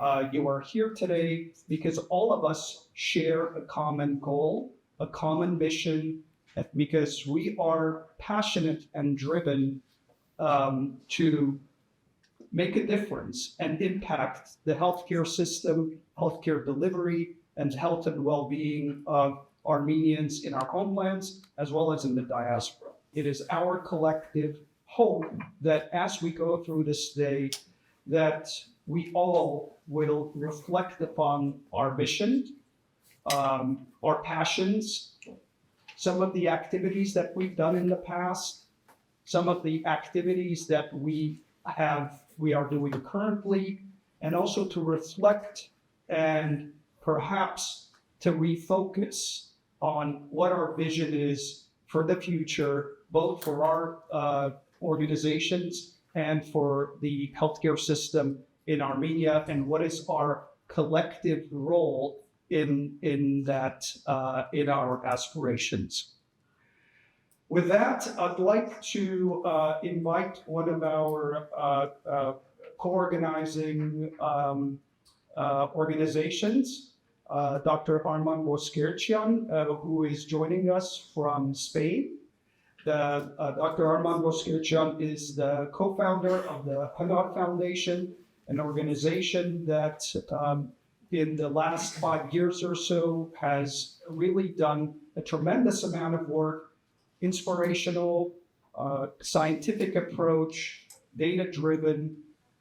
You are here today because all of us share a common goal, a common mission, because we are passionate and driven to make a difference and impact the healthcare system, healthcare delivery, and health and well-being of Armenians in our homelands, as well as in the diaspora. It is our collective hope that as we go through this day, that we all will reflect upon our mission, our passions, some of the activities that we've done in the past, some of the activities that we are doing currently, and also to reflect and perhaps to refocus on what our vision is for the future, both for our organizations and for the healthcare system in Armenia, and what is our collective role in that in our aspirations. With that, I'd like to invite one of our co-organizing organizations, Dr. Arman Boskirchian, who is joining us from Spain. Dr. Arman Boskirchian is the co-founder of the Hanar Foundation, an organization that in the last 5 years or so has really done a tremendous amount of work, inspirational, scientific approach, data-driven,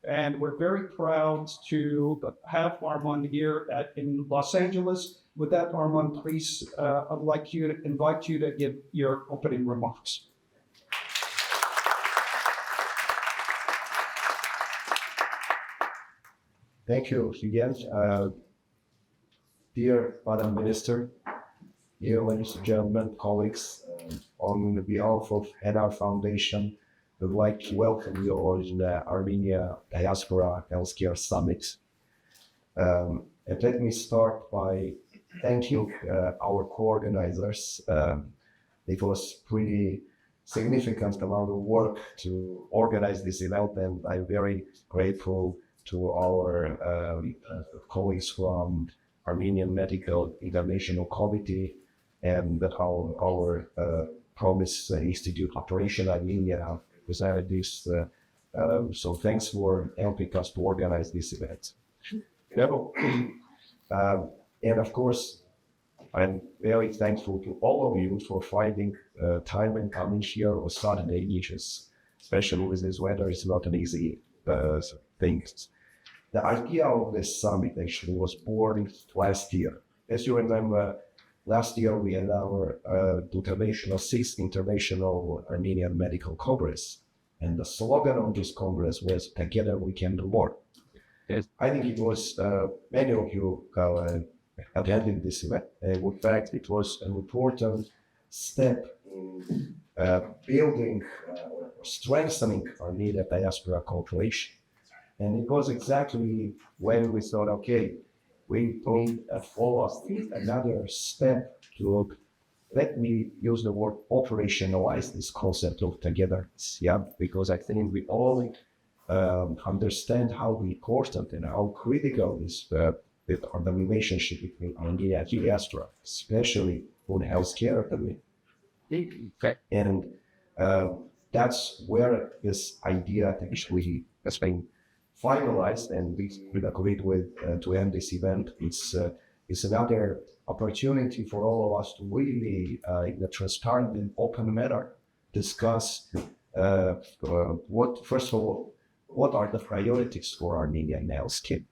and we're very proud to have Arman here in Los Angeles. With that, Arman, please, I'd like to invite you to give your opening remarks. Thank you again, dear Madam Minister, dear ladies and gentlemen, colleagues. On behalf of Hanar Foundation, I would like to welcome you all to the Armenia-Diaspora Healthcare Summit. And let me start by thanking our co-organizers. It was pretty significant amount of work to organize this event, and I'm very grateful to our colleagues from Armenian Medical International Committee and our Promise Institute, OperationArmenia, presented this. So thanks for helping us to organize this event. And of course, I'm very thankful to all of you for finding time and coming here on Saturday evenings, especially with this weather. It's not an easy thing. The idea of this summit actually was born last year. As you remember, last year we had our sixth International Armenian Medical Congress, and the slogan of this Congress was "Together we can do more." Yes. I think it was many of you attended this event. In fact, it was an important step in building, strengthening Armenia diaspora cooperation. And it was exactly when we thought, okay, we need to follow another step to, let me use the word operationalize this concept of togetherness, yeah, because I think we all understand how important and how critical is the relationship between Armenia and diaspora, especially for the healthcare. And that's where this idea actually has been finalized, and we agreed with to end this event. It's another opportunity for all of us to really, in a transparent and open manner, discuss first of all, what are the priorities for Armenia in healthcare?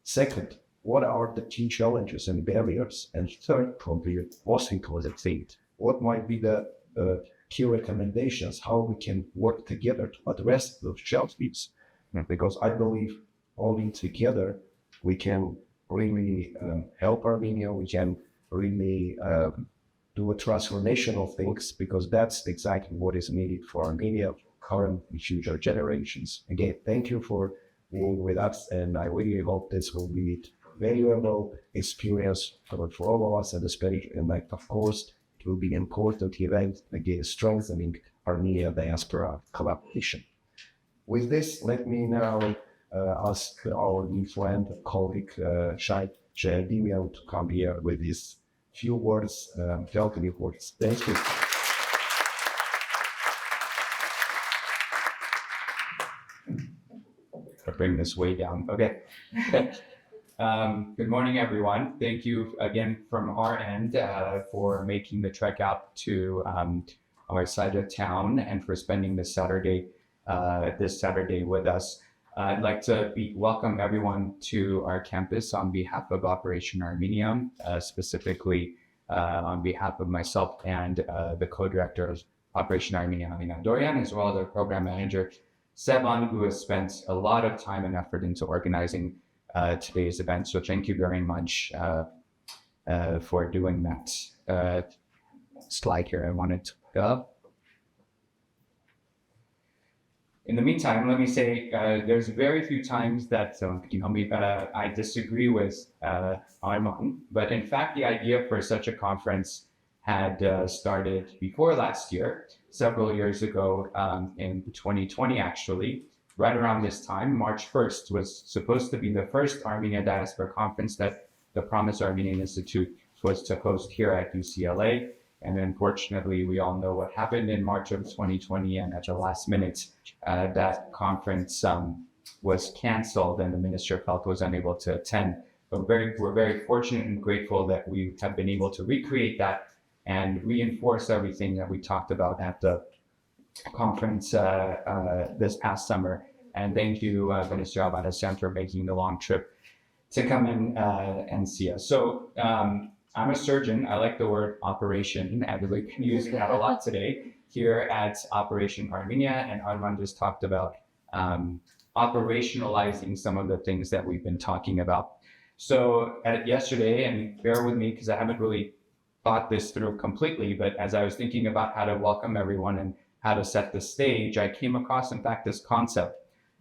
Second, what are the key challenges and barriers? And third, probably most important thing, what might be the key recommendations, how we can work together to address those challenges? Because I believe only together we can really help Armenia, we can really do a transformational things, because that's exactly what is needed for Armenia, current and future generations. Again, thank you for being with us, and I really hope this will be a valuable experience for all of us, and especially, and of course, it will be an important event, again, strengthening Armenia diaspora collaboration. With this, let me now ask our new friend, colleague, Shai Jerdimian to come here with his few words, welcoming words. Thank you. I'll bring this way down. Okay. Good morning, everyone. Thank you again from our end for making the trek out to our side of town and for spending this Saturday with us. I'd like to welcome everyone to our campus on behalf of Operation Armenia, specifically on behalf of myself and the co-director of Operation Armenia, Dorian, as well as our program manager, Sevan, who has spent a lot of time and effort into organizing today's event. So thank you very much for doing that. Slide here I wanted to pick up. In the meantime, let me say there's very few times that I disagree with Armand, but in fact, the idea for such a conference had started before last year, several years ago in 2020, actually. Right around this time, March 1st was supposed to be the first Armenia-Diaspora conference that the Promise Armenian Institute was to host here at UCLA. And unfortunately, we all know what happened in March of 2020, and at the last minute, that conference was canceled and the minister felt was unable to attend. But we're very fortunate and grateful that we have been able to recreate that and reinforce everything that we talked about at the conference this past summer. And thank you, Minister Albanesian, for making the long trip to come in and see us. So I'm a surgeon. I like the word operation. I really can use that a lot today here at Operation Armenia. And Armand just talked about operationalizing some of the things that we've been talking about. So yesterday, and bear with me because I haven't really thought this through completely, but as I was thinking about how to welcome everyone and how to set the stage, I came across, in fact, this concept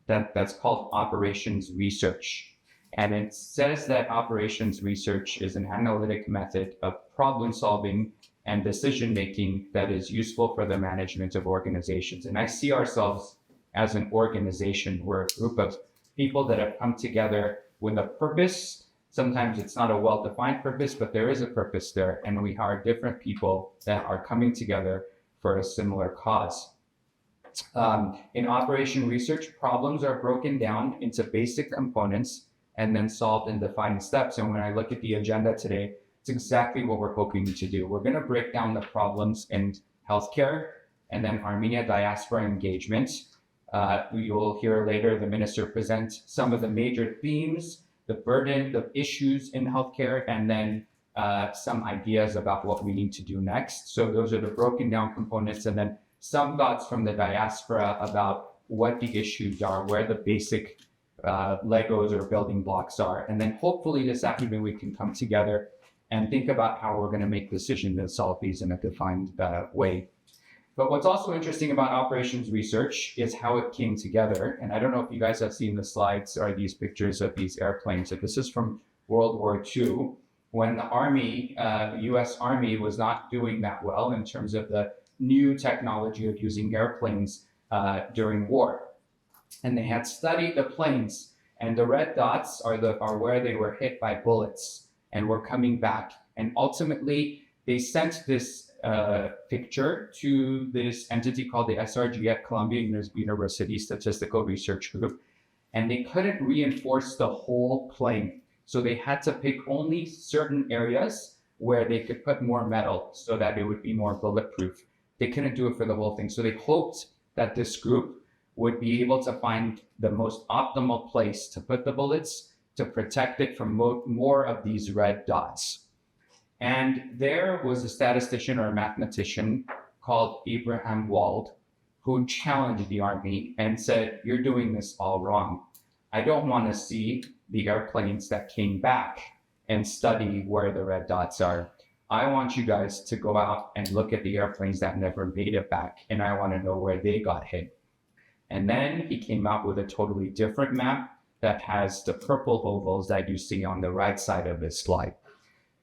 that's called operations research. And it says that operations research is an analytic method of problem solving and decision making that is useful for the management of organizations. And I see ourselves as an organization. We're a group of people that have come together with a purpose. Sometimes it's not a well-defined purpose, but there is a purpose there. And we are different people that are coming together for a similar cause. In operation research, problems are broken down into basic components and then solved in defined steps. And when I look at the agenda today, it's exactly what we're hoping to do. We're going to break down the problems in healthcare and then Armenia-Diaspora engagement. We will hear later the minister present some of the major themes, the burden, the issues in healthcare, and then some ideas about what we need to do next. So those are the broken down components, and then some thoughts from the diaspora about what the issues are, where the basic Legos or building blocks are. And then hopefully this afternoon we can come together and think about how we're going to make decisions and solve these in a defined way. But what's also interesting about operations research is how it came together. And I don't know if you guys have seen the slides or these pictures of these airplanes. This is from World War II, when the Army, US Army, was not doing that well in terms of the new technology of using airplanes during war. And they had studied the planes, and the red dots are where they were hit by bullets and were coming back. And ultimately, they sent this picture to this entity called the SRG at Columbia University Statistical Research Group, and they couldn't reinforce the whole plane. So they had to pick only certain areas where they could put more metal so that it would be more bulletproof. They couldn't do it for the whole thing. So they hoped that this group would be able to find the most optimal place to put the bullets to protect it from more of these red dots. And there was a statistician or a mathematician called Abraham Wald who challenged the Army and said, "You're doing this all wrong. I don't want to see the airplanes that came back and study where the red dots are. I want you guys to go out and look at the airplanes that never made it back, and I want to know where they got hit." And then he came out with a totally different map that has the purple ovals that you see on the right side of this slide.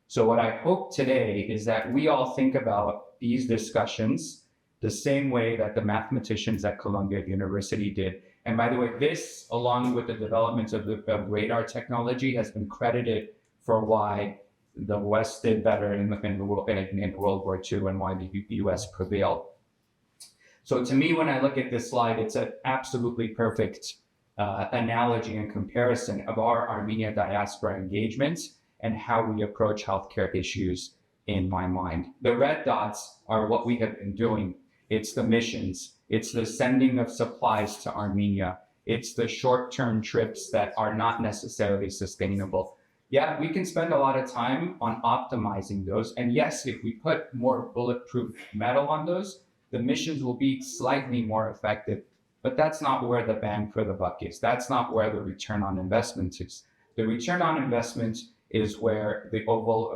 So what I hope today is that we all think about these discussions the same way that the mathematicians at Columbia University did, And by the way, this, along with the development of the radar technology, has been credited for why the West did better in World War II and why the U.S. prevailed. So to me, when I look at this slide, it's an absolutely perfect analogy and comparison of our Armenia diaspora engagements and how we approach healthcare issues in my mind. The red dots are what we have been doing. It's the missions. It's the sending of supplies to Armenia. It's the short-term trips that are not necessarily sustainable. Yeah, we can spend a lot of time on optimizing those. And yes, if we put more bulletproof metal on those, the missions will be slightly more effective. But that's not where the bang for the buck is. That's not where the return on investment is. The return on investment is where the oval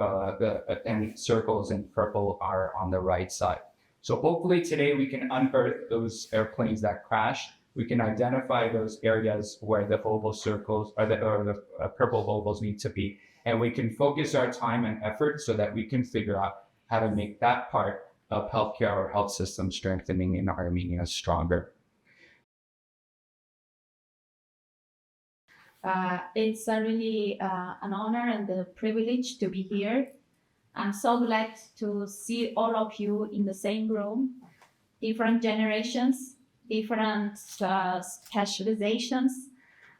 and circles in purple are on the right side. So hopefully today we can unearth those airplanes that crash. We can identify those areas where the oval circles or the purple ovals need to be, and we can focus our time and effort so that we can figure out how to make that part of healthcare or health system strengthening in Armenia stronger. It's really an honor and a privilege to be here. I'm so glad to see all of you in the same room, different generations, different specializations,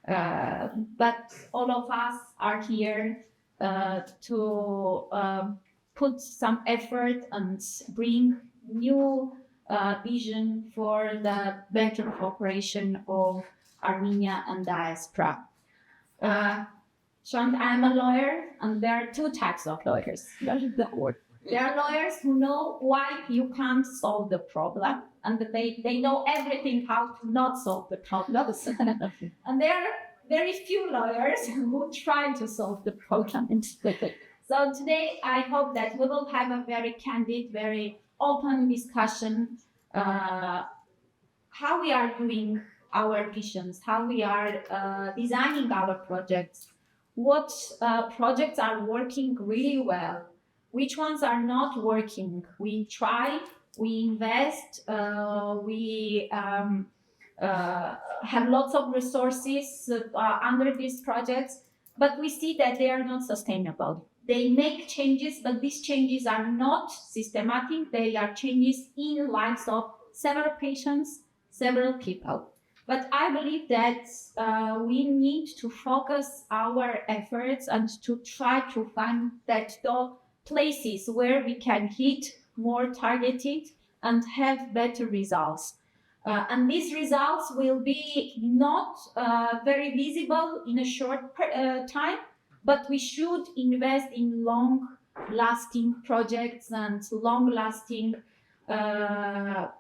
but all of us are here to put some effort and bring new vision for the better cooperation of Armenia and diaspora. Sean, I'm a lawyer, and there are two types of lawyers. There are lawyers who know why you can't solve the problem, and they know everything how to not solve the problem. And there are very few lawyers who try to solve the problem. So today, I hope that we will have a very candid, very open discussion how we are doing our visions, how we are designing our projects, what projects are working really well, which ones are not working. We try, we invest, we have lots of resources under these projects, but we see that they are not sustainable. They make changes, but these changes are not systematic. They are changes in the lives of several patients, several people. But I believe that we need to focus our efforts and to try to find that the places where we can hit more targeted and have better results. And these results will be not very visible in a short time, but we should invest in long-lasting projects and long-lasting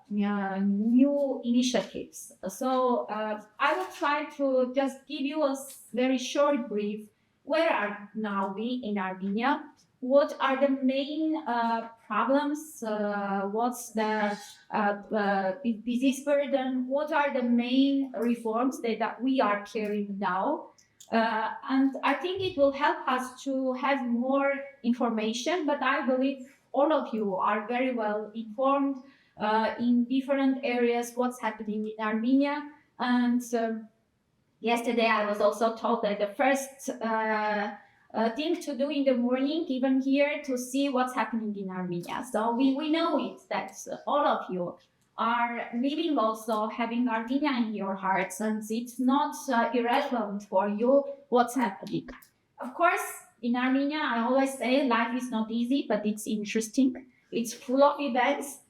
new initiatives. So I will try to just give you a very short brief. Where are now we in Armenia? What are the main problems? What's the disease burden? What are the main reforms that we are carrying now? And I think it will help us to have more information, but I believe all of you are very well informed in different areas what's happening in Armenia. And yesterday I was also told that the first thing to do in the morning, even here, to see what's happening in Armenia. So we know it, that all of you are living also having Armenia in your hearts, and it's not irrelevant for you what's happening. Of course, in Armenia, I always say life is not easy, but it's interesting. It's full of events.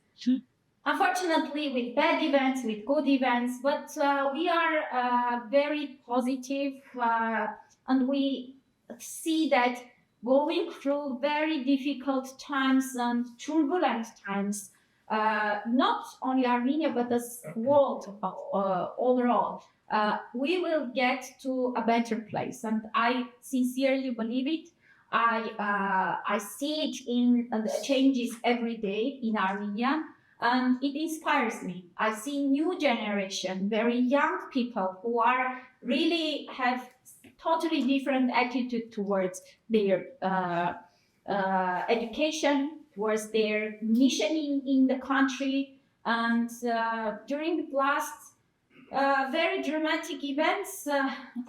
Unfortunately, with bad events, with good events, but we are very positive, and we see that going through very difficult times and turbulent times, not only Armenia, but the world overall, we will get to a better place. And I sincerely believe it. I see it in the changes every day in Armenia, and it inspires me. I see new generation, very young people who are really have totally different attitude towards their education, towards their mission in the country. And during the last very dramatic events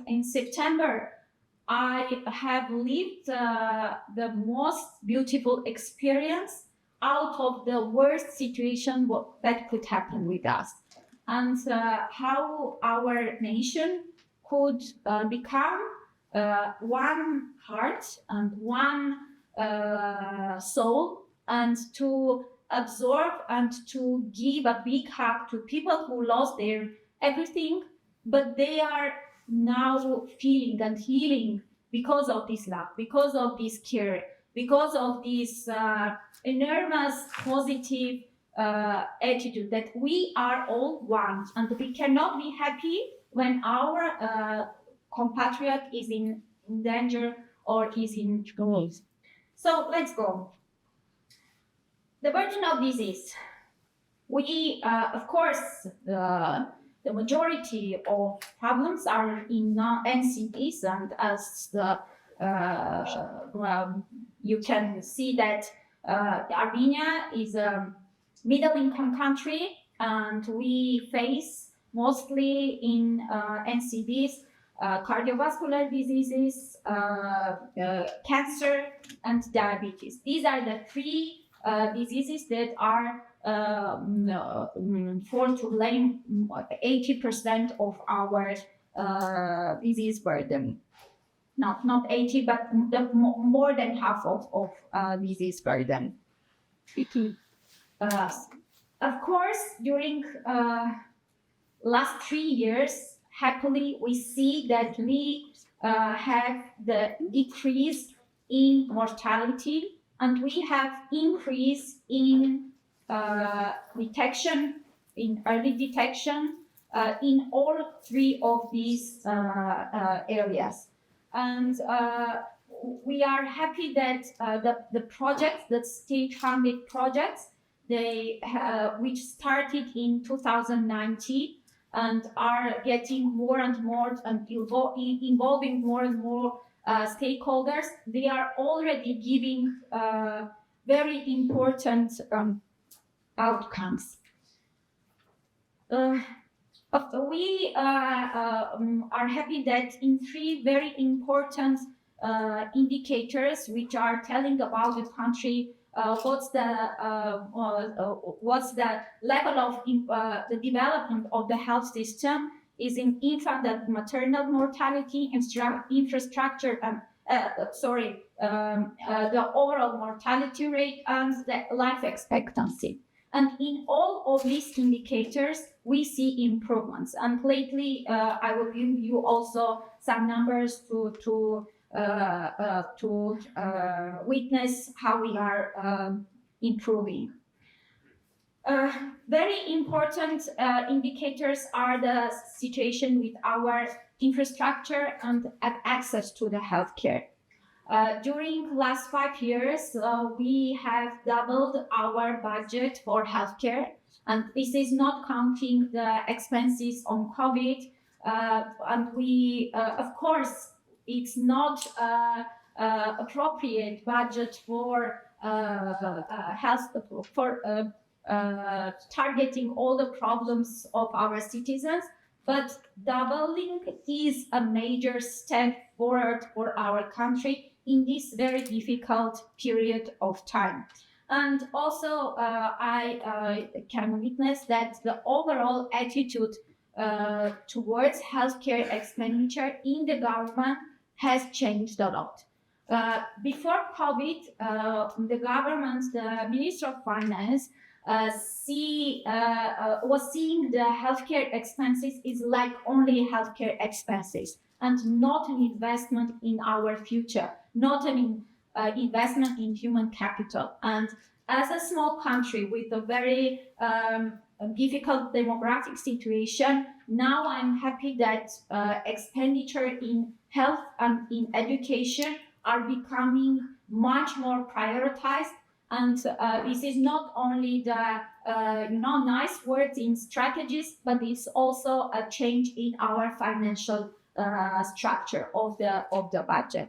in September. I have lived the most beautiful experience out of the worst situation that could happen with us, and how our nation could become one heart and one soul, and to absorb and to give a big hug to people who lost their everything, but they are now feeling and healing because of this love, because of this care, because of this enormous positive attitude that we are all one, and we cannot be happy when our compatriot is in danger or is in trouble. So let's go. The burden of disease. We, of course, the majority of problems are in NCDs, and as you can see that Armenia is a middle-income country, and we face mostly in NCDs cardiovascular diseases, cancer, and diabetes. These are the three diseases that are for to blame 80% of our disease burden. Not 80, but more than half of disease burden. Of course, during last 3 years, happily, we see that we have the decrease in mortality, and we have increase in detection, in early detection, in all three of these areas. And we are happy that the projects, the state-funded projects, which started in 2019 and are getting more and more and involving more and more stakeholders, they are already giving very important outcomes. We are happy that in three very important indicators, which are telling about the country, what's the level of the development of the health system, is in infant and maternal mortality, infrastructure, and the overall mortality rate, and the life expectancy. And in all of these indicators, we see improvements. And lately, I will give you also some numbers to witness how we are improving. Very important indicators are the situation with our infrastructure and access to the healthcare. During last 5 years, we have doubled our budget for healthcare, and this is not counting the expenses on COVID. And we, of course, it's not appropriate budget for health, for targeting all the problems of our citizens, but doubling is a major step forward for our country in this very difficult period of time. And also, I can witness that the overall attitude towards healthcare expenditure in the government has changed a lot. Before COVID, the government, the Minister of Finance, was seeing the healthcare expenses is like only healthcare expenses and not an investment in our future, not an investment in human capital. And as a small country with a very difficult demographic situation, now I'm happy that expenditure in health and in education are becoming much more prioritized. And this is not only the nice words in strategies, but it's also a change in our financial structure of the budget.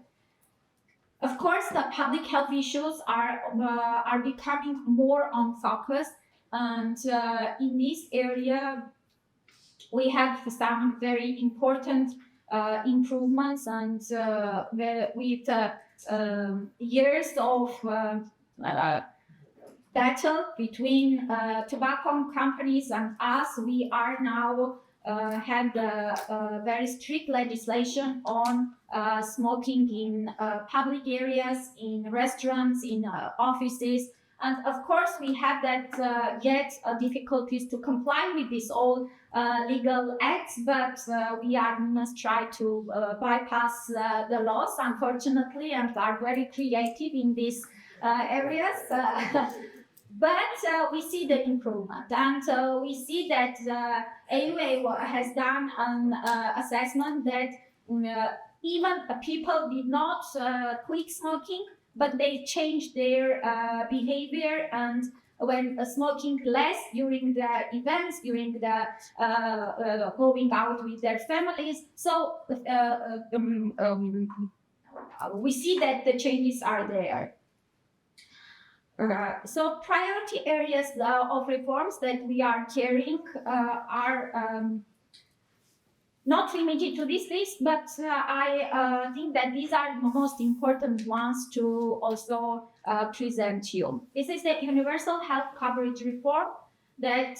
Of course, the public health issues are becoming more on focus, and in this area, we have some very important improvements, and with years of battle between tobacco companies and us, we are now have very strict legislation on smoking in public areas, in restaurants, in offices. And of course, we have that yet difficulties to comply with these all legal acts, but we must try to bypass the laws, unfortunately, and are very creative in these areas. But we see the improvement, and we see that AUA has done an assessment that even people did not quit smoking, but they changed their behavior, and when smoking less during the events, during the going out with their families. So we see that the changes are there. So priority areas of reforms that we are carrying are not limited to this list, but I think that these are the most important ones to also present you. This is the universal health coverage reform that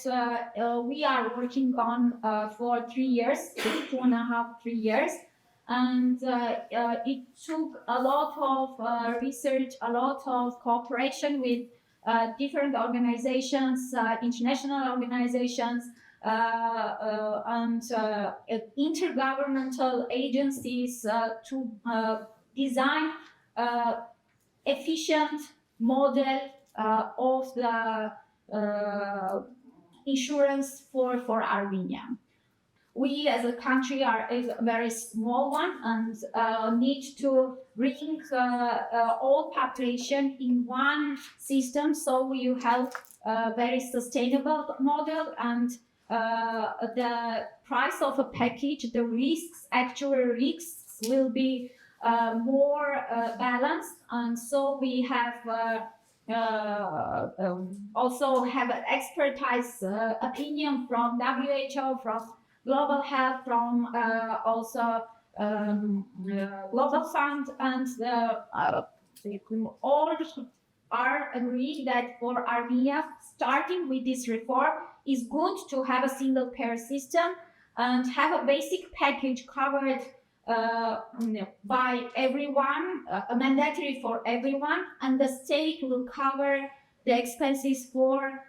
we are working on for 3 years, 2.5, 3 years. And it took a lot of research, a lot of cooperation with different organizations, international organizations, and intergovernmental agencies to design efficient model of the insurance for Armenia. We as a country are a very small one, and need to bring all population in one system, so we have a very sustainable model, and the price of a package, the risks, actual risks, will be more balanced. And so we have also have an expertise opinion from WHO, from Global Health, from also Global Fund, and all are agreed that for Armenia, starting with this reform, is good to have a single payer system and have a basic package covered by everyone, mandatory for everyone, and the state will cover the expenses for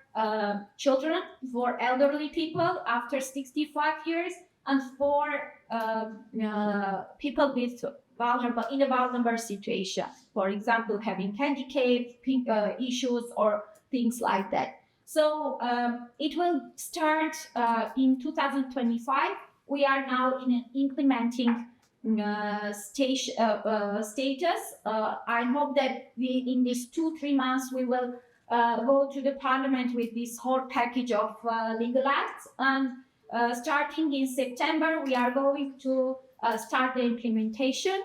children, for elderly people after 65 years, and for people with in a vulnerable situation, for example, having handicap issues or things like that. So it will start in 2025. We are now in an implementing status. I hope that in these 2-3 months we will go to the parliament with this whole package of legal acts, and starting in September we are going to start the implementation.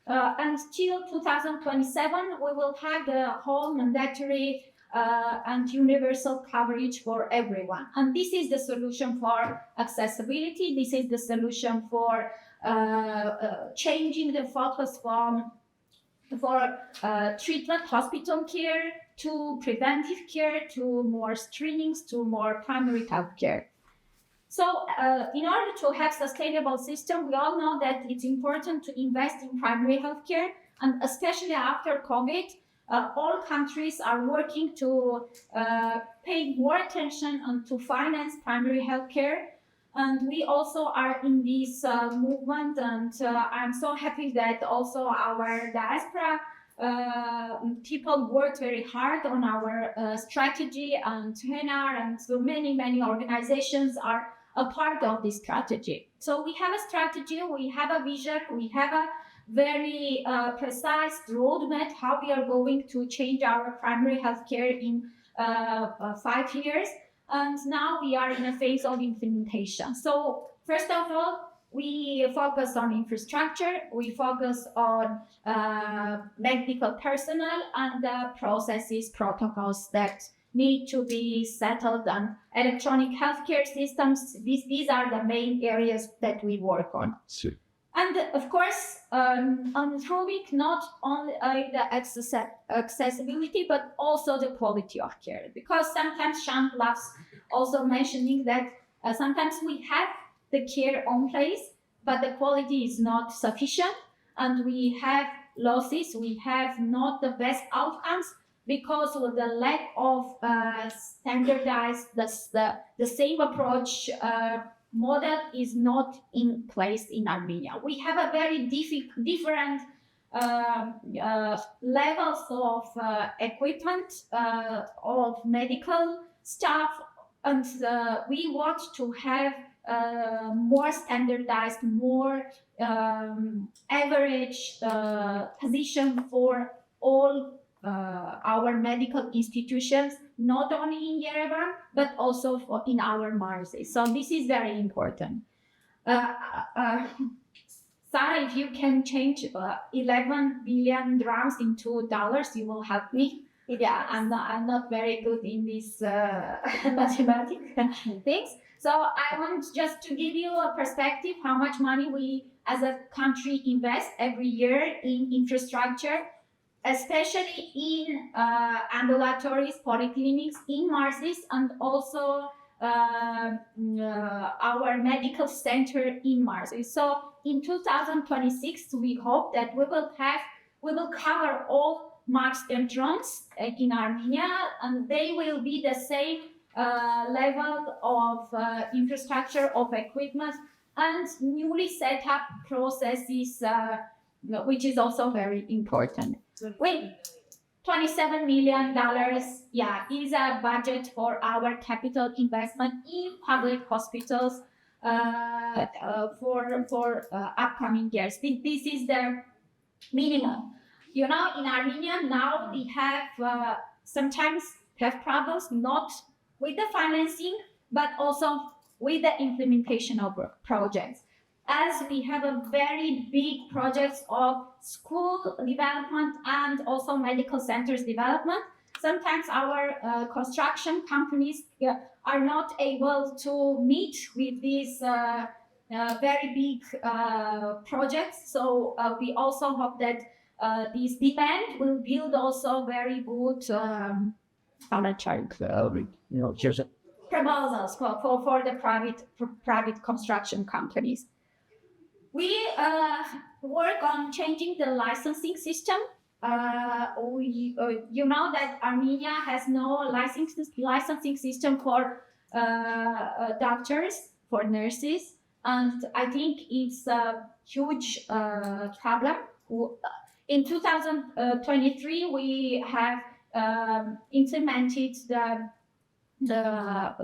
Until 2027 we will have the whole mandatory and universal coverage for everyone, and this is the solution for accessibility. This is the solution for changing the focus for treatment, hospital care, to preventive care, to more screenings, to more primary health care. So in order to have sustainable system, we all know that it's important to invest in primary health care, and especially after COVID, all countries are working to pay more attention and to finance primary health care. And we also are in this movement, and I'm so happy that also our diaspora people worked very hard on our strategy, and HENAR and so many organizations are a part of this strategy. So we have a strategy, we have a vision, we have a very precise roadmap how we are going to change our primary healthcare in 5 years. And now we are in a phase of implementation. So first of all, we focus on infrastructure, we focus on medical personnel and the processes, protocols that need to be settled, and electronic healthcare systems. These are the main areas that we work on. Sure. And of course, on improving not only the accessibility, but also the quality of care. Because sometimes Sean loves also mentioning that sometimes we have the care on place, but the quality is not sufficient, and we have losses, we have not the best outcomes because of the lack of standardized, the same approach model is not in place in Armenia. We have a very different levels of equipment, of medical staff, and we want to have more standardized, more average position for all our medical institutions, not only in Yerevan, but also in our markets. So this is very important. Sarah, if you can change 11 billion drams into dollars, you will help me. Yeah, I'm not very good in these mathematics things. So I want just to give you a perspective how much money we as a country invest every year in infrastructure, especially in ambulatories, polyclinics, in Marsis, and also our medical center in Marsis. So in 2026, we hope that we will cover all Marks entrants in Armenia, and they will be the same level of infrastructure, of equipment, and newly set up processes, which is also very important. With $27 million, is a budget for our capital investment in public hospitals for upcoming years. This is the minimum. You know, in Armenia now we have sometimes have problems not with the financing, but also with the implementation of projects. As we have a very big projects of school development and also medical centers development, sometimes our construction companies are not able to meet with these very big projects. So we also hope that this demand will build also very good proposals for the private construction companies. We work on changing the licensing system. You know that Armenia has no licensing system for doctors, for nurses, and I think it's a huge problem. In 2023, we have implemented the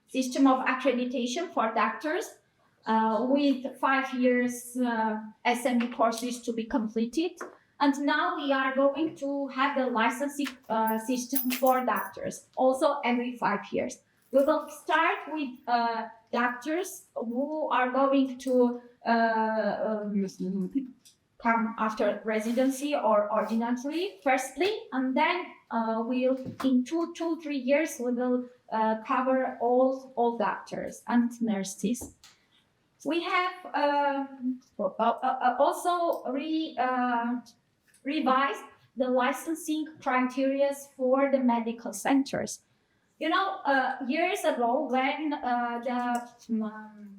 system of accreditation for doctors with 5 years SME courses to be completed. And now we are going to have the licensing system for doctors, also every 5 years. We will start with doctors who are going to come after residency or ordinary firstly, and then we'll in 2-3 years we will cover all doctors and nurses. We have also revised the licensing criteria for the medical centers. You know, years ago when the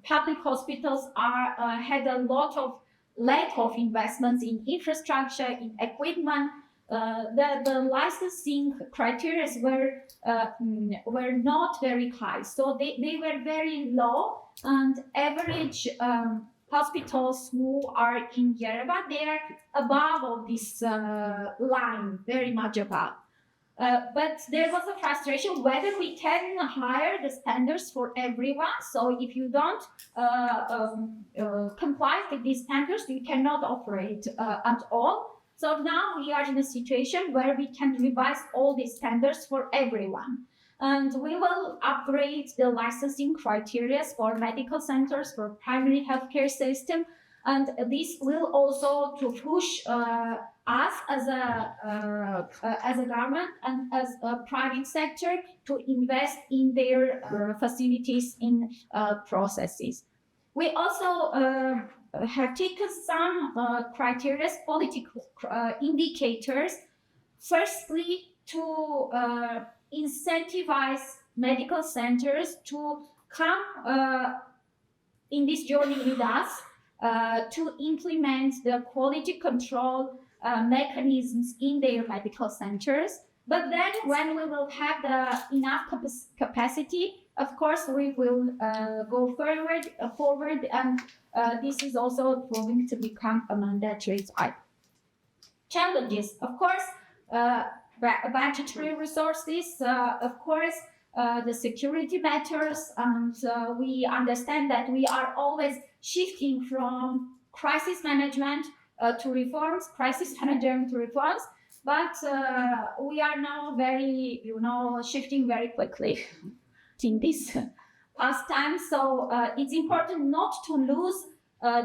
public hospitals had a lot of lack of investments in infrastructure, in equipment, the licensing criteria were not very high. So they were very low, and average hospitals who are in Yerevan, they are above of this line, very much above. But there was a frustration whether we can hire the standards for everyone. So if you don't comply with these standards, you cannot operate at all. So now we are in a situation where we can revise all these standards for everyone. And we will upgrade the licensing criteria for medical centers, for primary healthcare system, And this will also to push us as a government and as a private sector to invest in their facilities in processes. We also have taken some criteria, political indicators, firstly to incentivize medical centers to come in this journey with us to implement the quality control mechanisms in their medical centers. But then when we will have the enough capacity, of course, we will go forward, and this is also going to become a mandatory type. Challenges, of course, budgetary resources, of course, the security matters, and we understand that we are always shifting from crisis management to reforms, but we are now very, shifting very quickly in this past time. So it's important not to lose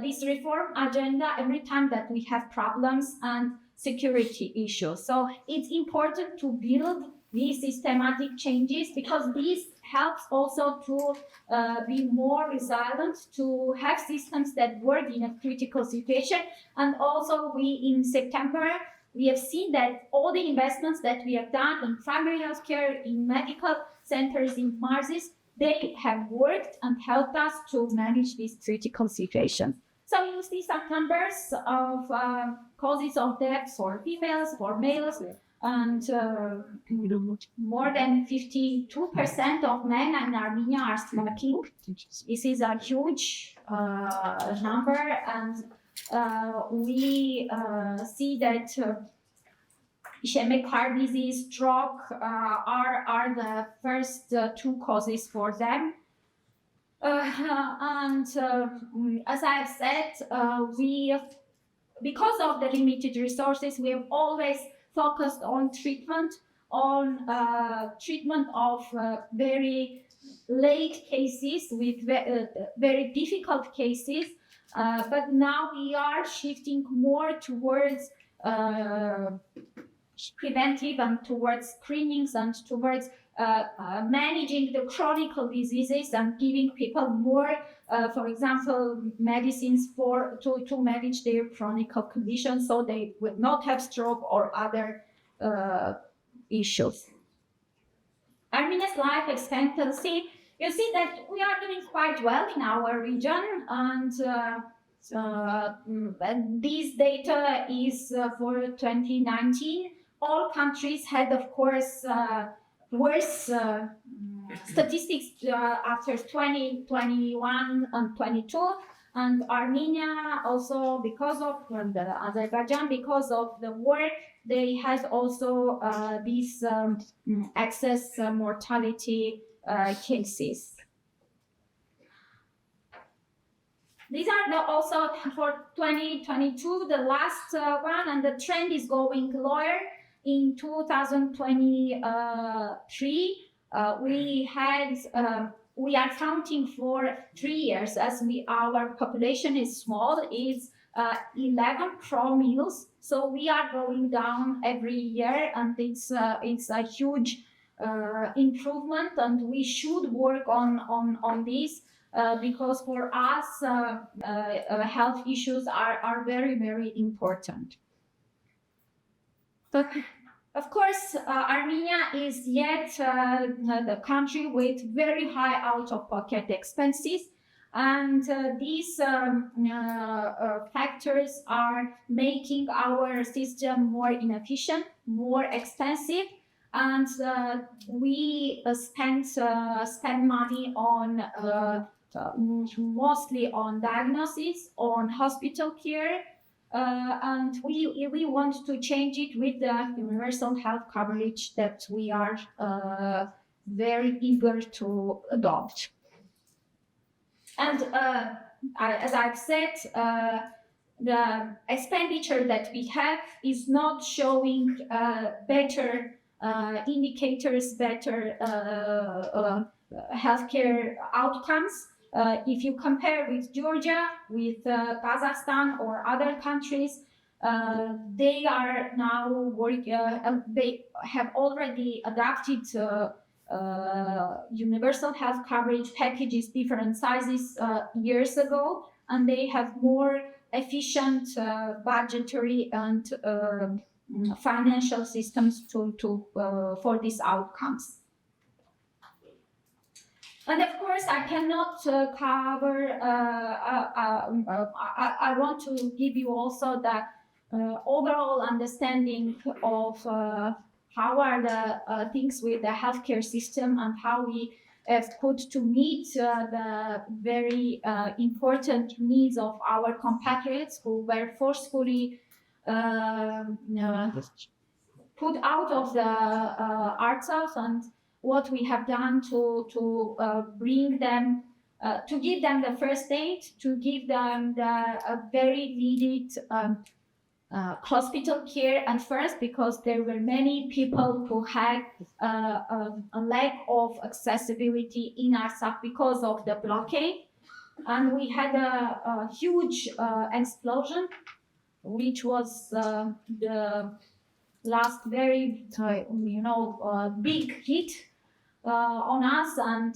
this reform agenda every time that we have problems and security issues. So it's important to build these systematic changes, because this helps also to be more resilient, to have systems that work in a critical situation. And also in September, we have seen that all the investments that we have done in primary healthcare, in medical centers, in MARSIS, they have worked and helped us to manage this critical situation. So you see some numbers of causes of death for females, for males, and more than 52% of men in Armenia are smoking. This is a huge number, and we see that ischemic heart disease, stroke are the first two causes for them. And as I have said, because of the limited resources, we have always focused on treatment of very late cases, with very difficult cases. But now we are shifting more towards preventive and towards screenings and towards managing the chronic diseases and giving people more, for example, medicines to manage their chronic conditions, so they will not have stroke or other issues. Armenia's life expectancy, you see that we are doing quite well in our region, and this data is for 2019. All countries had, of course, worse statistics after 2021 and 22, and Armenia also, because of Azerbaijan, because of the war, they had also these excess mortality cases. These are also for 2022, the last one, and the trend is going lower. In 2023, we are counting for 3 years, as our population is small, is 11 promils. So we are going down every year, and it's a huge improvement, and we should work on this. Because for us, health issues are very, very important. But of course, Armenia is yet the country with very high out-of-pocket expenses, and these factors are making our system more inefficient, more expensive, and we spend money on mostly on diagnosis, on hospital care, and we want to change it with the universal health coverage that we are very eager to adopt. And as I've said, the expenditure that we have is not showing better indicators, better healthcare outcomes. If you compare with Georgia, with Kazakhstan or other countries, they are now they have already adopted universal health coverage packages, different sizes years ago, and they have more efficient budgetary and financial systems for these outcomes. And of course, I cannot cover. I want to give you also the overall understanding of how are the things with the healthcare system and how we have put to meet the very important needs of our compatriots who were forcefully put out of the Artsakh, and what we have done to bring them, to give them the first aid, to give them the very needed hospital care at first, because there were many people who had a lack of accessibility in Artsakh because of the blockade. And we had a huge explosion, which was the last very, big hit on us, and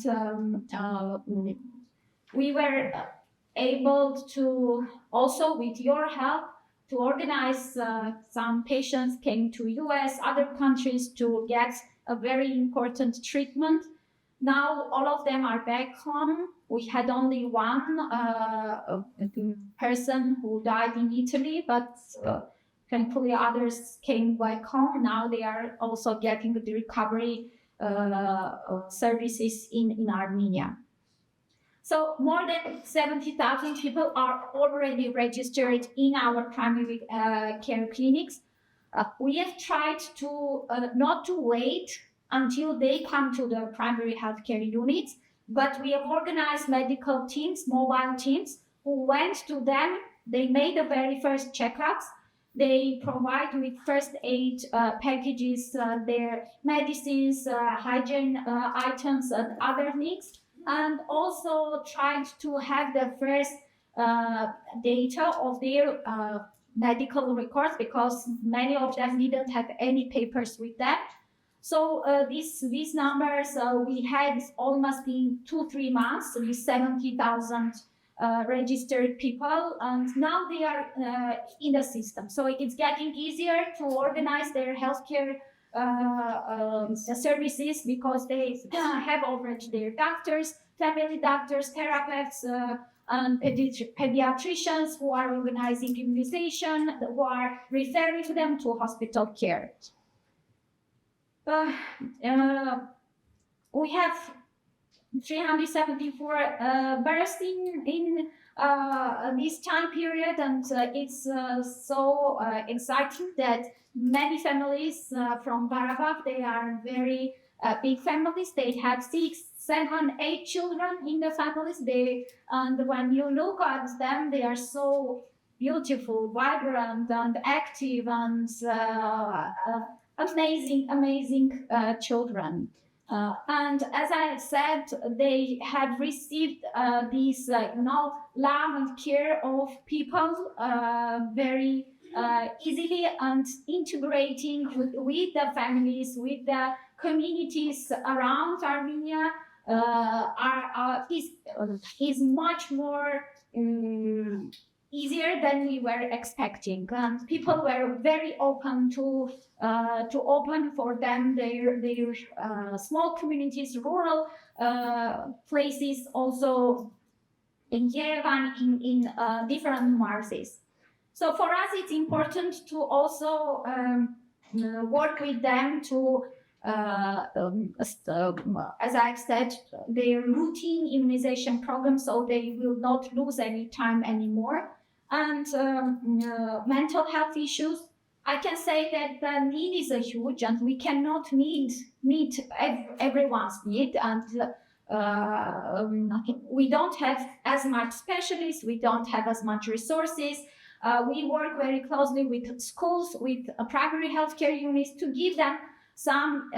we were able to also, with your help, to organize some patients came to US, other countries to get a very important treatment. Now all of them are back home. We had only one person who died in Italy, but thankfully others came back home. Now they are also getting the recovery services in Armenia. So more than 70,000 people are already registered in our primary care clinics. We have tried to not to wait until they come to the primary healthcare units, but we have organized medical teams, mobile teams, who went to them. They made the very first checkups. They provide with first aid packages, their medicines, hygiene items, and other needs, and also tried to have the first data of their medical records, because many of them didn't have any papers with them. So these numbers we had almost in 2-3 months with 70,000 registered people, and now they are in the system. So it's getting easier to organize their healthcare services, because they have already their doctors, family doctors, therapists, and pediatricians who are organizing immunization, who are referring to them to hospital care. We have 374 births in this time period, and it's so exciting that many families from Karabakh, they are very big families. They have 6, 7, 8 children in the families. And when you look at them, they are so beautiful, vibrant, and active, and amazing children. And as I have said, they have received this love and care of people very easily, and integrating with the families, with the communities around Armenia is much more easier than we were expecting, and people were very open to open for them their small communities, rural places, also in Yerevan, in different markets. So for us, it's important to also work with them to, as I've said, their routine immunization program, so they will not lose any time anymore. And mental health issues, I can say that the need is huge, and we cannot meet everyone's need, and we don't have as much specialists, we don't have as much resources. We work very closely with schools, with primary healthcare units, to give them some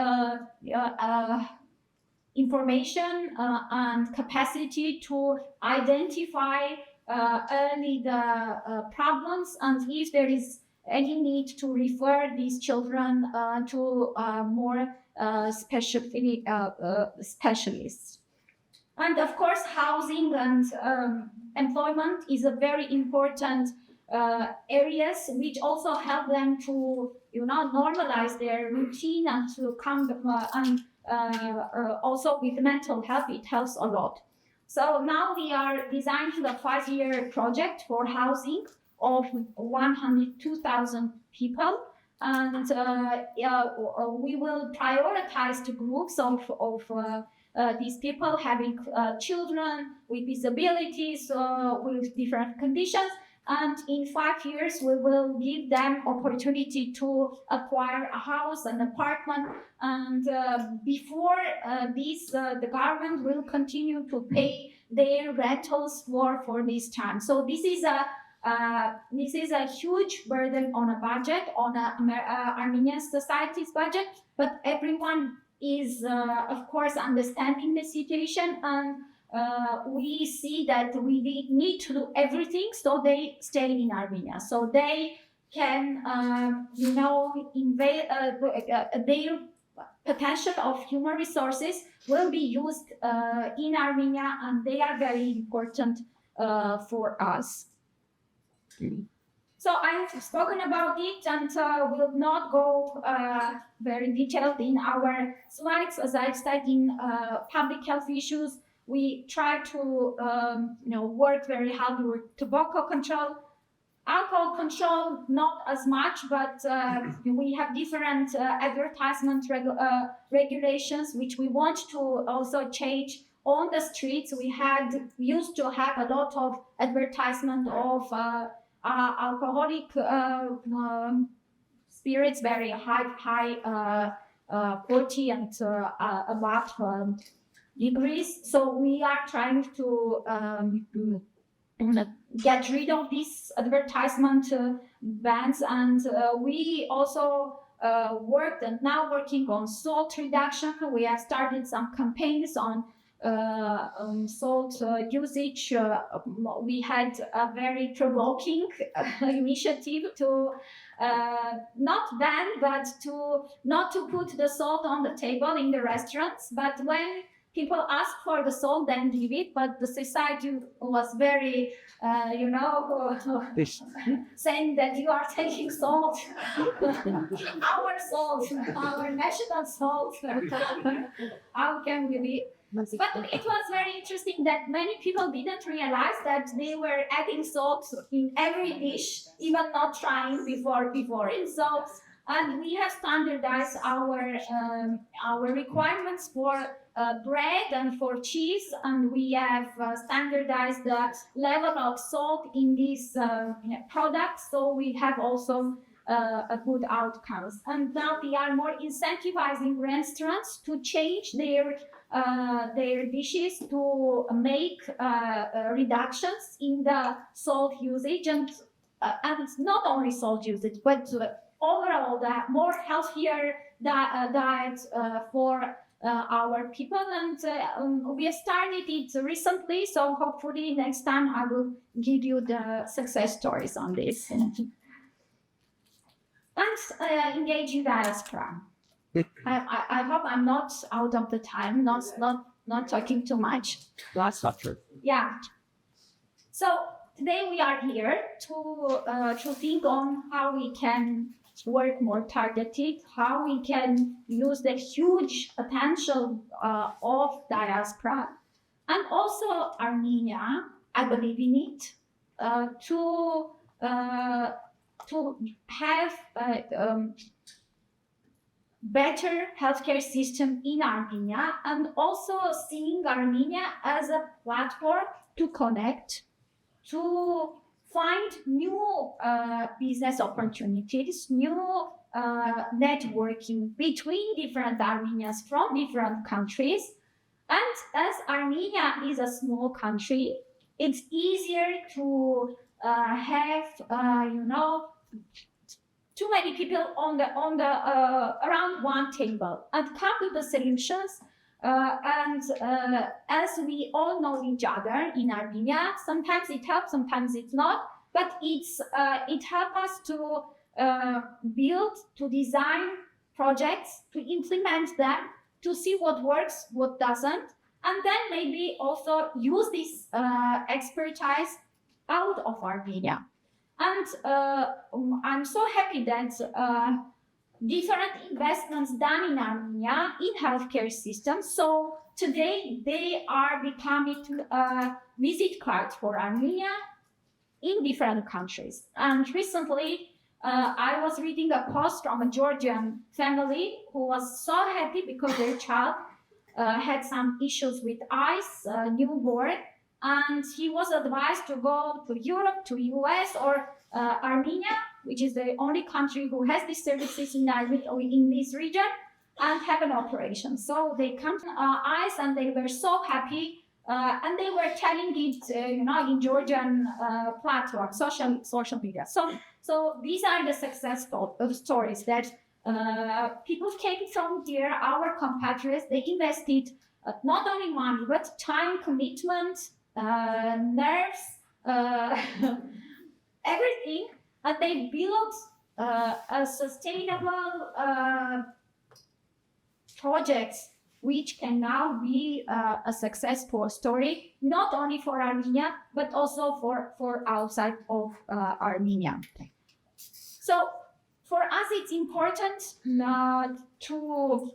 information and capacity to identify early the problems, and if there is any need to refer these children to more specialists. And of course, housing and employment is a very important areas which also help them to, normalize their routine and to come also with mental health. It helps a lot. So now we are designing a 5-year project for housing of 102,000 people, and we will prioritize the groups of these people having children with disabilities, with different conditions. And in 5 years, we will give them opportunity to acquire a house, an apartment, and before this, the government will continue to pay their rentals for this time. So this is a huge burden on a budget, on Armenian society's budget, but everyone is, of course, understanding the situation, and we see that we need to do everything so they stay in Armenia, so they can, their potential of human resources will be used in Armenia, and they are very important for us. So I've spoken about it, and will not go very detailed in our slides. As I've said, in public health issues, we try to work very hard with tobacco control, alcohol control, not as much, but we have different advertisement regulations which we want to also change on the streets. We used to have a lot of advertisement of alcoholic spirits, very high 40 and above degrees. So we are trying to get rid of these advertisement bans, and we also worked and now working on salt reduction. We have started some campaigns on salt usage. We had a very provoking initiative to not ban, but not to put the salt on the table in the restaurants. But when people ask for the salt, then give it. But the society was very, saying that you are taking salt, our salt, our national salt. How can we be? But it was very interesting that many people didn't realize that they were adding salt in every dish, even not trying before it. So, and we have standardized our requirements for bread and for cheese, and we have standardized the level of salt in these products. So we have also a good outcomes. And now we are more incentivizing restaurants to change their dishes to make reductions in the salt usage, and not only salt usage, but overall the more healthier diet for our people. And we have started it recently, so hopefully next time I will give you the success stories on this. And engaging diaspora. I hope I'm not out of the time, not talking too much. That's not true. Yeah. So today we are here to think on how we can work more targeted, how we can use the huge potential of diaspora, and also Armenia, I believe in it, to have better healthcare system in Armenia, and also seeing Armenia as a platform to connect, to find new business opportunities, new networking between different Armenians from different countries. And as Armenia is a small country, it's easier to have too many people on the around one table and come with the solutions As we all know each other in Armenia, sometimes it helps, sometimes it's not, but it helps us to build, to design projects, to implement them, to see what works, what doesn't, and then maybe also use this expertise out of Armenia. And I'm so happy that different investments done in Armenia in healthcare systems. So today they are becoming visit cards for Armenia in different countries. And recently, I was reading a post from a Georgian family who was so happy because their child had some issues with eyes, newborn, and he was advised to go to Europe, to US, or Armenia, which is the only country who has these services in this region, and have an operation. So they come to eyes, and they were so happy. And they were telling it, in Georgian platform, social media. So these are the success stories that people came from here, our compatriots. They invested not only money but time, commitment, nerves, everything, and they built a sustainable projects which can now be a successful story, not only for Armenia, but also for outside of Armenia. So for us, it's important to,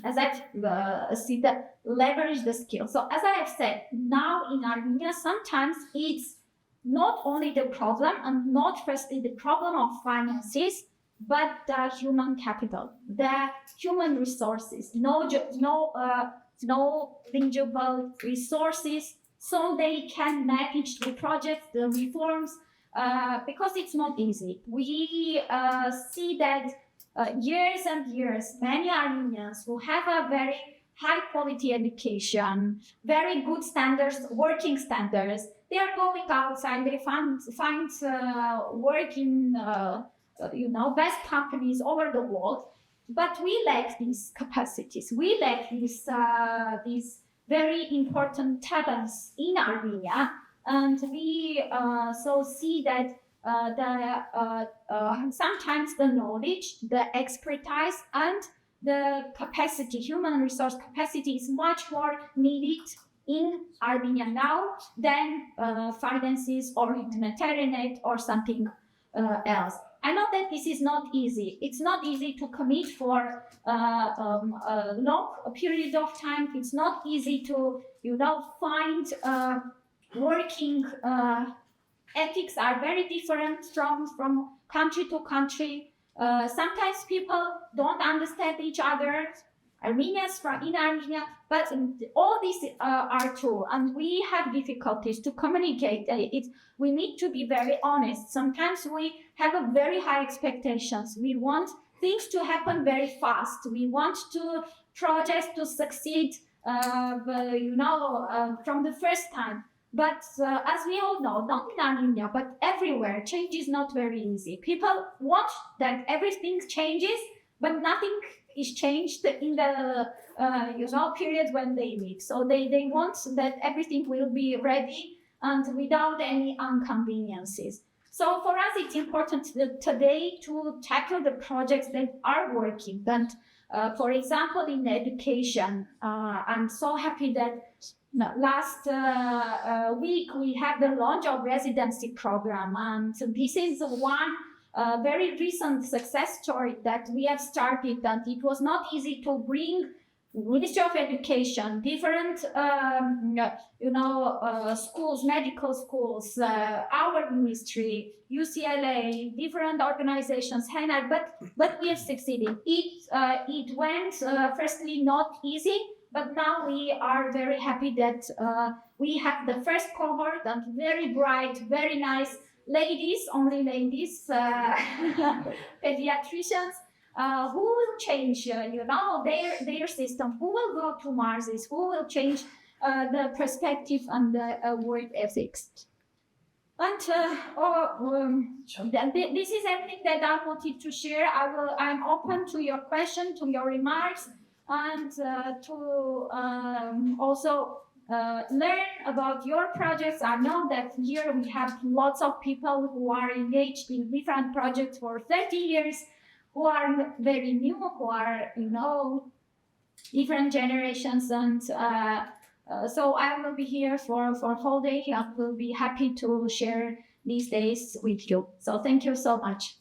as I see, that leverage the skill. So as I have said, now in Armenia, sometimes it's not only the problem, and not firstly the problem of finances, but the human capital, the human resources, no fungible resources, so they can manage the projects, the reforms, because it's not easy. We see that years and years, many Armenians who have a very high quality education, very good standards, working standards, they are going outside, they find work in best companies over the world, but we lack these capacities. We lack these very important talents in Armenia, and we so see that sometimes the knowledge, the expertise, and the capacity, human resource capacity, is much more needed in Armenia now than finances or humanitarian aid or something else. I know that this is not easy. It's not easy to commit for a long period of time. It's not easy to, find working ethics are very different from country to country. Sometimes people don't understand each other. Armenians in Armenia, but all these are true, and we have difficulties to communicate. We need to be very honest. Sometimes we have a very high expectations. We want things to happen very fast. We want projects to succeed, from the first time. But as we all know, not in Armenia, but everywhere, change is not very easy. People want that everything changes, but nothing is changed in the period when they leave. So they want that everything will be ready and without any inconveniences. So for us, it's important today to tackle the projects that are working. And for example, in education, I'm so happy that last week we have the launch of residency program, and this is one very recent success story that we have started, and it was not easy to bring Ministry of Education, different schools, medical schools, our ministry, UCLA, different organizations, but we have succeeded. It went firstly not easy, but now we are very happy that we have the first cohort and very bright, very nice ladies, only ladies, pediatricians, who will change, their system, who will go to Mars, who will change the perspective and the work ethics. And this is everything that I wanted to share. I'm open to your question, to your remarks. and to also learn about your projects. I know that here we have lots of people who are engaged in different projects for 30 years, who are very new, who are, different generations. And so I will be here for whole day. I will be happy to share these days with you. So thank you so much.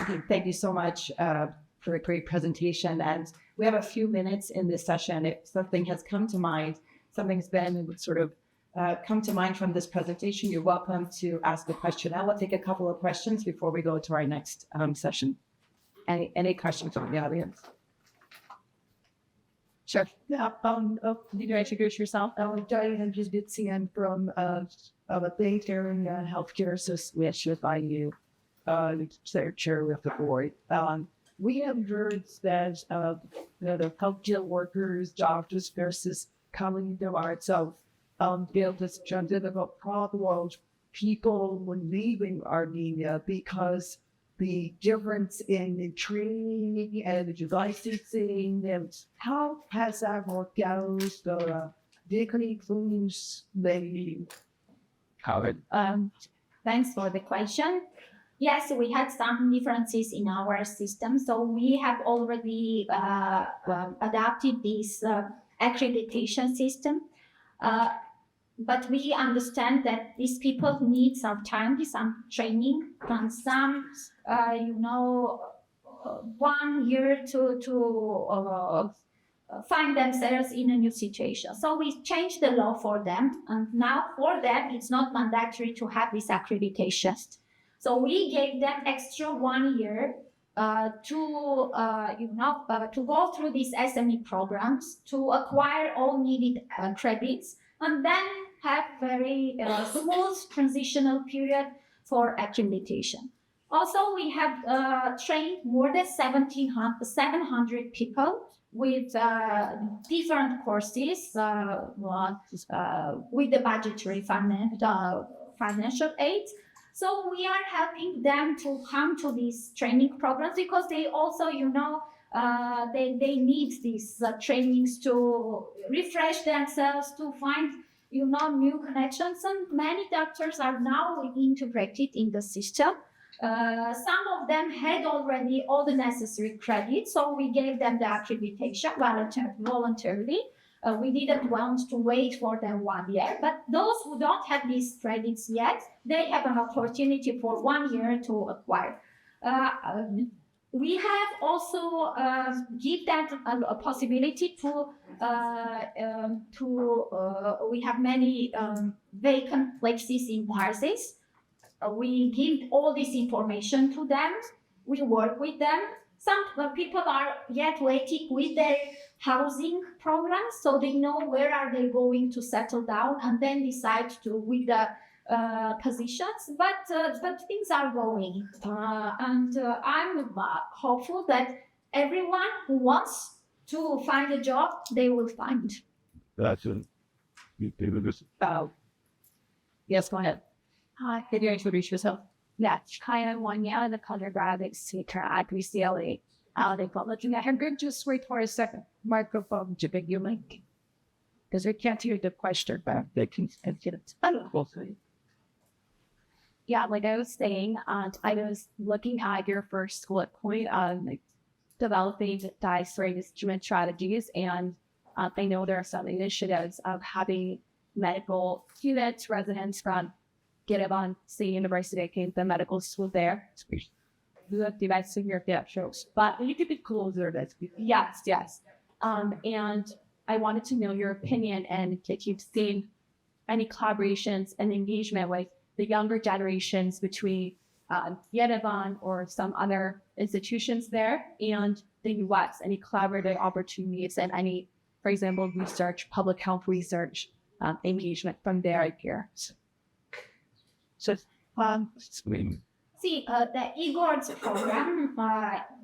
Okay, thank you so much for a great presentation. And we have a few minutes in this session. If something has come to mind, something's been sort of come to mind from this presentation, you're welcome to ask a question. I will take a couple of questions before we go to our next session. Any questions from the audience? Sure. Yeah, did you introduce yourself? I'm Diane Jizbitsian from a Bay Area Healthcare Association by you, chair of the board. We have heard that the healthcare workers, doctors, nurses coming to arts of build this difficult problem. People were leaving Armenia because the difference in the training and the licensing, and how has that worked out? So, includes the Howard. Thanks for the question. Yes, we had some differences in our system. So we have already adapted this accreditation system. But we understand that these people need some time, some training, and some, 1 year to find themselves in a new situation. So we changed the law for them, and now for them it's not mandatory to have this accreditation. So we gave them extra 1 year to go through these SME programs, to acquire all needed credits, and then have very smooth transitional period for accreditation. Also, we have trained more than 700 people with different courses with the budgetary financial aid. So we are helping them to come to these training programs because they also, they need these trainings to refresh themselves, to find, new connections. And many doctors are now integrated in the system. Some of them had already all the necessary credits, so we gave them the accreditation voluntarily. We didn't want to wait for them 1 year, but those who don't have these credits yet, they have an opportunity for 1 year to acquire. We have also give them a possibility we have many vacant places in Barzis. We give all this information to them. We work with them. Some people are yet waiting with their housing programs, so they know where are they going to settle down and then decide to with the positions. But things are going, and I'm hopeful that everyone who wants to find a job, they will find. That's it. Yes, go ahead. Hi, can you introduce yourself? Yeah, I'm Wanya, the color graphics teacher at UCLA. They publish. I have good. Just wait for a second. Microphone to bring you link, because we can't hear the question back. They can get it. Yeah, like I was saying, I was looking at your first bullet point on developing diasporic instrument strategies, and I know there are some initiatives of having medical students, residents from Yerevan State University, came to medical school there. That's in your shows, but you could be closer. That's yes. And I wanted to know your opinion and if you've seen any collaborations and engagement with the younger generations between Yerevan or some other institutions there and the U.S. Any collaborative opportunities and any, for example, research, public health research engagement from there here. So See, the e-boards program,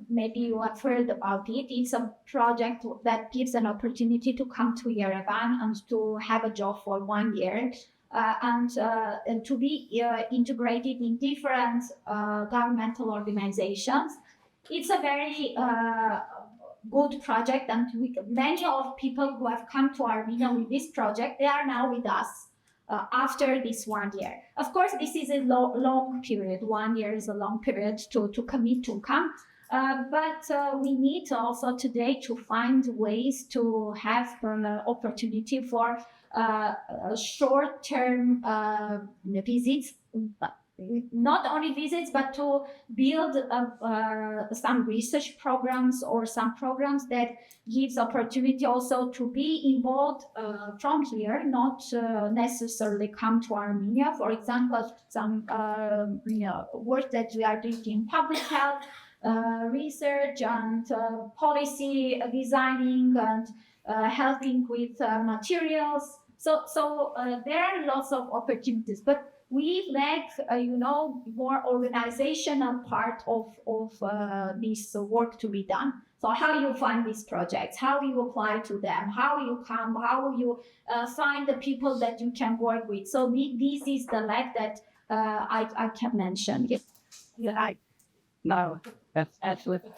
maybe you have heard about it. It's a project that gives an opportunity to come to Yerevan and to have a job for 1 year and to be integrated in different governmental organizations. It's a very good project, and many of people who have come to Armenia with this project, they are now with us. After this 1 year. Of course, this is a long period. 1 year is a long period to commit to come. But we need also today to find ways to have an opportunity for short-term visits, not only visits, but to build some research programs or some programs that gives opportunity also to be involved from here, not necessarily come to Armenia. For example, some work that we are doing in public health, research and policy designing and helping with materials. So there are lots of opportunities, but we lack, more organizational part of this work to be done. So how you find these projects, how you apply to them, how you come, how you find the people that you can work with. So this is the lack that I can mention. Yeah, no, that's absolutely.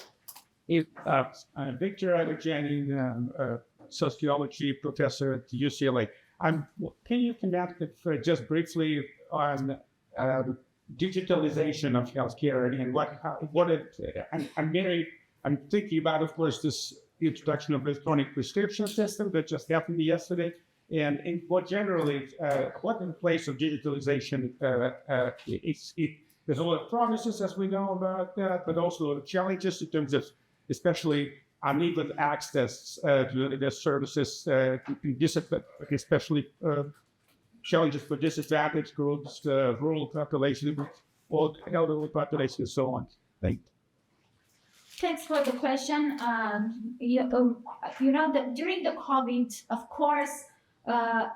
Victor Alexander, sociology professor at UCLA. Can you comment just briefly on digitalization of healthcare and I'm thinking about, of course, this introduction of electronic prescription system that just happened yesterday, and what generally, what in place of digitalization, there's a lot of promises as we know about that, but also challenges in terms of, especially uneven access to the services, especially challenges for disadvantaged groups, rural population, or elderly population, and so on. Thank you. Thanks for the question. During the COVID, of course,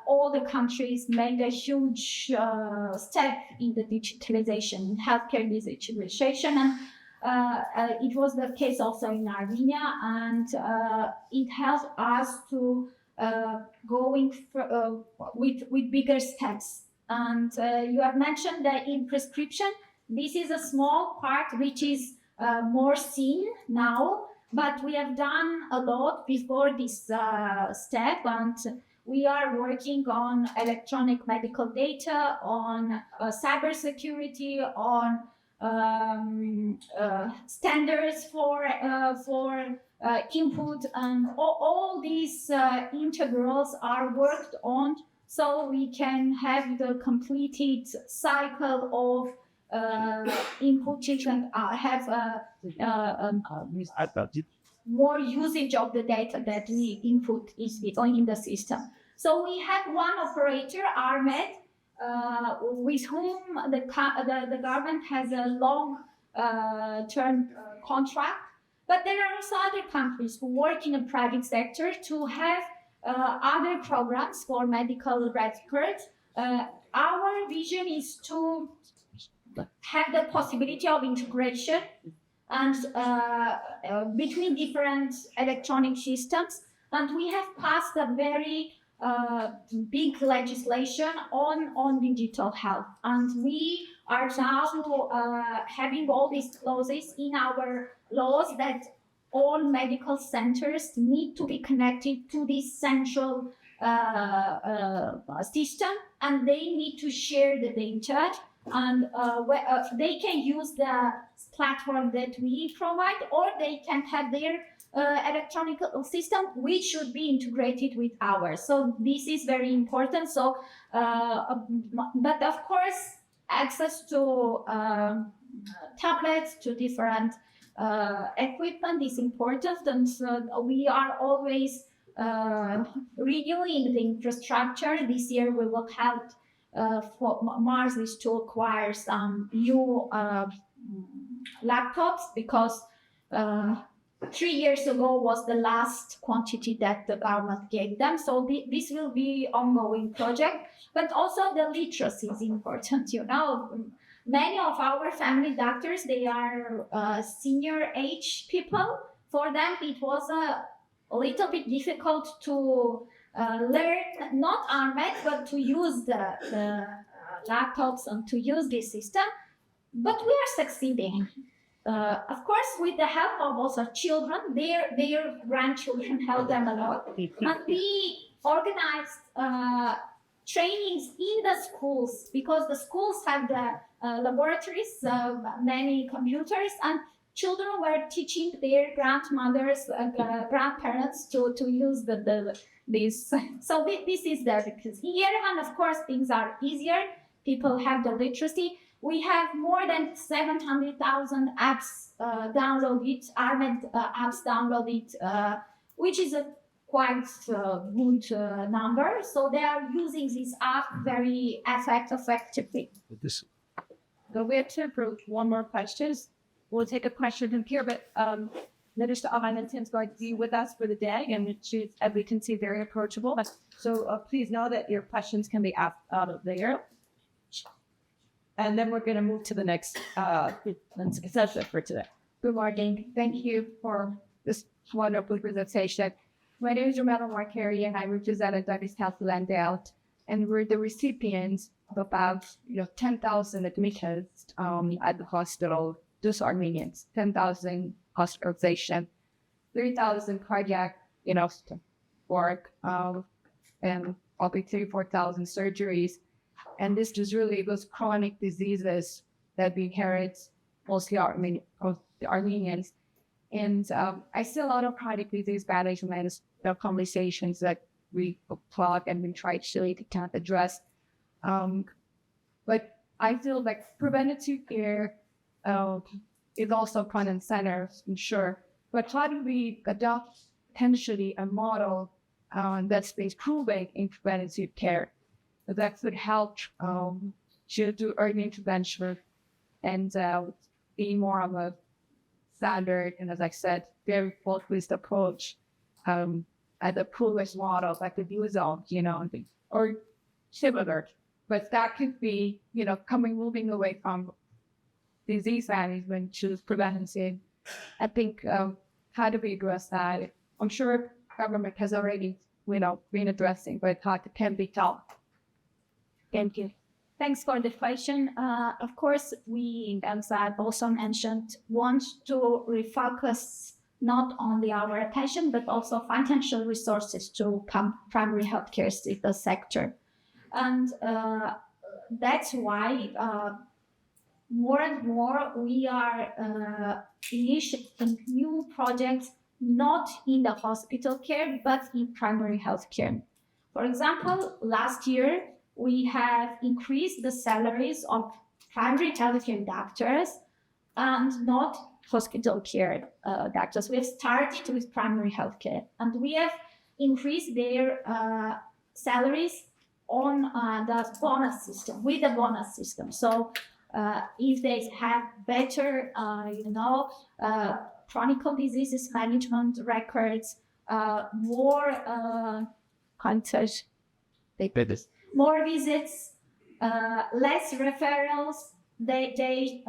all the countries made a huge step in the digitalization, in healthcare digitalization, and it was the case also in Armenia, and it helped us to going with bigger steps. And you have mentioned that in prescription, this is a small part which is more seen now, but we have done a lot before this step, and we are working on electronic medical data, on cybersecurity, on standards for input, and all these integrals are worked on, so we can have the completed cycle of inputting and have more usage of the data that we input is in the system. So we have one operator, ARMED, with whom the government has a long-term contract. But there are also other countries who work in the private sector to have other programs for medical records. Our vision is to have the possibility of integration and between different electronic systems. And we have passed a very big legislation on digital health. And we are now having all these clauses in our laws that all medical centers need to be connected to this central system, and they need to share the data, and they can use the platform that we provide, or they can have their electronic system, which should be integrated with ours. So this is very important. So, but of course, access to tablets, to different equipment is important, and we are always renewing the infrastructure. This year we will help for Mars is to acquire some new laptops, because 3 years ago was the last quantity that the government gave them. So this will be ongoing project, but also the literacy is important. many of our family doctors, they are senior age people. For them, it was a little bit difficult to learn not RMED, but to use the laptops and to use this system. But we are succeeding. Of course, with the help of also children, their grandchildren help them a lot. And we organized trainings in the schools, because the schools have the laboratories, many computers, and children were teaching their grandmothers and grandparents to use this. So this is there, because here, and of course, things are easier. People have the literacy. We have more than 700,000 apps downloaded, ARMED apps downloaded, which is a quite good number. So they are using this app very effectively. So we have time for one more question. We'll take a question from here, but Minister Al-Hamilton is going to be with us for the day, and she's, as we can see, very approachable. So please know that your questions can be asked out of there. And then we're going to move to the next session for today. Good morning. Thank you for this wonderful presentation. My name is Romano Marcari, and I represent a Dutch Health Landale, and we're the recipients of about 10,000 admissions at the hospital. Those Armenians, 10,000 hospitalization, 3,000 cardiac work, and probably 4,000 surgeries. And this is really those chronic diseases that we inherit, mostly the Armenians. And I see a lot of chronic disease management conversations that we plug and we try to kind of address. But I feel like preventative care is also front and center, I'm sure. But how do we adopt potentially a model that's been proven in preventative care that could help to do early intervention and be more of a standard, and as I said, very focused approach at the proven model like the DUSL, or similar. But that could be, moving away from disease management to prevention. I think how do we address that? I'm sure government has already, been addressing, but how can be taught? Thank you. Thanks for the question. Of course, we, as I also mentioned, want to refocus not only our attention, but also financial resources to primary healthcare sector. And that's why more and more we are initiating new projects, not in the hospital care, but in primary healthcare. For example, last year, we have increased the salaries of primary healthcare doctors and not hospital care doctors. We have started with primary healthcare, and we have increased their salaries on the bonus system, with the bonus system. So if they have better, chronic diseases management records, more contact, more visits, less referrals, they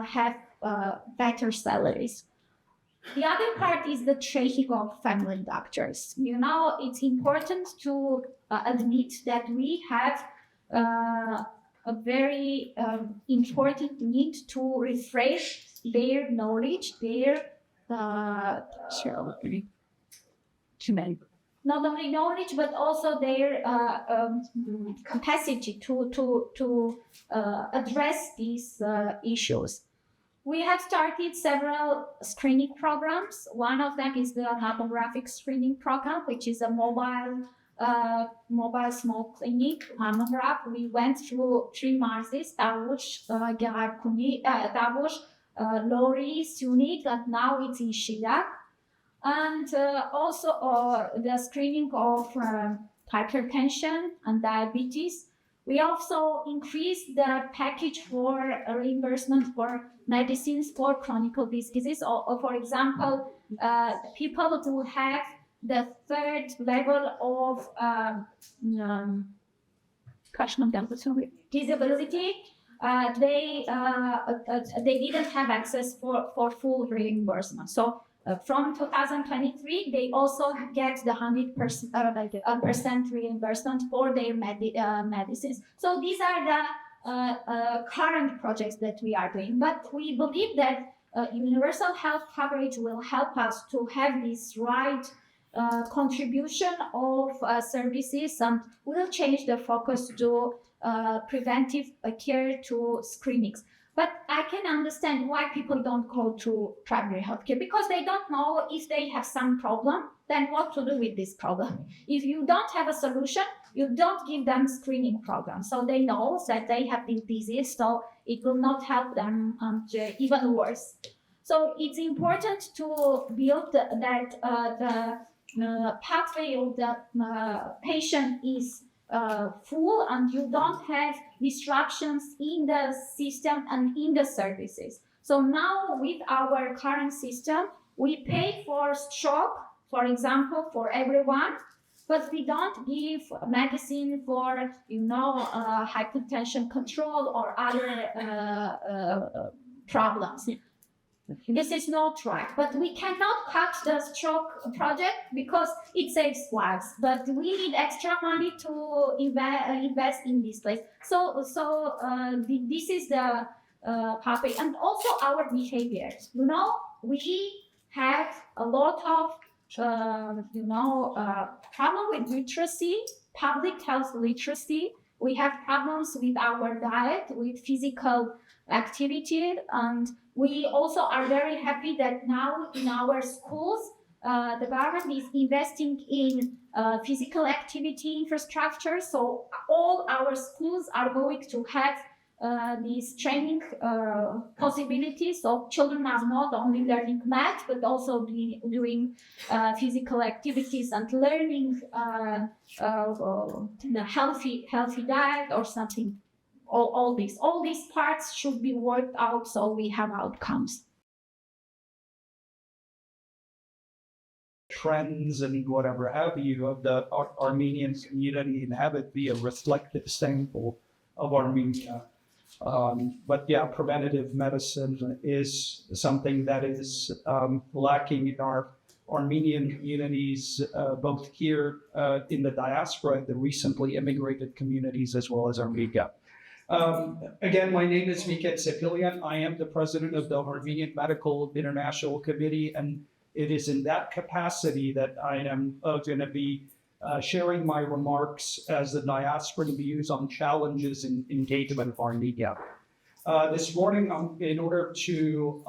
have better salaries. The other part is the training of family doctors. It's important to admit that we have a very important need to refresh their knowledge, their not only knowledge, but also their capacity to address these issues. We have started several screening programs. One of them is the mammographic screening program, which is a mobile small clinic mammograph. We went through 3 markets: Tavush, Tavush, Lori, Sunik, and now it's in Shirak. And also the screening of hypertension and diabetes. We also increased the package for reimbursement for medicines for chronic diseases. Or for example, people who have the 3rd level of disability, they didn't have access for full reimbursement. So from 2023, they also get the 100% reimbursement for their medicines. So these are the current projects that we are doing. But we believe that universal health coverage will help us to have this right contribution of services, and will change the focus to preventive care to screenings. But I can understand why people don't go to primary healthcare, because they don't know if they have some problem, then what to do with this problem. If you don't have a solution, you don't give them screening program. So they know that they have this disease, so it will not help them even worse. So it's important to build that the pathway of the patient is full, and you don't have disruptions in the system and in the services. So now with our current system, we pay for stroke, for example, for everyone, but we don't give medicine for, hypertension control or other problems. This is not right, but we cannot cut the stroke project because it saves lives. But we need extra money to invest in this place. So this is the pathway, and also our behaviors. We have a lot of problem with literacy, public health literacy. We have problems with our diet, with physical activity, and we also are very happy that now in our schools, the government is investing in physical activity infrastructure. So all our schools are going to have these training possibilities. So children are not only learning math, but also doing physical activities and learning the healthy diet or something. All these parts should be worked out so we have outcomes. Trends and whatever have you of the Armenian community and have it be a reflective sample of Armenia. But yeah, preventative medicine is something that is lacking in our Armenian communities, both here in the diaspora and the recently immigrated communities, as well as Armenia. Again, my name is Miket Sepilian. I am the president of the Armenian Medical International Committee, and it is in that capacity that I am going to be sharing my remarks as the diasporan views on challenges in engagement of Armenia. This morning, in order to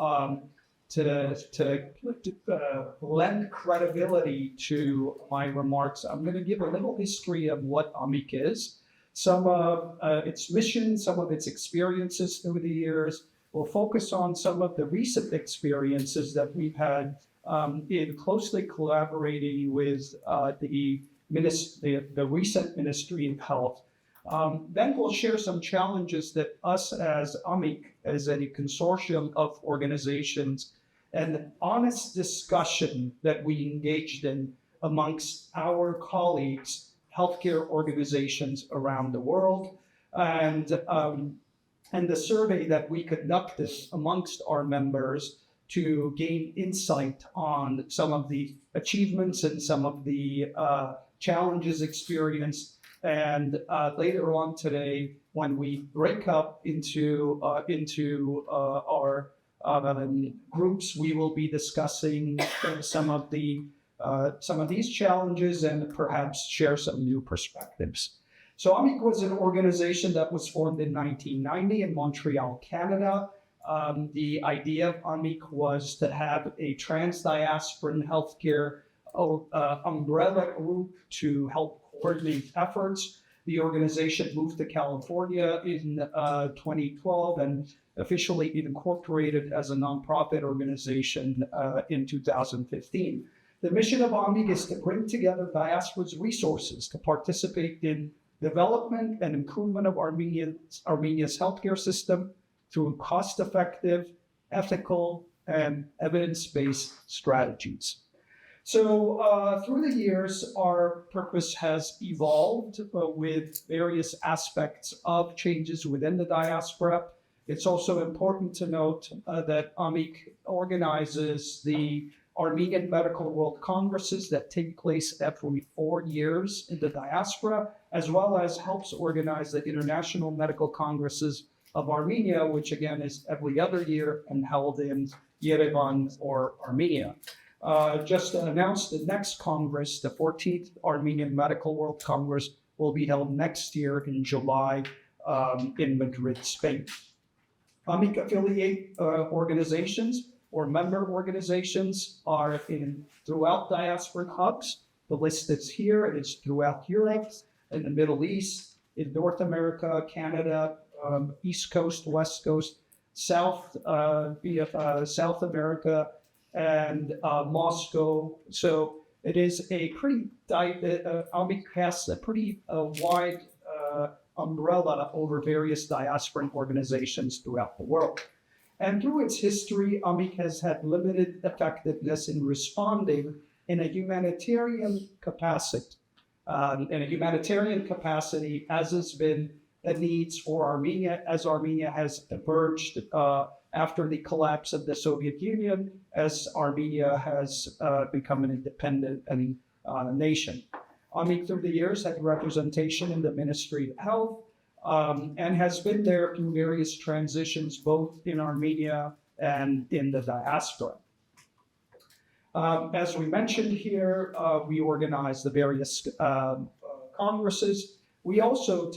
lend credibility to my remarks, I'm going to give a little history of what AMIC is, some of its mission, some of its experiences through the years. We'll focus on some of the recent experiences that we've had in closely collaborating with the recent Ministry of Health. Then we'll share some challenges that us as AMIC, as a consortium of organizations, and honest discussion that we engaged in amongst our colleagues, healthcare organizations around the world, and the survey that we conducted amongst our members to gain insight on some of the achievements and some of the challenges experienced. And later on today, when we break up into our groups, we will be discussing some of these challenges and perhaps share some new perspectives. So AMIC was an organization that was formed in 1990 in Montreal, Canada. The idea of AMIC was to have a trans-diasporan healthcare umbrella group to help coordinate efforts. The organization moved to California in 2012 and officially incorporated as a nonprofit organization in 2015. The mission of AMIC is to bring together diaspora's resources to participate in development and improvement of Armenia's healthcare system through cost-effective, ethical, and evidence-based strategies. So through the years, our purpose has evolved with various aspects of changes within the diaspora. It's also important to note that AMIC organizes the Armenian Medical World Congresses that take place every 4 years in the diaspora, as well as helps organize the International Medical Congresses of Armenia, which again is every other year and held in Yerevan or Armenia. Just announced the next Congress, the 14th Armenian Medical World Congress, will be held next year in July in Madrid, Spain. AMIC affiliate organizations or member organizations are throughout diasporic hubs. The list is here. It is throughout Europe, in the Middle East, in North America, Canada, East Coast, West Coast, South America, and Moscow. So it is a pretty AMIC has a pretty wide umbrella over various diasporic organizations throughout the world. And through its history, AMIC has had limited effectiveness in responding in a humanitarian capacity. As has been the needs for Armenia, as Armenia has emerged after the collapse of the Soviet Union, as Armenia has become an independent nation. AMIC through the years had representation in the Ministry of Health and has been there through various transitions, both in Armenia and in the diaspora. As we mentioned here, we organize the various congresses. We also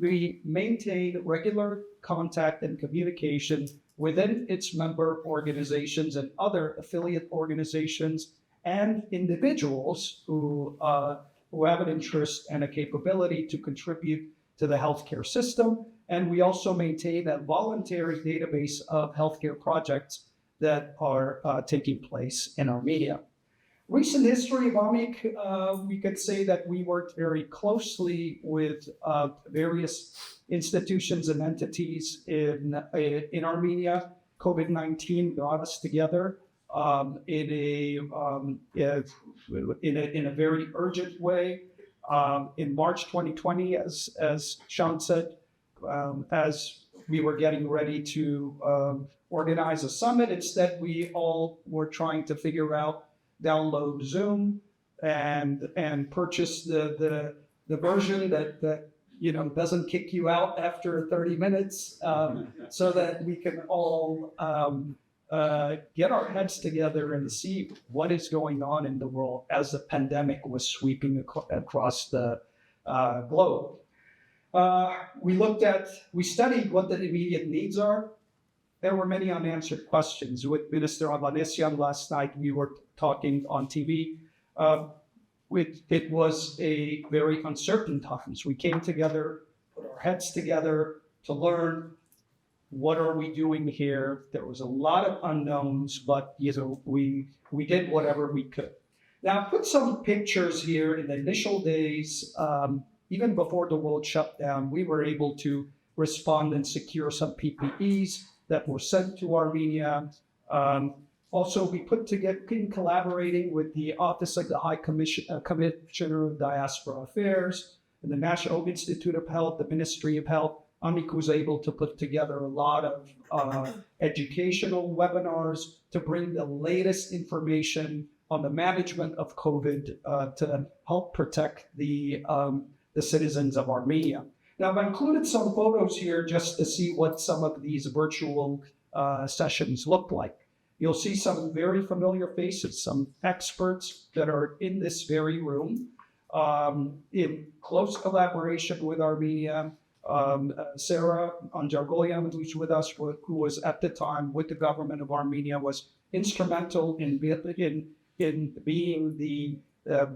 we maintain regular contact and communication within its member organizations and other affiliate organizations and individuals who have an interest and a capability to contribute to the healthcare system. And we also maintain a voluntary database of healthcare projects that are taking place in Armenia. Recent history of AMIC, we could say that we worked very closely with various institutions and entities in Armenia. COVID-19 brought us together in a very urgent way. In March 2020, as Sean said, as we were getting ready to organize a summit, instead we all were trying to figure out download Zoom and purchase the version that doesn't kick you out after 30 minutes, so that we can all get our heads together and see what is going on in the world as the pandemic was sweeping across the globe. We studied what the immediate needs are. There were many unanswered questions. With Minister Avanesian last night, we were talking on TV. It was a very uncertain times. We came together, put our heads together to learn what are we doing here. There was a lot of unknowns, but we did whatever we could. Now, I put some pictures here in the initial days. Even before the world shut down, we were able to respond and secure some PPEs that were sent to Armenia. Also, we put together, in collaborating with the Office of the High Commissioner of Diaspora Affairs, and the National Institute of Health, the Ministry of Health, AMIC was able to put together a lot of educational webinars to bring the latest information on the management of COVID to help protect the citizens of Armenia. Now, I've included some photos here just to see what some of these virtual sessions look like. You'll see some very familiar faces, some experts that are in this very room, in close collaboration with Armenia. Sarah Anjargolian, who's with us, who was at the time with the government of Armenia, was instrumental in being the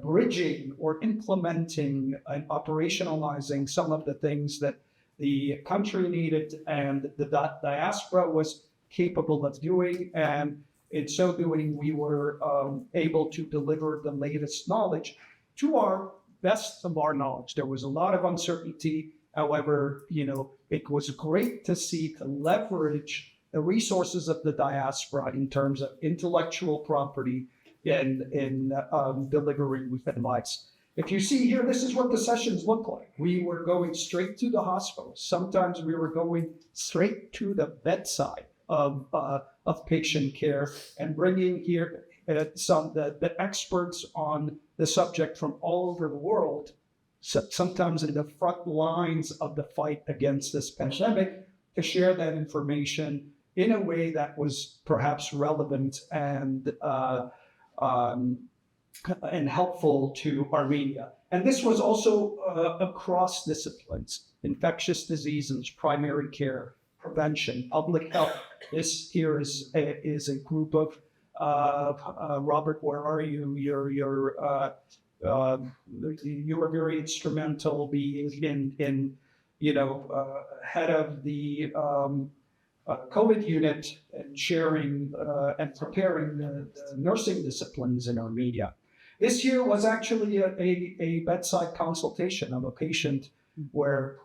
bridging or implementing and operationalizing some of the things that the country needed and the diaspora was capable of doing. And in so doing, we were able to deliver the latest knowledge to our best of our knowledge. There was a lot of uncertainty. However, it was great to leverage the resources of the diaspora in terms of intellectual property in delivering with advice. If you see here, this is what the sessions look like. We were going straight to the hospital. Sometimes we were going straight to the bedside of patient care and bringing here the experts on the subject from all over the world, sometimes in the front lines of the fight against this pandemic, to share that information in a way that was perhaps relevant and helpful to Armenia. And this was also across disciplines: infectious diseases, primary care, prevention, public health. This here is a group of Robert, where are you? You were very instrumental being in head of the COVID unit and sharing and preparing the nursing disciplines in Armenia. This year was actually a bedside consultation of a patient where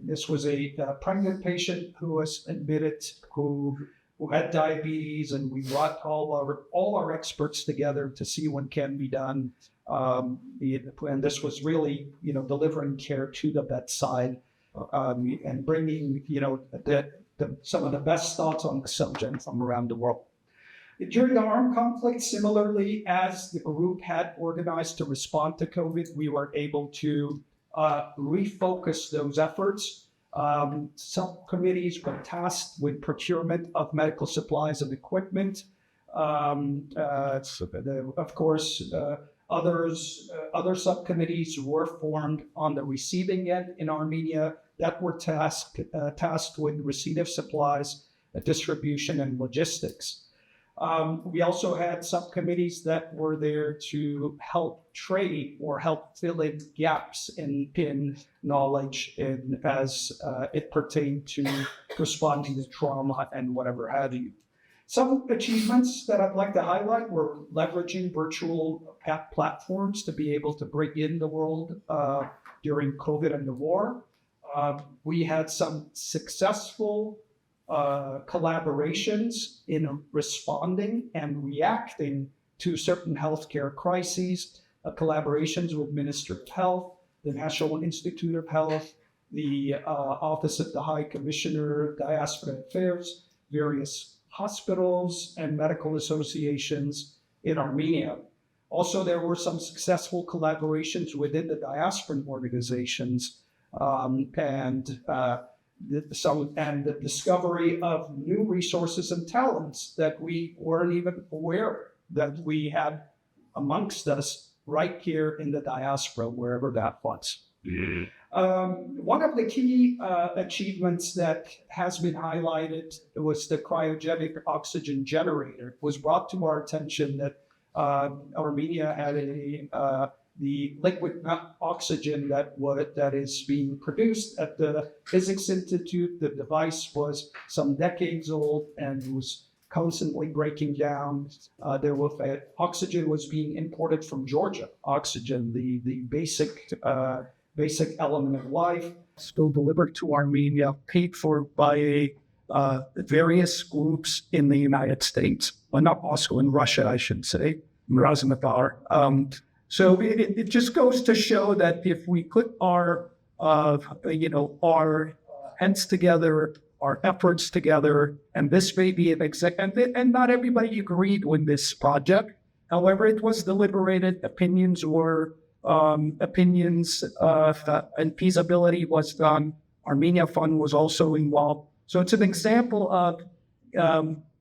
this was a pregnant patient who was admitted, who had diabetes, and we brought all our experts together to see what can be done. And this was really, delivering care to the bedside and bringing, some of the best thoughts on the subject from around the world. During the armed conflict, similarly, as the group had organized to respond to COVID, we were able to refocus those efforts. Subcommittees were tasked with procurement of medical supplies and equipment. Of course, other subcommittees were formed on the receiving end in Armenia that were tasked with receipt of supplies, distribution, and logistics. We also had subcommittees that were there to help trade or help fill in gaps in knowledge as it pertained to responding to trauma and whatever have you. Some achievements that I'd like to highlight were leveraging virtual platforms to be able to bring in the world during COVID and the war. We had some successful collaborations in responding and reacting to certain healthcare crises, collaborations with Ministry of Health, the National Institute of Health, the Office of the High Commissioner of Diaspora Affairs, various hospitals and medical associations in Armenia. Also, there were some successful collaborations within the diasporan organizations and the discovery of new resources and talents that we weren't even aware that we had amongst us right here in the diaspora, wherever that was. One of the key achievements that has been highlighted was the cryogenic oxygen generator. It was brought to our attention that Armenia had the liquid oxygen that is being produced at the Physics Institute. The device was some decades old and was constantly breaking down. Oxygen was being imported from Georgia. Oxygen, the basic element of life, still delivered to Armenia, paid for by various groups in the United States, well, not also in Russia, I should say, Razumafar. So it just goes to show that if we put our heads together, our efforts together, and this may be and not everybody agreed with this project. However, it was deliberated. Opinions and feasibility was done. Armenia Fund was also involved. So it's an example of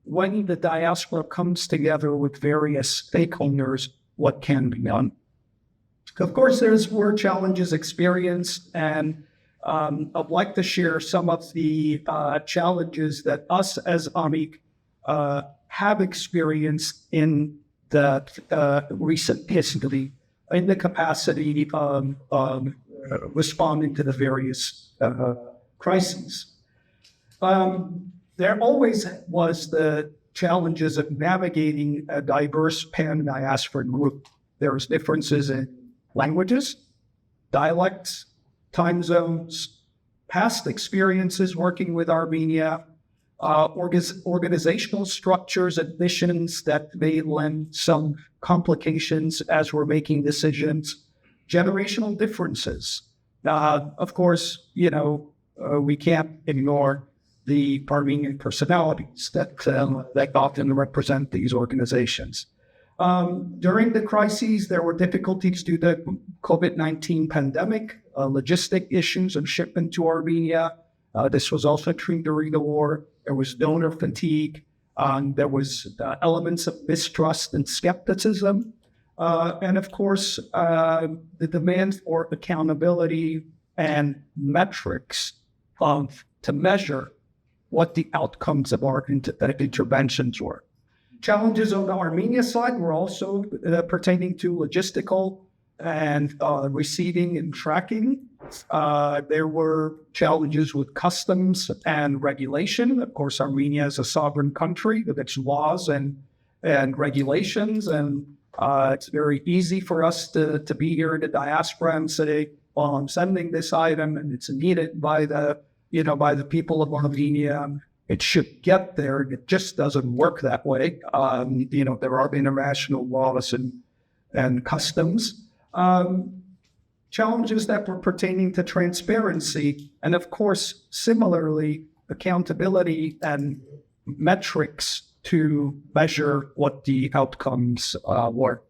when the diaspora comes together with various stakeholders, what can be done. Of course, were challenges experienced, and I'd like to share some of the challenges that us as AMIC have experienced in the recent history, in the capacity of responding to the various crises. There always was the challenges of navigating a diverse pan-diasporan group. There was differences in languages, dialects, time zones, past experiences working with Armenia, organizational structures and missions that may lend some complications as we're making decisions, generational differences. Of course, we can't ignore the Armenian personalities that often represent these organizations. During the crises, there were difficulties due to the COVID-19 pandemic, logistic issues and shipment to Armenia. This was also true during the war. There was donor fatigue. There was elements of mistrust and skepticism. And of course, the demand for accountability and metrics to measure what the outcomes of our interventions were. Challenges on the Armenia side were also pertaining to logistical and receiving and tracking. There were challenges with customs and regulation. Of course, Armenia is a sovereign country with its laws and regulations, and it's very easy for us to be here in the diaspora and say, well, I'm sending this item and it's needed by the people of Armenia. It should get there. It just doesn't work that way. There are international laws and customs. Challenges that were pertaining to transparency, and of course, similarly, accountability and metrics to measure what the outcomes were.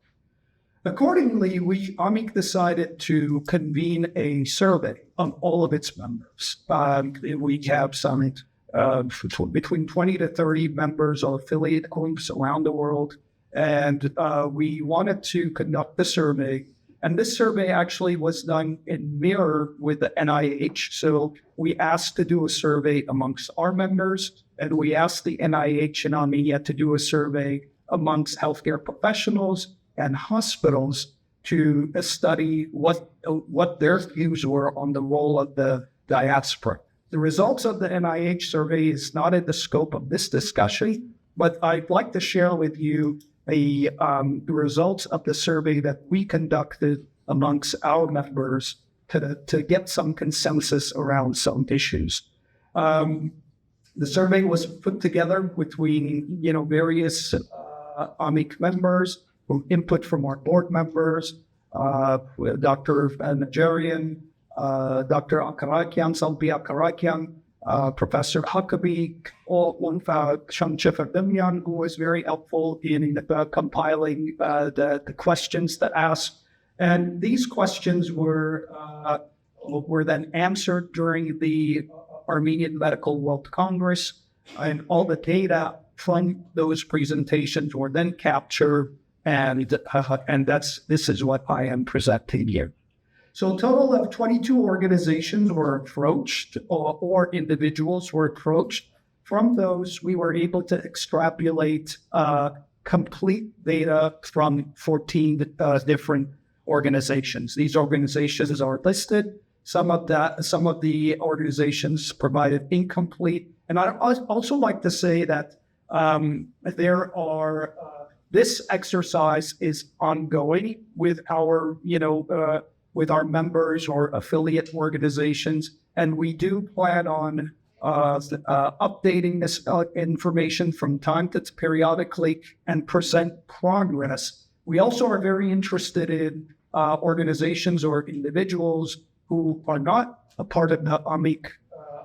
Accordingly, AMIC decided to convene a survey on all of its members. We have some between 20 to 30 members or affiliate groups around the world, and we wanted to conduct the survey. And this survey actually was done in mirror with the NIH. So we asked to do a survey amongst our members, and we asked the NIH in Armenia to do a survey amongst healthcare professionals and hospitals to study what their views were on the role of the diaspora. The results of the NIH survey is not in the scope of this discussion, but I'd like to share with you the results of the survey that we conducted amongst our members to get some consensus around some issues. The survey was put together between various AMIC members, with input from our board members, Dr. Najarian, Dr. Akarakian, Salbi Akarakian, Professor Huckabee, Shamchiferdimian, who was very helpful in compiling the questions that asked. And these questions were then answered during the Armenian Medical World Congress, and all the data from those presentations were then captured, and this is what I am presenting here. So a total of 22 organizations were approached, or individuals were approached. From those, we were able to extrapolate complete data from 14 different organizations. These organizations are listed. Some of the organizations provided incomplete. And I'd also like to say that this exercise is ongoing with our members or affiliate organizations, and we do plan on updating this information from time to periodically and present progress. We also are very interested in organizations or individuals who are not a part of the AMIC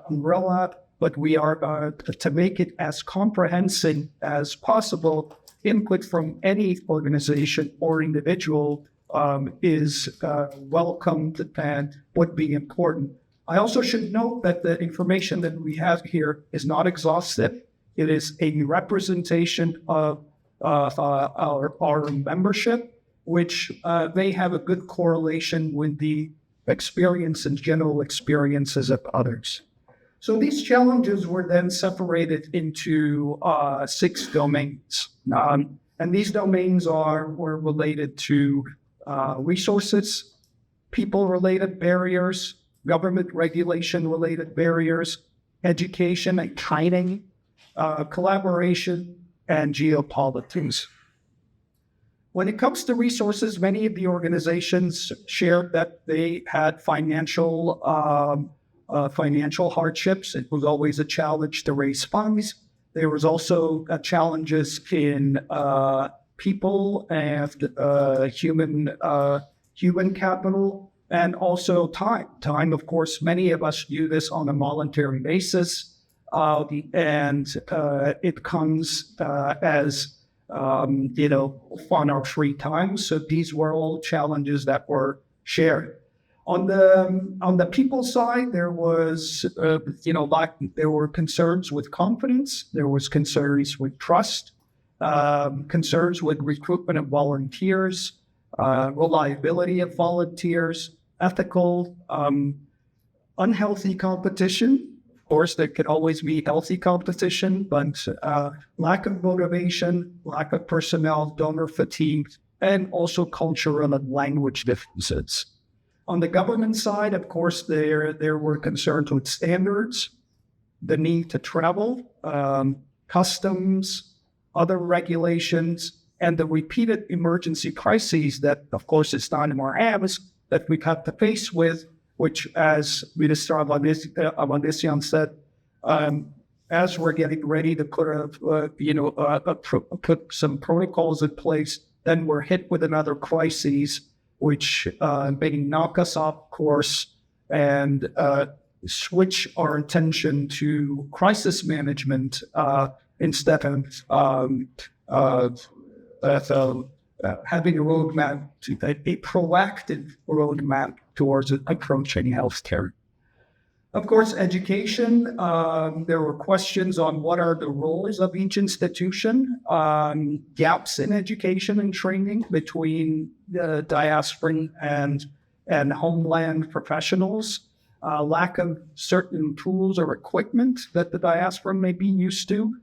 umbrella, but we are to make it as comprehensive as possible. Input from any organization or individual is welcomed and would be important. I also should note that the information that we have here is not exhaustive. It is a representation of our membership, which may have a good correlation with the experience and general experiences of others. So these challenges were then separated into 6 domains. And these domains were related to resources, people-related barriers, government regulation-related barriers, education and training, collaboration, and geopolitics. When it comes to resources, many of the organizations shared that they had financial financial hardships. It was always a challenge to raise funds. There was also challenges in people and human capital, and also time. Time, of course, many of us do this on a voluntary basis, and it comes as on our free time. So these were all challenges that were shared. On the people side, there was there were concerns with confidence, there was concerns with trust, concerns with recruitment of volunteers, reliability of volunteers, ethical, unhealthy competition. Of course, there could always be healthy competition, but lack of motivation, lack of personnel, donor fatigue, and also cultural and language differences. On the government side, of course, there were concerns with standards, the need to travel, customs, other regulations, and the repeated emergency crises that, of course, it's not in our hands that we've had to face with, which, as Minister Avandisyan said, as we're getting ready to put some protocols in place, then we're hit with another crisis, which may knock us off course and switch our attention to crisis management instead of having a roadmap, a proactive roadmap towards approaching healthcare. Of course, education, there were questions on what are the roles of each institution, gaps in education and training between the diasporan and homeland professionals, lack of certain tools or equipment that the diaspora may be used to,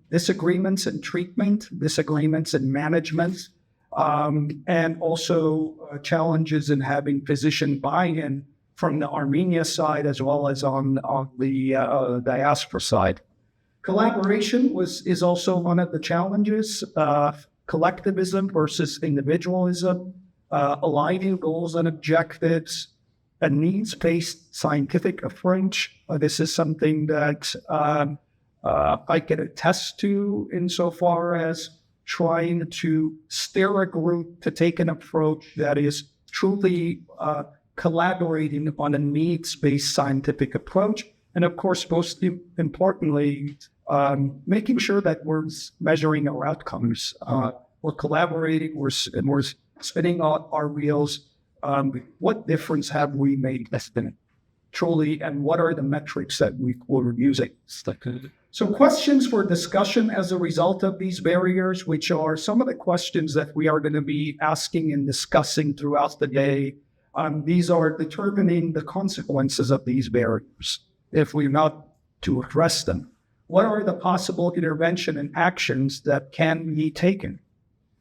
disagreements in treatment, disagreements in management, and also challenges in having physician buy-in from the Armenia side as well as on the diaspora side. Collaboration is also one of the challenges, collectivism versus individualism, aligning goals and objectives, a needs-based scientific approach. This is something that I can attest to insofar as trying to steer a group to take an approach that is truly collaborating on a needs-based scientific approach. And of course, most importantly, making sure that we're measuring our outcomes. We're collaborating, we're spinning out our wheels. What difference have we made truly, and what are the metrics that we're using? So questions for discussion as a result of these barriers, which are some of the questions that we are going to be asking and discussing throughout the day. These are determining the consequences of these barriers if we're not to address them. What are the possible intervention and actions that can be taken?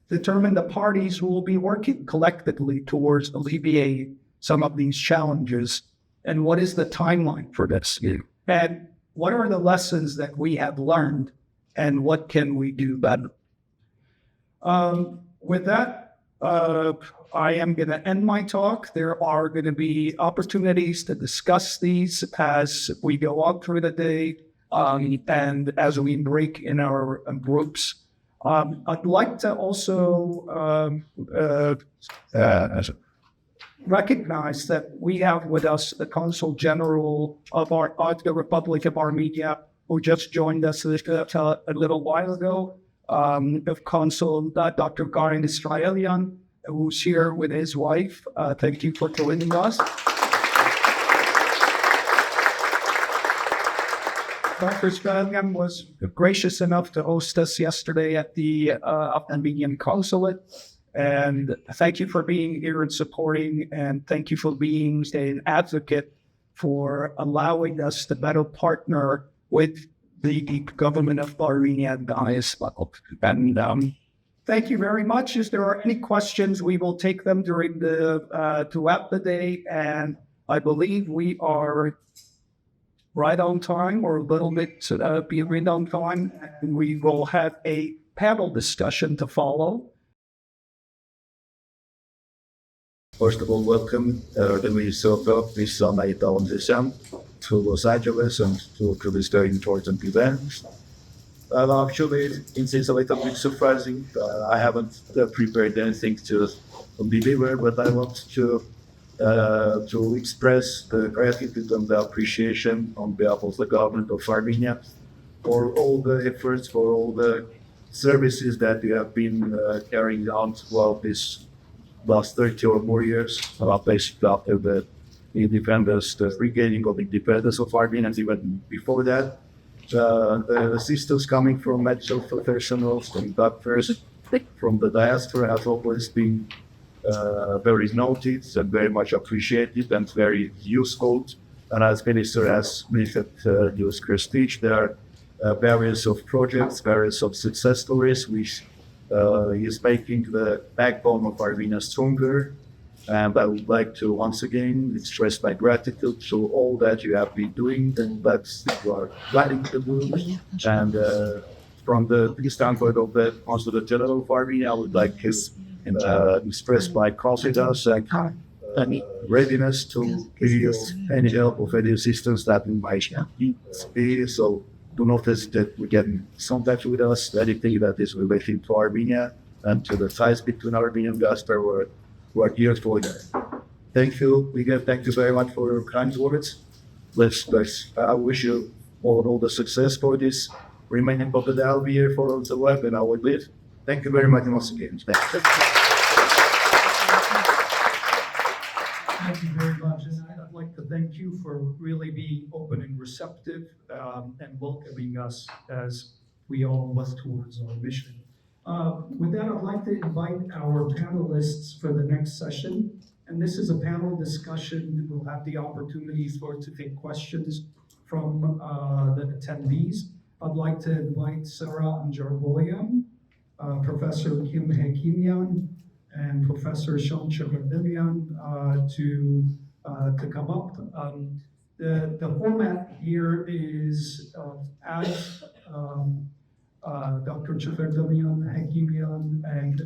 Determine the parties who will be working collectively towards alleviating some of these challenges. And what is the timeline for this? And what are the lessons that we have learned, and what can we do better? With that, I am going to end my talk. There are going to be opportunities to discuss these as we go on through the day and as we break in our groups. I'd like to also recognize that we have with us the Consul General of the Republic of Armenia, who just joined us a little while ago, of Consul Dr. Garin Israelian, who's here with his wife. Thank you for joining us. Dr. Israelian was gracious enough to host us yesterday at the Armenian Consulate. And thank you for being here and supporting, and thank you for being an advocate for allowing us to better partner with the government of Armenia-Diaspora. And thank you very much. If there are any questions, we will take them during throughout the day. And I believe we are right on time, or a little bit behind on time, and we will have a panel discussion to follow. First of all, welcome the Minnesota this night on the sun to Los Angeles and to this very important event. Actually, it's a little bit surprising. I haven't prepared anything to deliver, but I want to express the gratitude and the appreciation on behalf of the government of Armenia for all the efforts, for all the services that you have been carrying out throughout this last 30 or more years, basically after the independence, the regaining of independence of Armenia, and even before that. The assistance coming from medical professionals, from doctors, from the diaspora has always been very noted and very much appreciated and very useful. And as Minister has mentioned, use prestige, there are various of projects, various of success stories, which is making the backbone of Armenia stronger. And I would like to once again express my gratitude to all that you have been doing and that you are planning to do. And from the standpoint of the Consulate General of Armenia, I would like to express my confidence and readiness to give you any help or any assistance that we might need. So do not hesitate. We can contact with us. Anything that is related to Armenia and to the ties between Armenia and diaspora, we're here for that. Thank you. Again, thank you very much for your kind words. I wish you all the success for this remaining of the day here for the web and our live. Thank you very much once again. Thank you very much. And I'd like to thank you for really being open and receptive and welcoming us as we all work towards our mission. With that, I'd like to invite our panelists for the next session. And this is a panel discussion. We'll have the opportunity to take questions from the attendees. I'd like to invite Sarah Anjarboyan, Professor Kim Hekimian, and Professor Sean Cheverdimian to come up. The format here is as Dr. Cheverdimian, Hekimian, and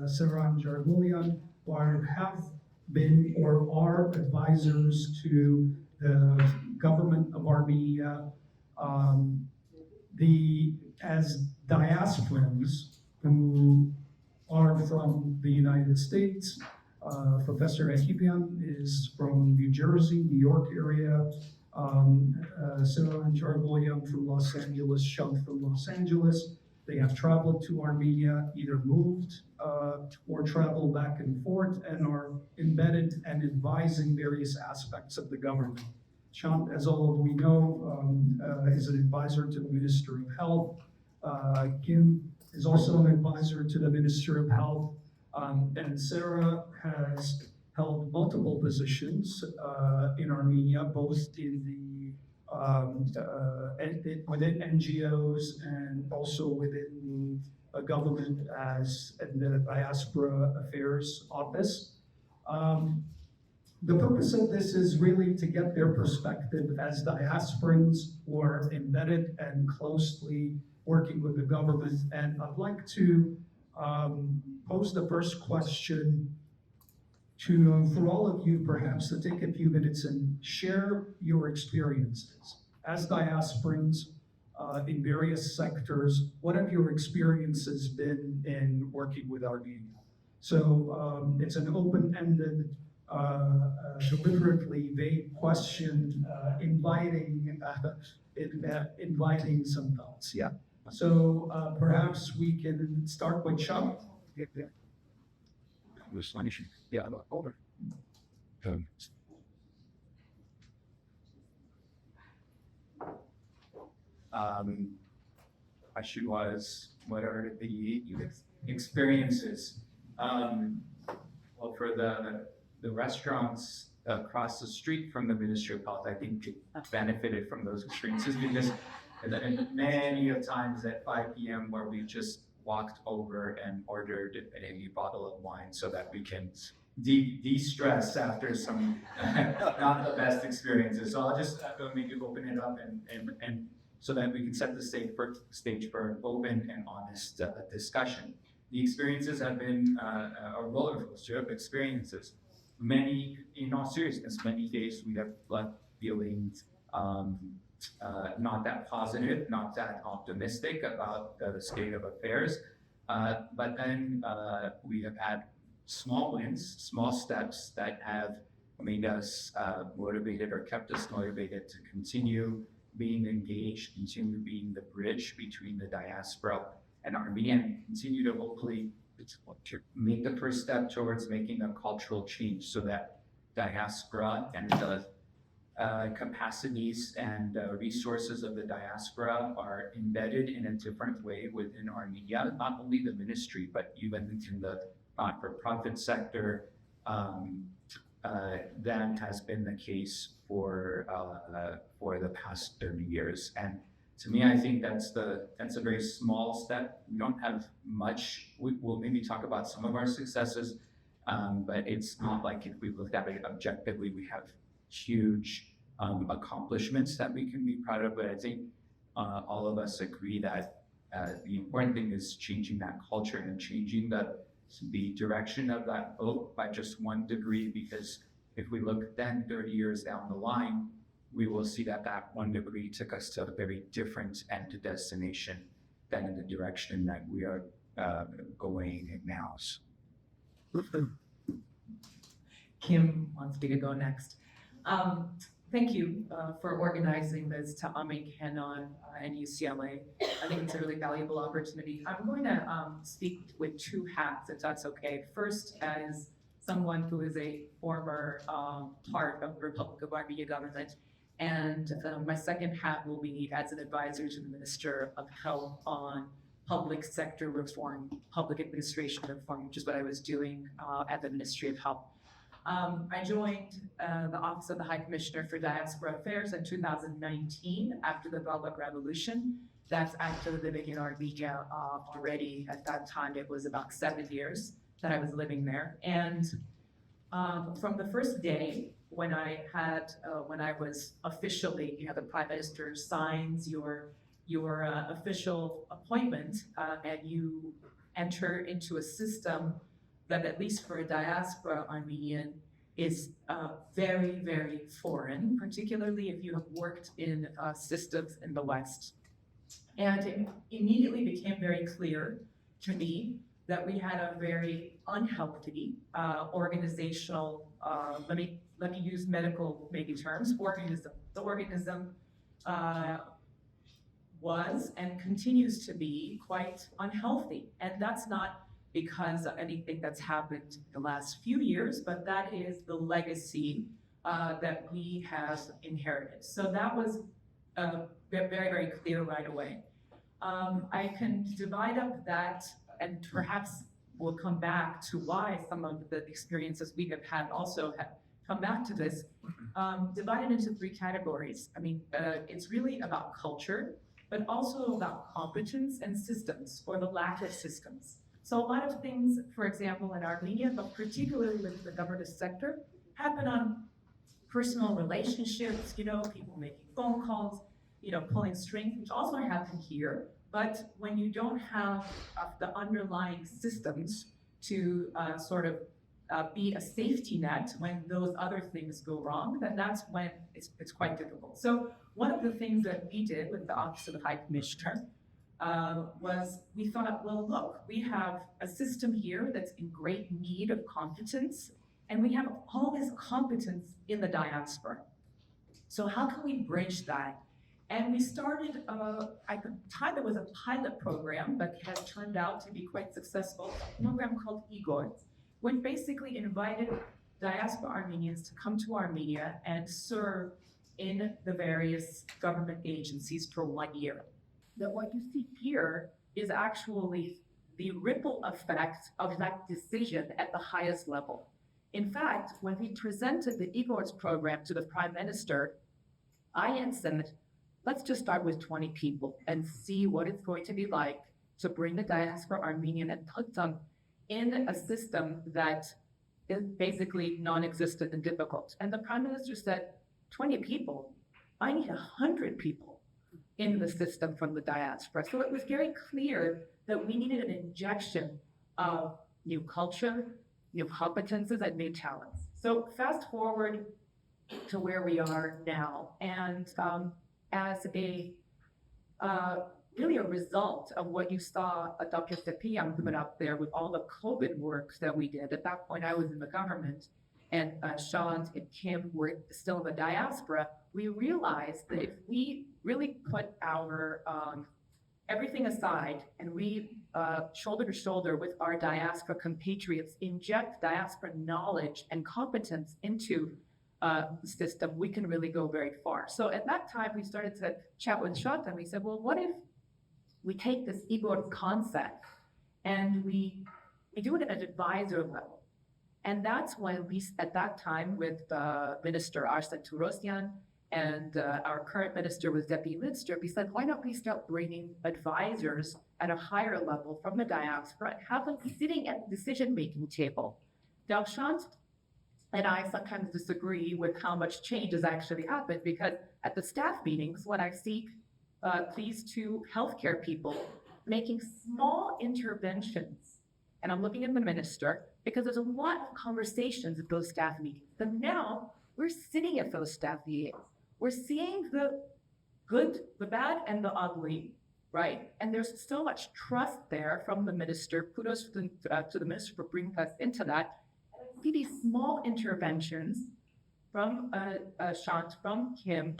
Sarah Anjarboyan have been or are advisors to the government of Armenia as diasporans who are from the United States. Professor Hekimian is from New Jersey, New York area. Sarah Anjarboyan from Los Angeles, Sean from Los Angeles. They have traveled to Armenia, either moved or traveled back and forth, and are embedded and advising various aspects of the government. Sean, as all of we know, is an advisor to the Minister of Health. Kim is also an advisor to the Minister of Health. And Sarah has held multiple positions in Armenia, both in the within NGOs and also within the government as in the Diaspora Affairs Office. The purpose of this is really to get their perspective as diasporans who are embedded and closely working with the government. And I'd like to pose the first question for all of you, perhaps to take a few minutes and share your experiences as diasporans in various sectors. What have your experiences been in working with Armenia? So it's an open-ended, deliberately vague question, inviting some thoughts. Yeah. So perhaps we can start with Sean. Yeah, over. Question was, what are the experiences? Well, for the restaurants across the street from the Ministry of Health, I think benefited from those experiences because many of times at 5 p.m. where we just walked over and ordered a bottle of wine so that we can de-stress after some not the best experiences. So I'll just maybe open it up and so that we can set the stage for an open and honest discussion. The experiences have been a roller coaster of experiences. in all seriousness, many days we have left feeling not that positive, not that optimistic about the state of affairs. But then we have had small wins, small steps that have made us motivated or kept us motivated to continue being engaged, continue being the bridge between the diaspora and Armenia, and continue to hopefully make the first step towards making a cultural change so that diaspora and the capacities and resources of the diaspora are embedded in a different way within Armenia, not only the ministry, but even in the not-for-profit sector. That has been the case for the past 30 years. And to me, I think that's a very small step. We don't have much. We'll maybe talk about some of our successes, but it's not like if we looked at it objectively, we have huge accomplishments that we can be proud of. But I think all of us agree that the important thing is changing that culture and changing the direction of that boat by just 1 degree, because if we look then 30 years down the line, we will see that 1 degree took us to a very different end destination than in the direction that we are going now. Kim wants me to go next. Thank you for organizing this to Amin Kenan and UCLA. I think it's a really valuable opportunity. I'm going to speak with 2 hats, if that's okay. First, as someone who is a former part of the Republic of Armenia government, and my second hat will be as an advisor to the Minister of Health on public sector reform, public administration reform, which is what I was doing at the Ministry of Health. I joined the Office of the High Commissioner for Diaspora Affairs in 2019 after the Velvet Revolution. That's actually living in Armenia already. At that time, it was about 7 years that I was living there. And from the first day when I was officially, the Prime Minister signs your official appointment and you enter into a system that, at least for a diaspora Armenian, is very, very foreign, particularly if you have worked in systems in the West. And it immediately became very clear to me that we had a very unhealthy organizational, let me use medical maybe terms, organism. The organism was and continues to be quite unhealthy. And that's not because of anything that's happened the last few years, but that is the legacy that we have inherited. So that was very, very clear right away. I can divide up that, and perhaps we'll come back to why some of the experiences we have had also have come back to this, divided into 3 categories. I mean, it's really about culture, but also about competence and systems, or the lack of systems. So a lot of things, for example, in Armenia, but particularly with the government sector, happen on personal relationships, people making phone calls, pulling strings, which also happen here. But when you don't have the underlying systems to be a safety net when those other things go wrong, then that's when it's quite difficult. So one of the things that we did with the Office of the High Commissioner was we thought, well, look, we have a system here that's in great need of competence, and we have all this competence in the diaspora. So how can we bridge that? And we started, at the time it was a pilot program, but has turned out to be quite successful, a program called Igor, which basically invited diaspora Armenians to come to Armenia and serve in the various government agencies for 1 year. That what you see here is actually the ripple effect of that decision at the highest level. In fact, when we presented the Igor's program to the Prime Minister, I had said, let's just start with 20 people and see what it's going to be like to bring the diaspora Armenian and put them in a system that is basically non-existent and difficult. And the Prime Minister said, 20 people? I need 100 people in the system from the diaspora. So it was very clear that we needed an injection of new culture, new competences, and new talents. So fast forward to where we are now, and as a really a result of what you saw Dr. Sepian put up there with all the COVID work that we did. At that point, I was in the government, and Sean and Kim were still in the diaspora. We realized that if we really put our everything aside and we shoulder to shoulder with our diaspora compatriots inject diaspora knowledge and competence into the system, we can really go very far. So at that time, we started to chat with Shanta, and we said, well, what if we take this Igor concept and we do it at an advisor level? And that's when we, at that time, with Minister Arsen Turosyan and our current minister was Deputy Lidster, we said, why don't we start bringing advisors at a higher level from the diaspora and have them sitting at the decision-making table? Now, Shant and I sometimes disagree with how much change has actually happened, because at the staff meetings, when I see these two healthcare people making small interventions, and I'm looking at the minister, because there's a lot of conversations at those staff meetings. But now we're sitting at those staff meetings. We're seeing the good, the bad, and the ugly, right? And there's so much trust there from the minister. Kudos to the minister for bringing us into that. And I see these small interventions from Shant, from Kim,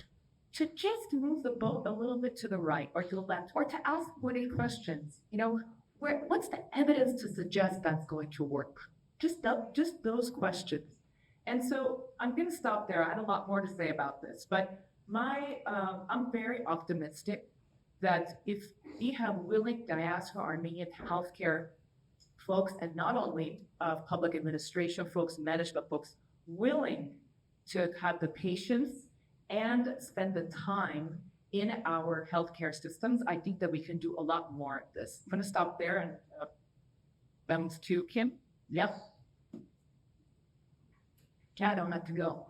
to just move the boat a little bit to the right or to the left, or to ask witty questions. You know, what's the evidence to suggest that's going to work? Just those questions. And so I'm going to stop there. I had a lot more to say about this, but I'm very optimistic that if we have willing diaspora Armenian healthcare folks, and not only public administration folks, management folks, willing to have the patience and spend the time in our healthcare systems, I think that we can do a lot more at this. I'm going to stop there and bounce to Kim. Yep. I don't have to go.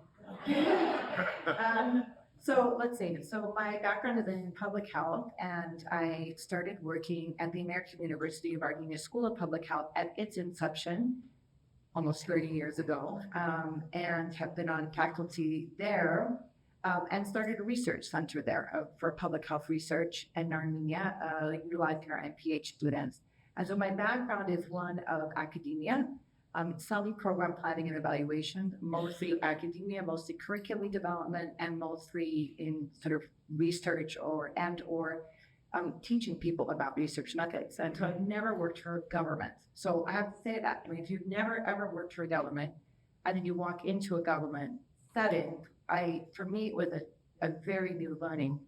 So let's see. So my background is in public health, and I started working at the American University of Armenia School of Public Health at its inception almost 30 years ago, and have been on faculty there, and started a research center there for public health research in Armenia, utilizing our MPH students. And so my background is one of academia. Selling program planning and evaluation, mostly academia, mostly curriculum development, and mostly in sort of research or teaching people about research methods. And so I've never worked for government. So I have to say that. I mean, if you've never ever worked for a government and then you walk into a government setting, for me, it was a very new learning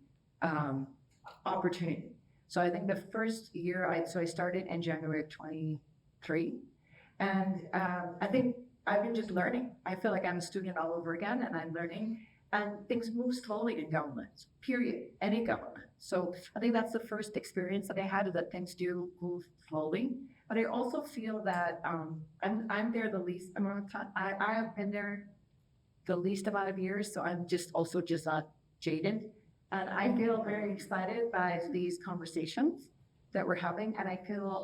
opportunity. So I think the first year, I started in January of 23. And I think I've been just learning. I feel like I'm a student all over again, and I'm learning. And things move slowly in government, period, any government. So I think that's the first experience that I had, is that things do move slowly. But I also feel that I'm there the least amount of time. I have been there the least amount of years, so I'm just not jaded. And I feel very excited by these conversations that we're having. And I feel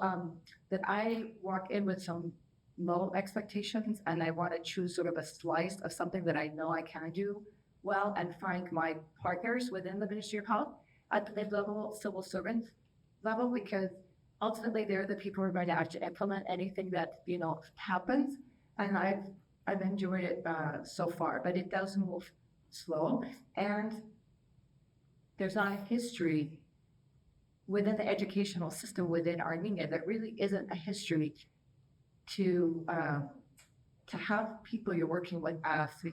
that I walk in with some low expectations, and I want to choose sort of a slice of something that I know I can do well, and find my partners within the Ministry of Health at the mid-level civil servant level, because ultimately they're the people who are going to actually implement anything that, you know, happens. And I've enjoyed it so far, but it does move slow, and there's not a history within the educational system within Armenia. There really isn't a history to have people you're working with ask,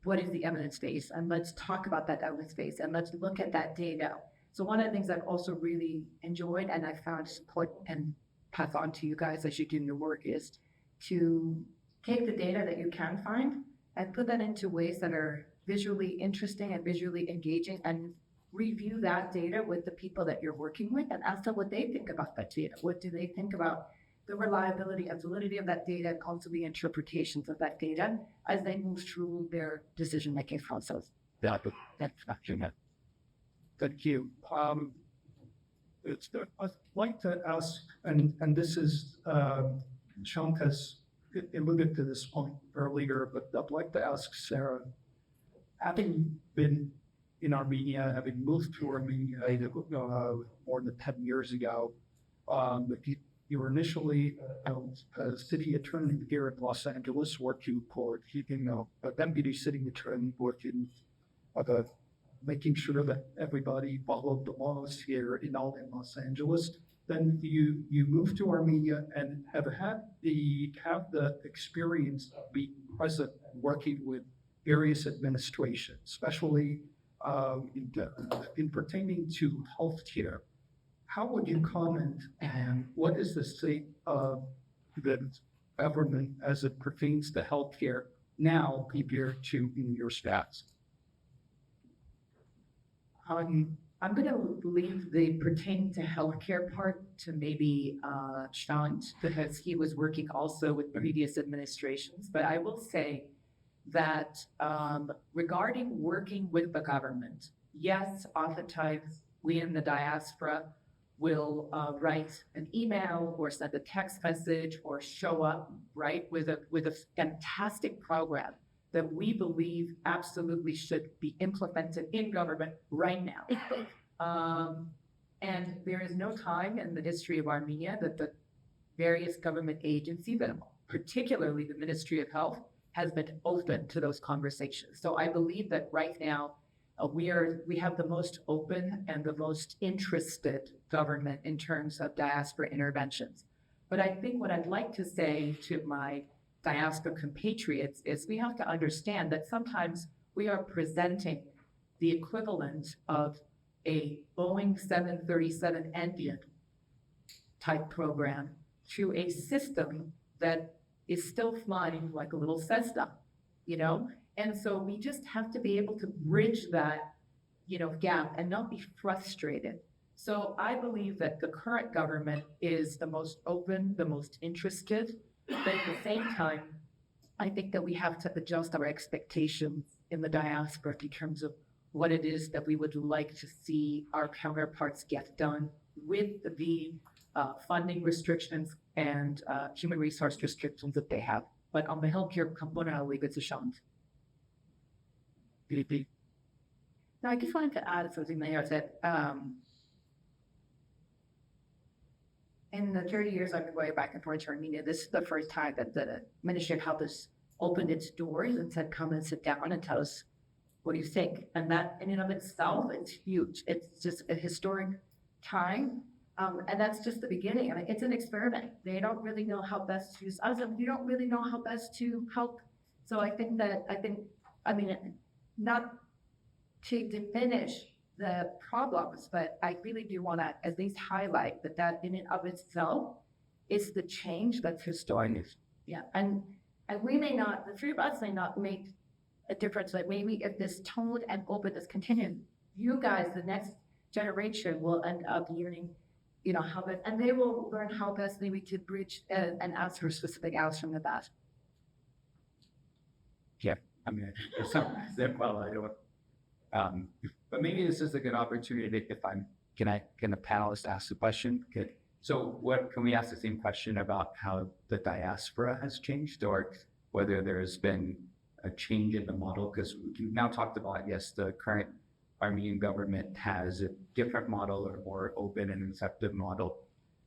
what is the evidence base? And let's talk about that evidence base, and let's look at that data. So one of the things I've also really enjoyed, and I found support and pass on to you guys as you do your work, is to take the data that you can find and put that into ways that are visually interesting and visually engaging, and review that data with the people that you're working with and ask them what they think about that data. What do they think about the reliability and validity of that data, and also the interpretations of that data as they move through their decision-making process? Thank you. I'd like to ask, and this is Shanka's alluded to this point earlier, but I'd like to ask Sarah, having been in Armenia, having moved to Armenia more than 10 years ago, you were initially a city attorney here in Los Angeles, working for, a deputy city attorney working making sure that everybody followed the laws here in Los Angeles. Then you moved to Armenia and have the experience of being present and working with various administrations, especially in pertaining to healthcare. How would you comment, and what is the state of the government as it pertains to healthcare now compared to in your stats? I'm going to leave the pertaining to healthcare part to maybe Sean, because he was working also with previous administrations. But I will say that regarding working with the government, yes, oftentimes we in the diaspora will write an email or send a text message or show up, right, with a fantastic program that we believe absolutely should be implemented in government right now. And there is no time in the history of Armenia that the various government agencies, but particularly the Ministry of Health, has been open to those conversations. So I believe that right now we have the most open and the most interested government in terms of diaspora interventions. But I think what I'd like to say to my diaspora compatriots is we have to understand that sometimes we are presenting the equivalent of a Boeing 737 engine type program to a system that is still flying like a little Cessna, And so we just have to be able to bridge that, gap and not be frustrated. So I believe that the current government is the most open, the most interested, but at the same time, I think that we have to adjust our expectations in the diaspora in terms of what it is that we would like to see our counterparts get done with the funding restrictions and human resource restrictions that they have. But on the healthcare component, I'll leave it to Sean. Now, I just wanted to add something there that in the 30 years I've been going back and forth to Armenia, this is the first time that the Ministry of Health has opened its doors and said, come and sit down and tell us what do you think. And that in and of itself, it's huge. It's just a historic time. And that's just the beginning. I mean, it's an experiment. They don't really know how best to use us, and we don't really know how best to help. So I mean, not to diminish the problems, but I really do want to at least highlight that in and of itself is the change that's historic. Yeah, and we may not, the three of us may not make a difference. Like maybe if this tone and openness continues, you guys, the next generation, will end up learning, how best, and they will learn how best maybe to bridge and answer specific asks from the past. Yeah, I mean, there's some that I don't. But maybe this is a good opportunity if can a panelist ask the question? So can we ask the same question about how the diaspora has changed, or whether there's been a change in the model? Because we've now talked about, yes, the current Armenian government has a different model or more open and receptive model.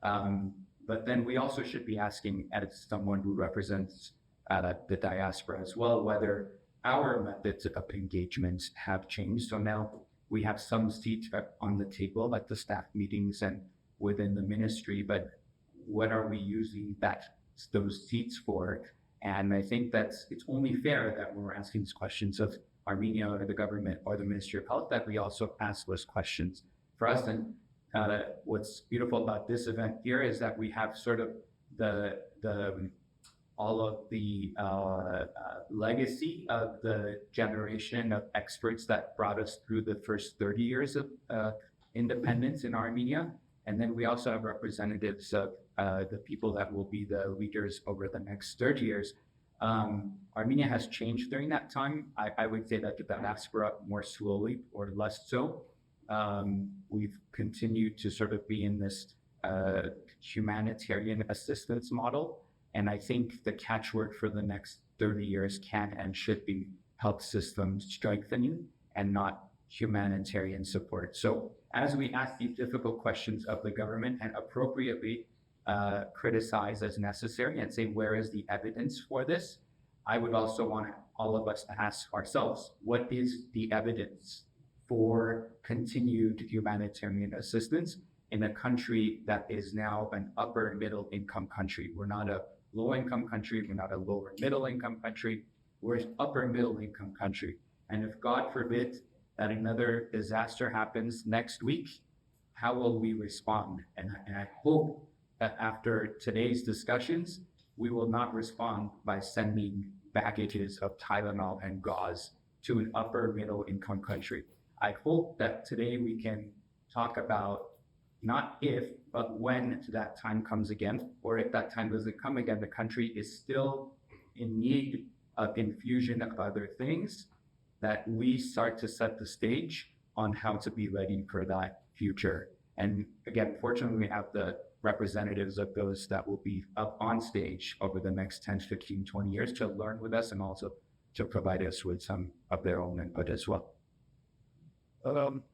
But then we also should be asking, as someone who represents the diaspora as well, whether our methods of engagement have changed. So now we have some seats on the table at the staff meetings and within the ministry, but what are we using those seats for? And I think it's only fair that when we're asking these questions of Armenia or the government or the Ministry of Health, that we also ask those questions for us. And what's beautiful about this event here is that we have sort of all of the legacy of the generation of experts that brought us through the first 30 years of independence in Armenia. And then we also have representatives of the people that will be the leaders over the next 30 years. Armenia has changed during that time. I would say that the diaspora more slowly or less so. We've continued to sort of be in this humanitarian assistance model. And I think the catchword for the next 30 years can and should be health system strengthening and not humanitarian support. So as we ask these difficult questions of the government and appropriately criticize as necessary and say, where is the evidence for this? I would also want all of us to ask ourselves, what is the evidence for continued humanitarian assistance in a country that is now an upper middle income country? We're not a low income country. We're not a lower middle income country. We're an upper middle income country. And if God forbid that another disaster happens next week, how will we respond? And I hope that after today's discussions, we will not respond by sending baggages of Tylenol and gauze to an upper middle income country. I hope that today we can talk about not if, but when that time comes again, or if that time doesn't come again, the country is still in need of infusion of other things, that we start to set the stage on how to be ready for that future. And again, fortunately, we have the representatives of those that will be up on stage over the next 10, 15, 20 years to learn with us and also to provide us with some of their own input as well.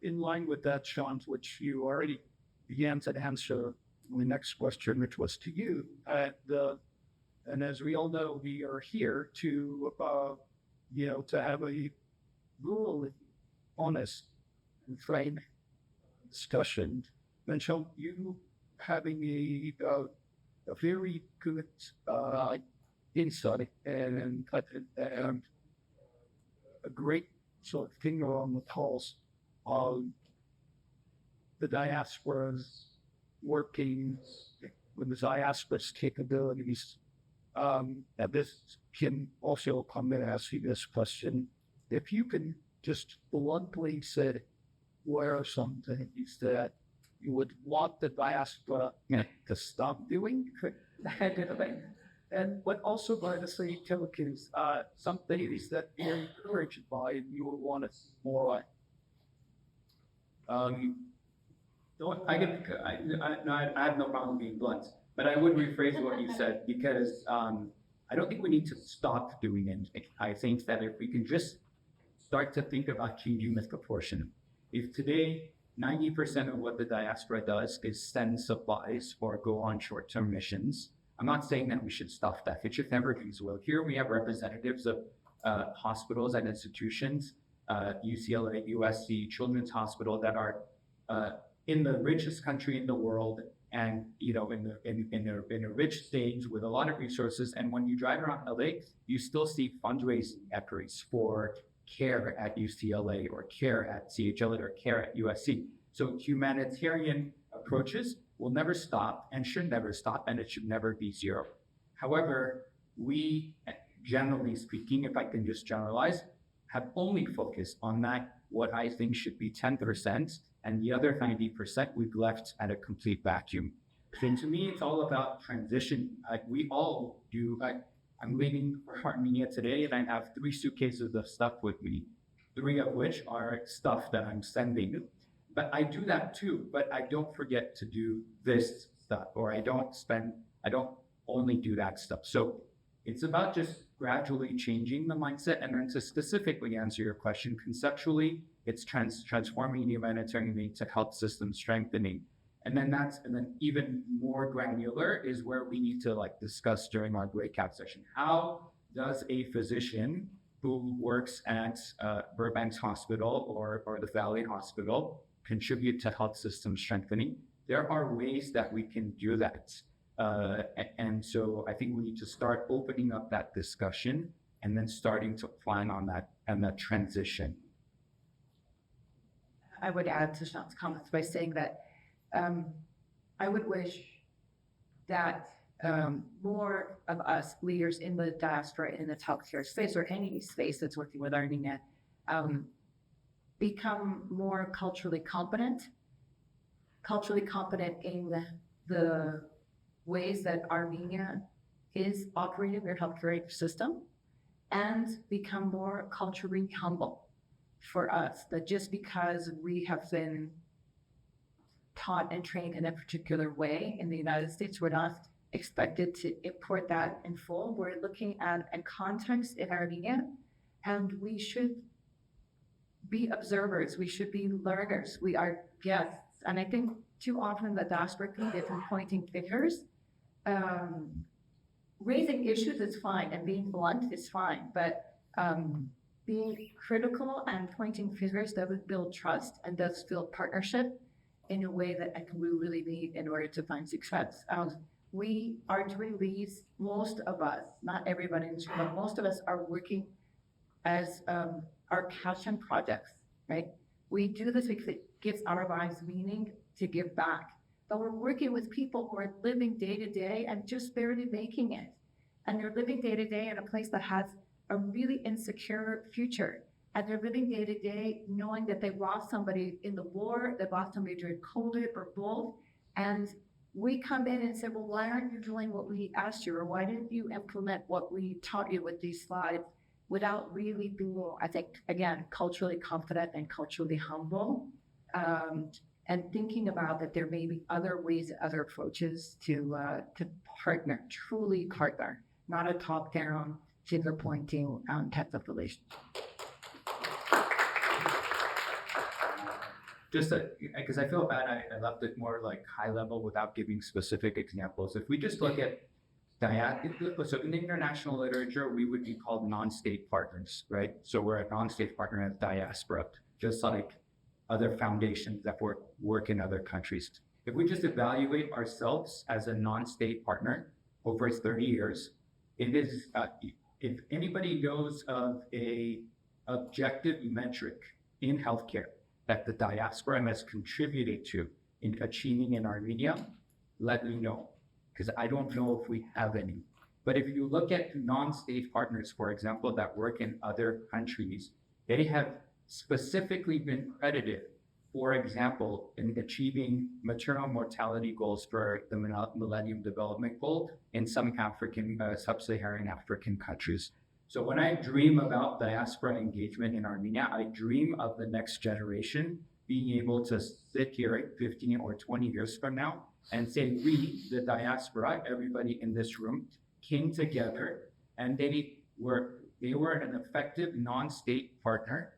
In line with that, Sean, which you already began to answer the next question, which was to you. And as we all know, we are here to, to have a really honest and frank discussion. And Sean, you having a very good insight and a great sort of finger on the pulse of the diaspora's working with the diaspora's capabilities. And this can also come in ask you this question. If you can just bluntly say, where are some things that you would want the diaspora to stop doing? And what also by the same token, some things that you're encouraged by and you would want to see more. I have no problem being blunt, but I would rephrase what you said because I don't think we need to stop doing anything. I think that if we can just start to think about changing this proportion. If today 90% of what the diaspora does is send supplies or go on short-term missions, I'm not saying that we should stop that. It should never be so. Here we have representatives of hospitals and institutions, UCLA, USC, Children's Hospital, that are in the richest country in the world, and in a rich stage with a lot of resources. And when you drive around LA, you still see fundraising efforts for care at UCLA or care at CHL or care at USC. So humanitarian approaches will never stop and should never stop, and it should never be zero. However, we, generally speaking, if I can just generalize, have only focused on that, what I think should be 10%, and the other 90% we've left at a complete vacuum. So to me, it's all about transition. We all do. I'm leaving for Armenia today, and I have 3 suitcases of stuff with me, 3 of which are stuff that I'm sending. But I do that too, but I don't forget to do this stuff, or I don't only do that stuff. So it's about just gradually changing the mindset. And then to specifically answer your question, conceptually, it's transforming humanitarian aid to health system strengthening. And then even more granular is where we need to discuss during our breakout session. How does a physician who works at Burbank's Hospital or the Valley Hospital contribute to health system strengthening? There are ways that we can do that. And so I think we need to start opening up that discussion and then starting to plan on that and that transition. I would add to Sean's comments by saying that I would wish that more of us leaders in the diaspora, in the healthcare space, or any space that's working with Armenia, become more culturally competent in the ways that Armenia is operating their healthcare system, and become more culturally humble for us, that just because we have been taught and trained in a particular way in the United States, we're not expected to import that in full. We're looking at a context in Armenia, and we should be observers. We should be learners. We are guests. And I think too often the diaspora community is pointing fingers. Raising issues is fine, and being blunt is fine, but being critical and pointing fingers doesn't build trust and does build partnership in a way that I think we really need in order to find success. We are doing these, most of us, not everybody in this room, but most of us are working as our passion projects, right? We do this because it gives our lives meaning to give back. But we're working with people who are living day to day and just barely making it. And they're living day to day in a place that has a really insecure future. And they're living day to day knowing that they lost somebody in the war, they lost somebody during COVID or both. And we come in and say, well, why aren't you doing what we asked you? Or why didn't you implement what we taught you with these slides without really being, I think, again, culturally confident and culturally humble? And thinking about that there may be other ways, other approaches to partner, truly partner, not a top-down, finger-pointing type of relationship. Just because I feel bad, I left it more like high level without giving specific examples. If we just look at so in the international literature, we would be called non-state partners, right? So we're a non-state partner as diaspora, just like other foundations that work in other countries. If we just evaluate ourselves as a non-state partner over 30 years, it is, if anybody knows of a objective metric in healthcare that the diaspora has contributed to in achieving in Armenia, let me know, because I don't know if we have any. But if you look at non-state partners, for example, that work in other countries, they have specifically been credited, for example, in achieving maternal mortality goals for the Millennium Development Goal in some African, sub-Saharan African countries. So when I dream about diaspora engagement in Armenia, I dream of the next generation being able to sit here 15 or 20 years from now and say, we, the diaspora, everybody in this room, came together and they were an effective non-state partner,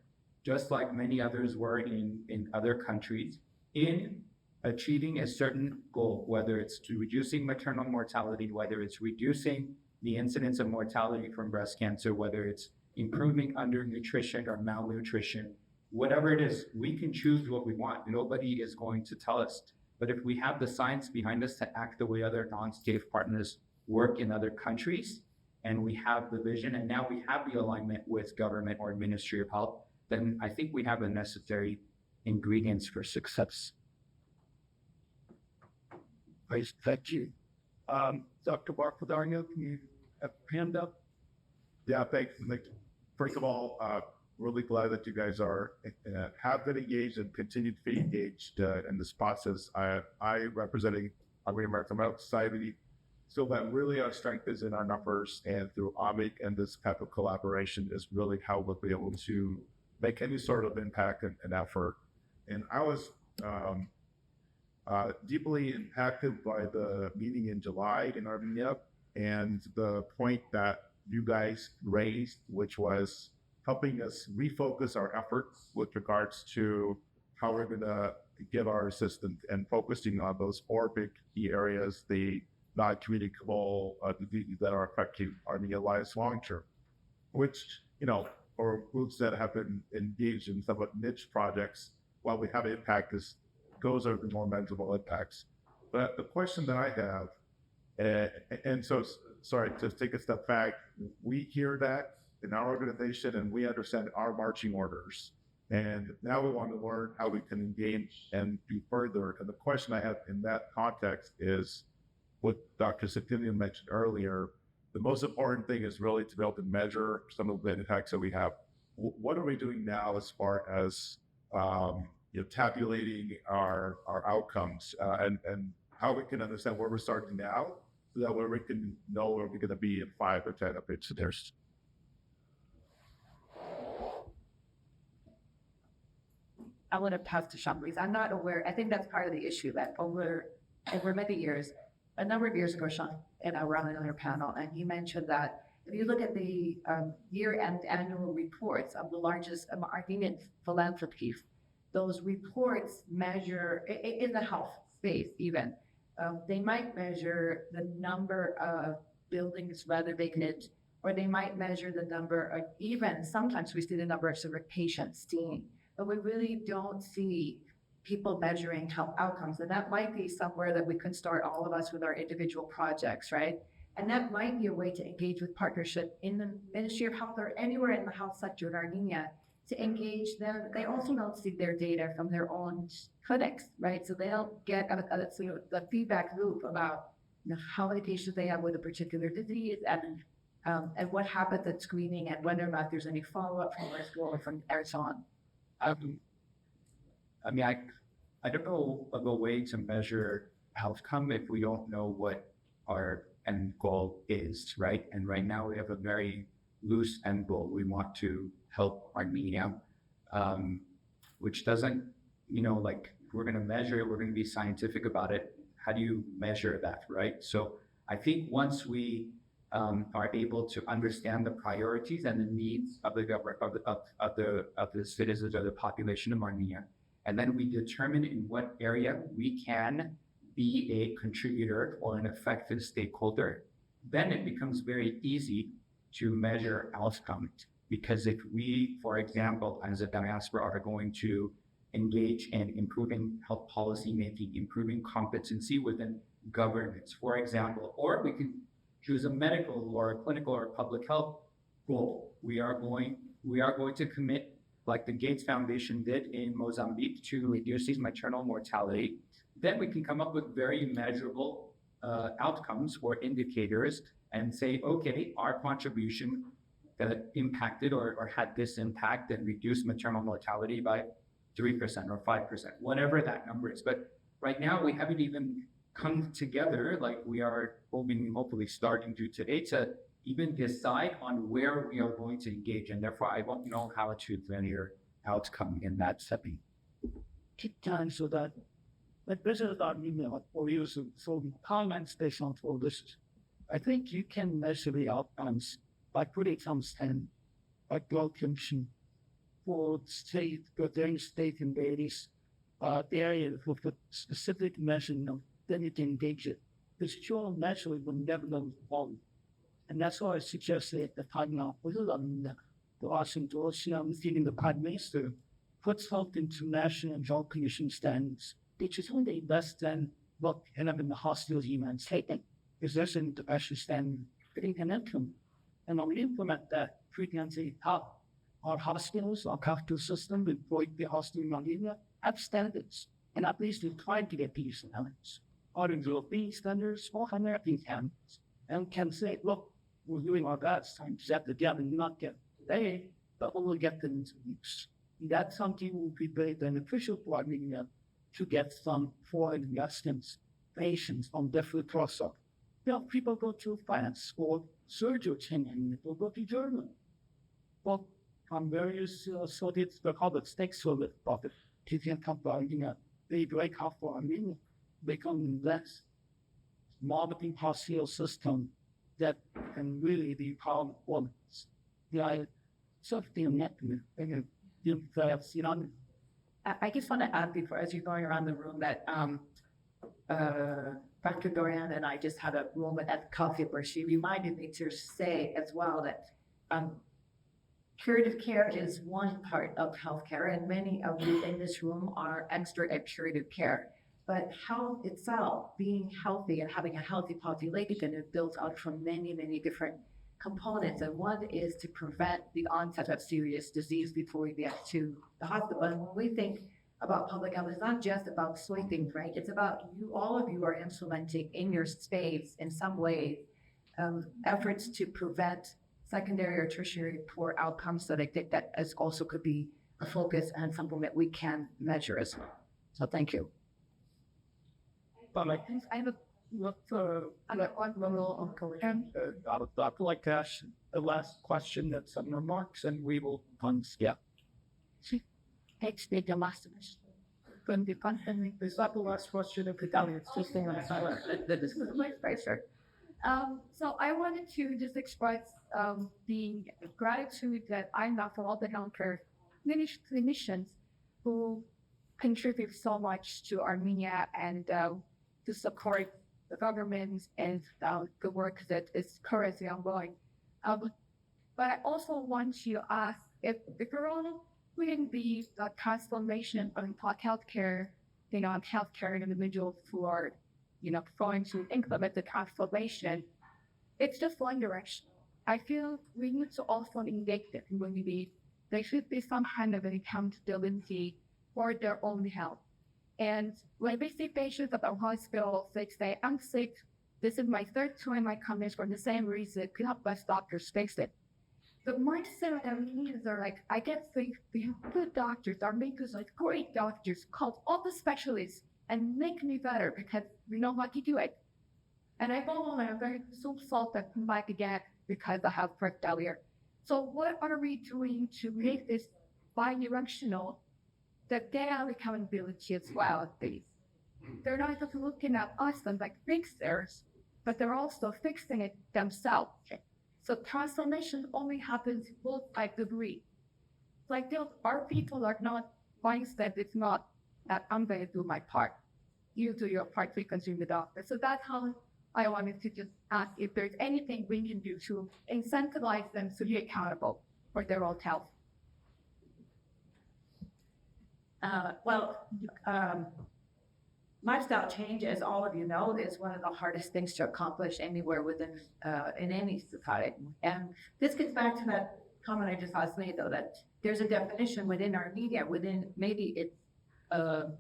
just like many others were in other countries, in achieving a certain goal, whether it's to reducing maternal mortality, whether it's reducing the incidence of mortality from breast cancer, whether it's improving undernutrition or malnutrition, whatever it is, we can choose what we want. Nobody is going to tell us. But if we have the science behind us to act the way other non-state partners work in other countries, and we have the vision, and now we have the alignment with government or Ministry of Health, then I think we have the necessary ingredients for success. Great, thank you. Dr. Barpadarnia, can you have your hand up? Yeah, thanks. First of all, really glad that you guys have been engaged and continue to be engaged in this process. I representing Armenia-American Medical Society, so that really our strength is in our numbers, and through AMIC and this type of collaboration is really how we'll be able to make any sort of impact and effort. And I was deeply impacted by the meeting in July in Armenia and the point that you guys raised, which was helping us refocus our efforts with regards to how we're going to give our assistance and focusing on those 4 big key areas, the non-communicable diseases that are affecting Armenia lives long-term, which, or groups that have been engaged in somewhat niche projects, while we have impact, those are the more measurable impacts. But the question that I have, and so, sorry, to take a step back, we hear that in our organization and we understand our marching orders. And now we want to learn how we can engage and do further. And the question I have in that context is what Dr. Septimian mentioned earlier. The most important thing is really to be able to measure some of the impacts that we have. What are we doing now as far as tabulating our outcomes and how we can understand where we're starting now, so that way we can know where we're going to be in 5 or 10 of its years. I want to pass to Sean, please. I'm not aware. I think that's part of the issue that over many years, a number of years ago, Sean, and I were on another panel, and he mentioned that if you look at the year-end annual reports of the largest Armenian philanthropies, those reports measure, in the health space even, they might measure the number of buildings renovated, or they might measure the number of, even sometimes we see the number of sort of patients seen, but we really don't see people measuring health outcomes. And that might be somewhere that we can start, all of us, with our individual projects, right? And that might be a way to engage with partnership in the Ministry of Health or anywhere in the health sector in Armenia, to engage them. They also don't see their data from their own clinics, right? So they don't get the feedback loop about how many patients they have with a particular disease, and what happens at screening, and whether or not there's any follow-up from our school or from and so on. I mean, I don't know of a way to measure outcome if we don't know what our end goal is, right? And right now we have a very loose end goal. We want to help Armenia, which doesn't, like, we're going to measure it, we're going to be scientific about it. How do you measure that, right? So I think once we are able to understand the priorities and the needs of the government, of the citizens or the population of Armenia, and then we determine in what area we can be a contributor or an effective stakeholder, then it becomes very easy to measure outcomes. Because if we, for example, as a diaspora, are going to engage in improving health policy making, improving competency within governance, for example, or we can choose a medical or a clinical or public health goal. We are going to commit, like the Gates Foundation did in Mozambique, to reducing maternal mortality. Then we can come up with very measurable outcomes or indicators and say, okay, our contribution that impacted or had this impact and reduced maternal mortality by 3% or 5%, whatever that number is. But right now we haven't even come together, like we are hopefully starting to today, to even decide on where we are going to engage. And therefore I won't know how to measure outcome in that setting. Take time so that this is Armenia for you, so comments based on all this. I think you can measure the outcomes by putting some stand, like Global Commission for state, within state and various areas with a specific measurement, then you can engage it. This sure naturally will never go wrong. And that's why I suggested at the time now, the Washington meeting the Prime Minister puts health into national and health commission standards, which is only less than what end up in the hospitals human taking. Because there's an international standard getting an income. And when we implement that, we can say how our hospitals, our healthcare system, employ the hospital in Armenia, have standards. And at least we try to get these standards. Our European standards, or American standards. And can say, look, we're doing our best to set the gap and not get today, but we will get them into use. That's something will be very beneficial for Armenia to get some foreign investments, patients on different process. People go to France or surgery training, or go to Germany. Well, from various Soviet, they call it stakeholder profit. They can come to Armenia, they break off for Armenia, become less marketing hospital system that can really be power performance. Something net, I just want to add before, as you're going around the room, that Dr. Dorian and I just had a moment at coffee where she reminded me to say as well that curative care is one part of healthcare, and many of you in this room are expert at curative care. But health itself, being healthy and having a healthy population, is built out from many, many different components. And one is to prevent the onset of serious disease before we get to the hospital. And when we think about public health, it's not just about sweeping, right? It's about you, all of you are implementing in your space in some way efforts to prevent secondary or tertiary poor outcomes. So I think that as also could be a focus and something that we can measure as well. So thank you. But I have one little comment. I'd like to ask the last question that's some remarks, and we will yeah. couldn't be content. Is that the last question of the Italian? Just staying on the silent. This is my sir. So I wanted to just express the gratitude that I have for all the healthcare clinicians who contribute so much to Armenia and to support the government and the work that is currently ongoing. But I also want to ask if the corona wouldn't be a transformation of healthcare, healthcare individuals who are going to implement the transformation, it's just one direction. I feel we need to also engage the community. There should be some kind of an accountability for their own health. And when we see patients at our hospital, they say, I'm sick, this is my third time I come in for the same reason, could help us doctors fix it. The mindset that we need is like, I get sick, we have good doctors, our makers like great doctors, called all the specialists and make me better because we know how to do it. And I go home and I'm very so salty and come back again because I have heart failure. So what are we doing to make this bi-directional, that they have accountability as well? They're not just looking at us and like fixers, but they're also fixing it themselves. So transformation only happens both by degree. Like our people are not mindset, it's not that I'm going to do my part. You do your part, we consume the doctor. So that's how I wanted to just ask if there's anything we can do to incentivize them to be accountable for their own health. Lifestyle change, as all of you know, is one of the hardest things to accomplish anywhere within in any society. And this gets back to that comment I just made, though, that there's a definition within Armenia, within maybe it's a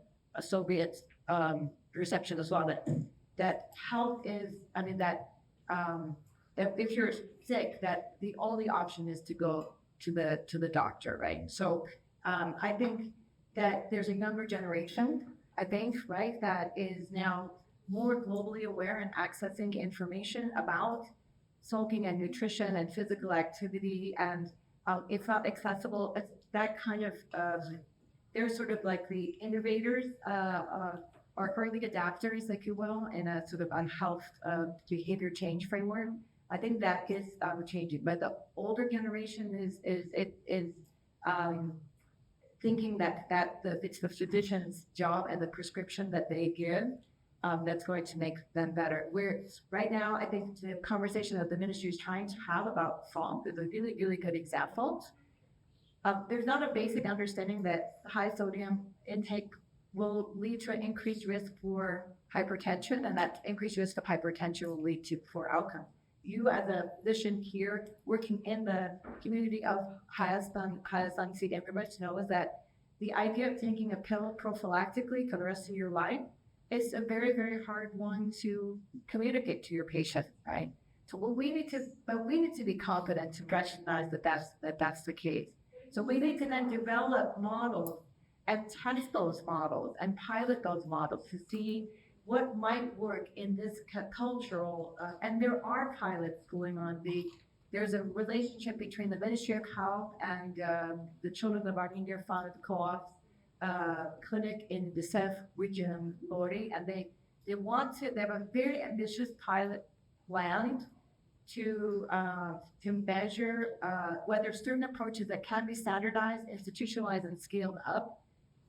Soviet perception as well, that health is, that if you're sick, that the only option is to go to the doctor, right? So I think that there's a younger generation, right, that is now more globally aware and accessing information about smoking and nutrition and physical activity, and it's not accessible. It's that kind of, they're sort of like the innovators or early adapters, if you will, in a sort of health behavior change framework. I think that is changing, but the older generation is thinking that it's the physician's job and the prescription that they give that's going to make them better. Where right now, I think the conversation that the ministry is trying to have about FOMP is a really, really good example. There's not a basic understanding that high sodium intake will lead to an increased risk for hypertension, and that increased risk of hypertension will lead to poor outcomes. You as a physician here working in the community of Hayastan neighborhoods knows that the idea of taking a pill prophylactically for the rest of your life is a very, very hard one to communicate to your patient, right? So we need to be confident to recognize that that's the case. So we need to then develop models and test those models and pilot those models to see what might work in this cultural, and there are pilots going on. There's a relationship between the Ministry of Health and the Children of Armenia founded co-op clinic in the Sef region, Lori, and they have a very ambitious pilot plan to measure whether certain approaches that can be standardized, institutionalized, and scaled up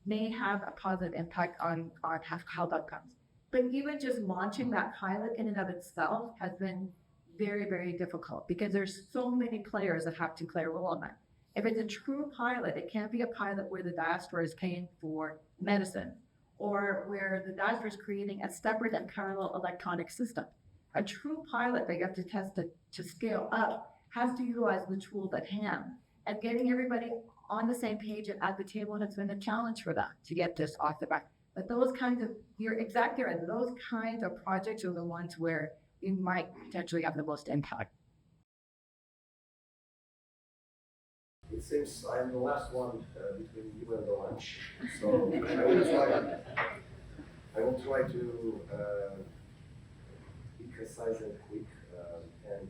may have a positive impact on health outcomes. But even just launching that pilot in and of itself has been very, very difficult because there's so many players that have to play a role in that. If it's a true pilot, it can't be a pilot where the diaspora is paying for medicine or where the diaspora is creating a separate and parallel electronic system. A true pilot that you have to test to scale up has to utilize the tools at hand. And getting everybody on the same page and at the table has been a challenge for them to get this off the back. But those kinds of, you're exactly right, those kinds of projects are the ones where you might potentially have the most impact. It seems I'm the last one between you and the lunch, so I will try to be concise and quick. And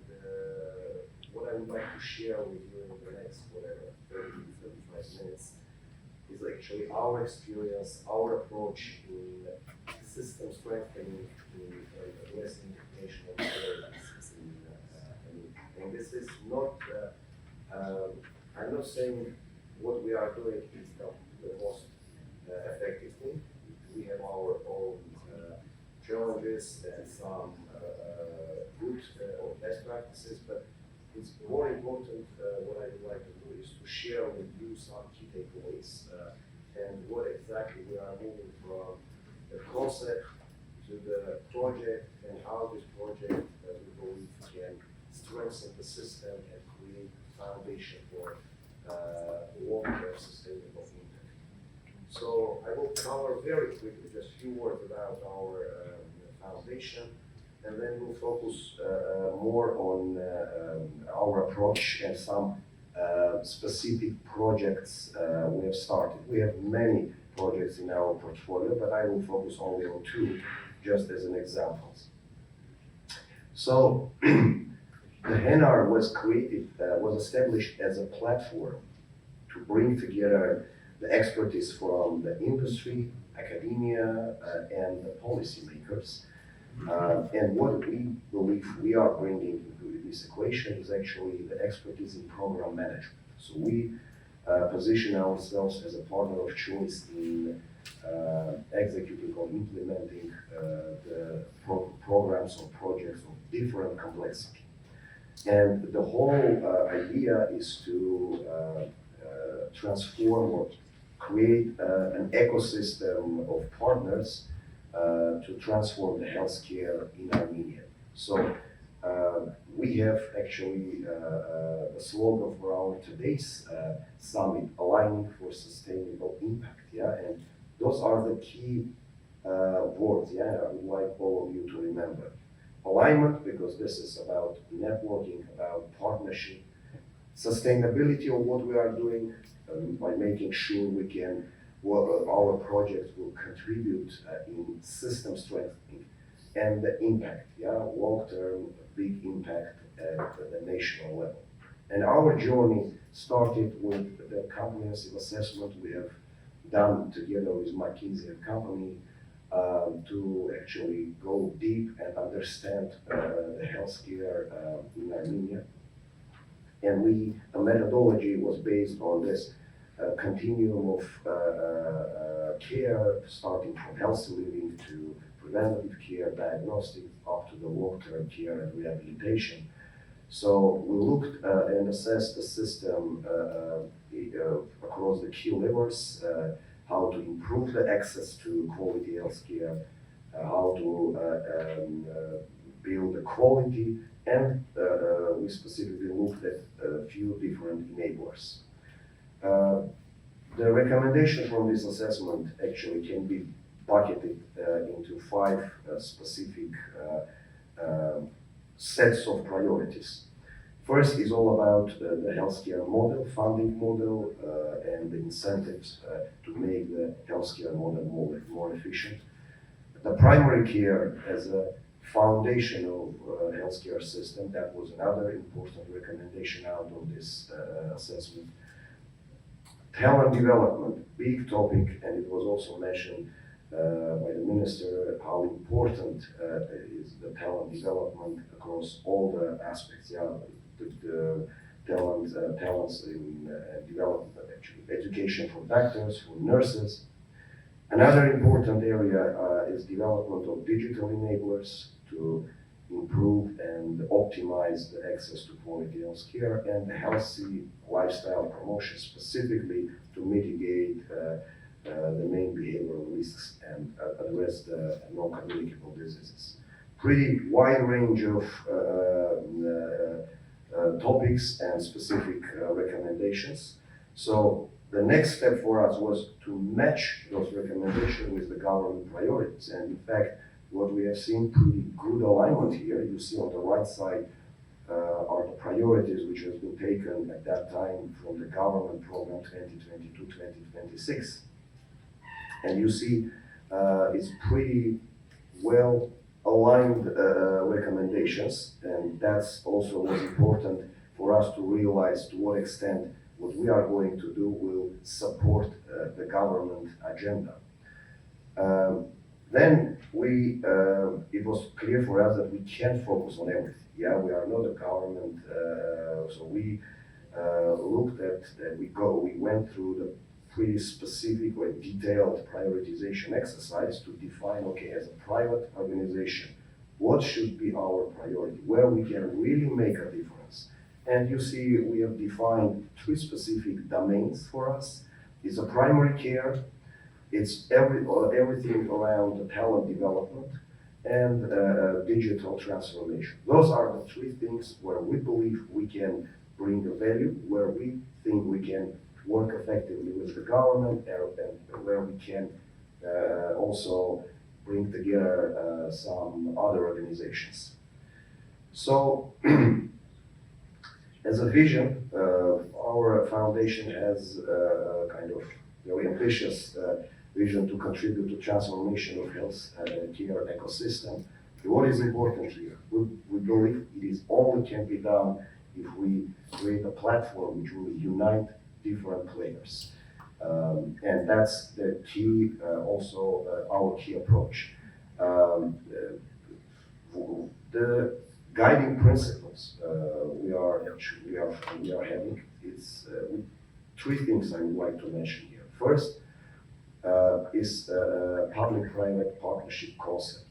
what I would like to share with you in the next 30, 35 minutes is actually our experience, our approach in system strengthening, in addressing national priorities. And this is not, I'm not saying what we are doing is not the most effective thing. We have our own challenges and some good or best practices, but it's more important, what I would like to do is to share with you some key takeaways and what exactly we are moving from the concept to the project and how this project we believe can strengthen the system and create foundation for long-term sustainable impact. So I will cover very quickly just a few words about our foundation, and then we'll focus more on our approach and some specific projects we have started. We have many projects in our portfolio, but I will focus only on two, just as an examples. So the HENAR was created, was established as a platform to bring together the expertise from the industry, academia, and the policymakers. And what we believe we are bringing into this equation is actually the expertise in program management. So we position ourselves as a partner of choice in executing or implementing the programs or projects of different complexity. And the whole idea is to transform or create an ecosystem of partners to transform the healthcare in Armenia. So we have actually a slogan for our today's summit, aligning for sustainable impact. Yeah, and those are the key words. Yeah, I would like all of you to remember. Alignment, because this is about networking, about partnership, sustainability of what we are doing by making sure we can, our projects will contribute in system strengthening, and the impact, yeah, long-term big impact at the national level. And our journey started with the comprehensive assessment we have done together with McKinsey and Company to actually go deep and understand the healthcare in Armenia. And the methodology was based on this continuum of care, starting from healthy living to preventative care, diagnostic, up to the long-term care and rehabilitation. So we looked and assessed the system across the key levers, how to improve the access to quality healthcare, how to build the quality, and we specifically looked at a few different enablers. The recommendation from this assessment actually can be bucketed into 5 specific sets of priorities. First is all about the healthcare model, funding model, and the incentives to make the healthcare model more efficient. The primary care as a foundational healthcare system, that was another important recommendation out of this assessment. Talent development, big topic, and it was also mentioned by the minister how important is the talent development across all the aspects. Yeah, the talents in development, actually, education for doctors, for nurses. Another important area is development of digital enablers to improve and optimize the access to quality health care and healthy lifestyle promotion, specifically to mitigate the main behavioral risks and address the non-communicable diseases. Pretty wide range of topics and specific recommendations. So the next step for us was to match those recommendations with the government priorities. And in fact, what we have seen pretty good alignment here. You see on the right side are the priorities which has been taken at that time from the government program 2022-2026. And you see it's pretty well aligned recommendations, and that's also was important for us to realize to what extent what we are going to do will support the government agenda. Then it was clear for us that we can't focus on everything. Yeah, we are not a government, so we looked at, we went through the pretty specific or detailed prioritization exercise to define, okay, as a private organization, what should be our priority, where we can really make a difference. And you see, we have defined 3 specific domains for us. It's a primary care, it's everything around the talent development, and digital transformation. Those are the 3 things where we believe we can bring a value, where we think we can work effectively with the government, and where we can also bring together some other organizations. So, as a vision, our foundation has a kind of very ambitious vision to contribute to transformation of health care ecosystem. What is important here? We believe it is only can be done if we create a platform which will unite different players. And that's the key, also our key approach. The guiding principles we are having, it's 3 things I would like to mention here. First is public-private partnership concept.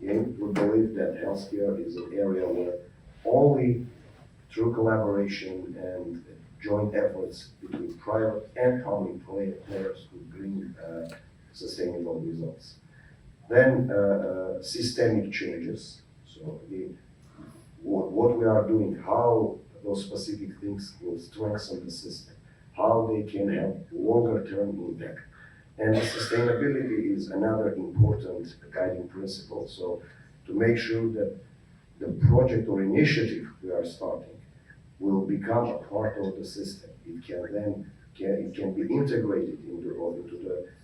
Again, we believe that healthcare is an area where only through collaboration and joint efforts between private and public players could bring sustainable results. Then systemic changes. So again, what we are doing, how those specific things will strengthen the system, how they can have longer-term impact. And sustainability is another important guiding principle. So to make sure that the project or initiative we are starting will become a part of the system. It can be integrated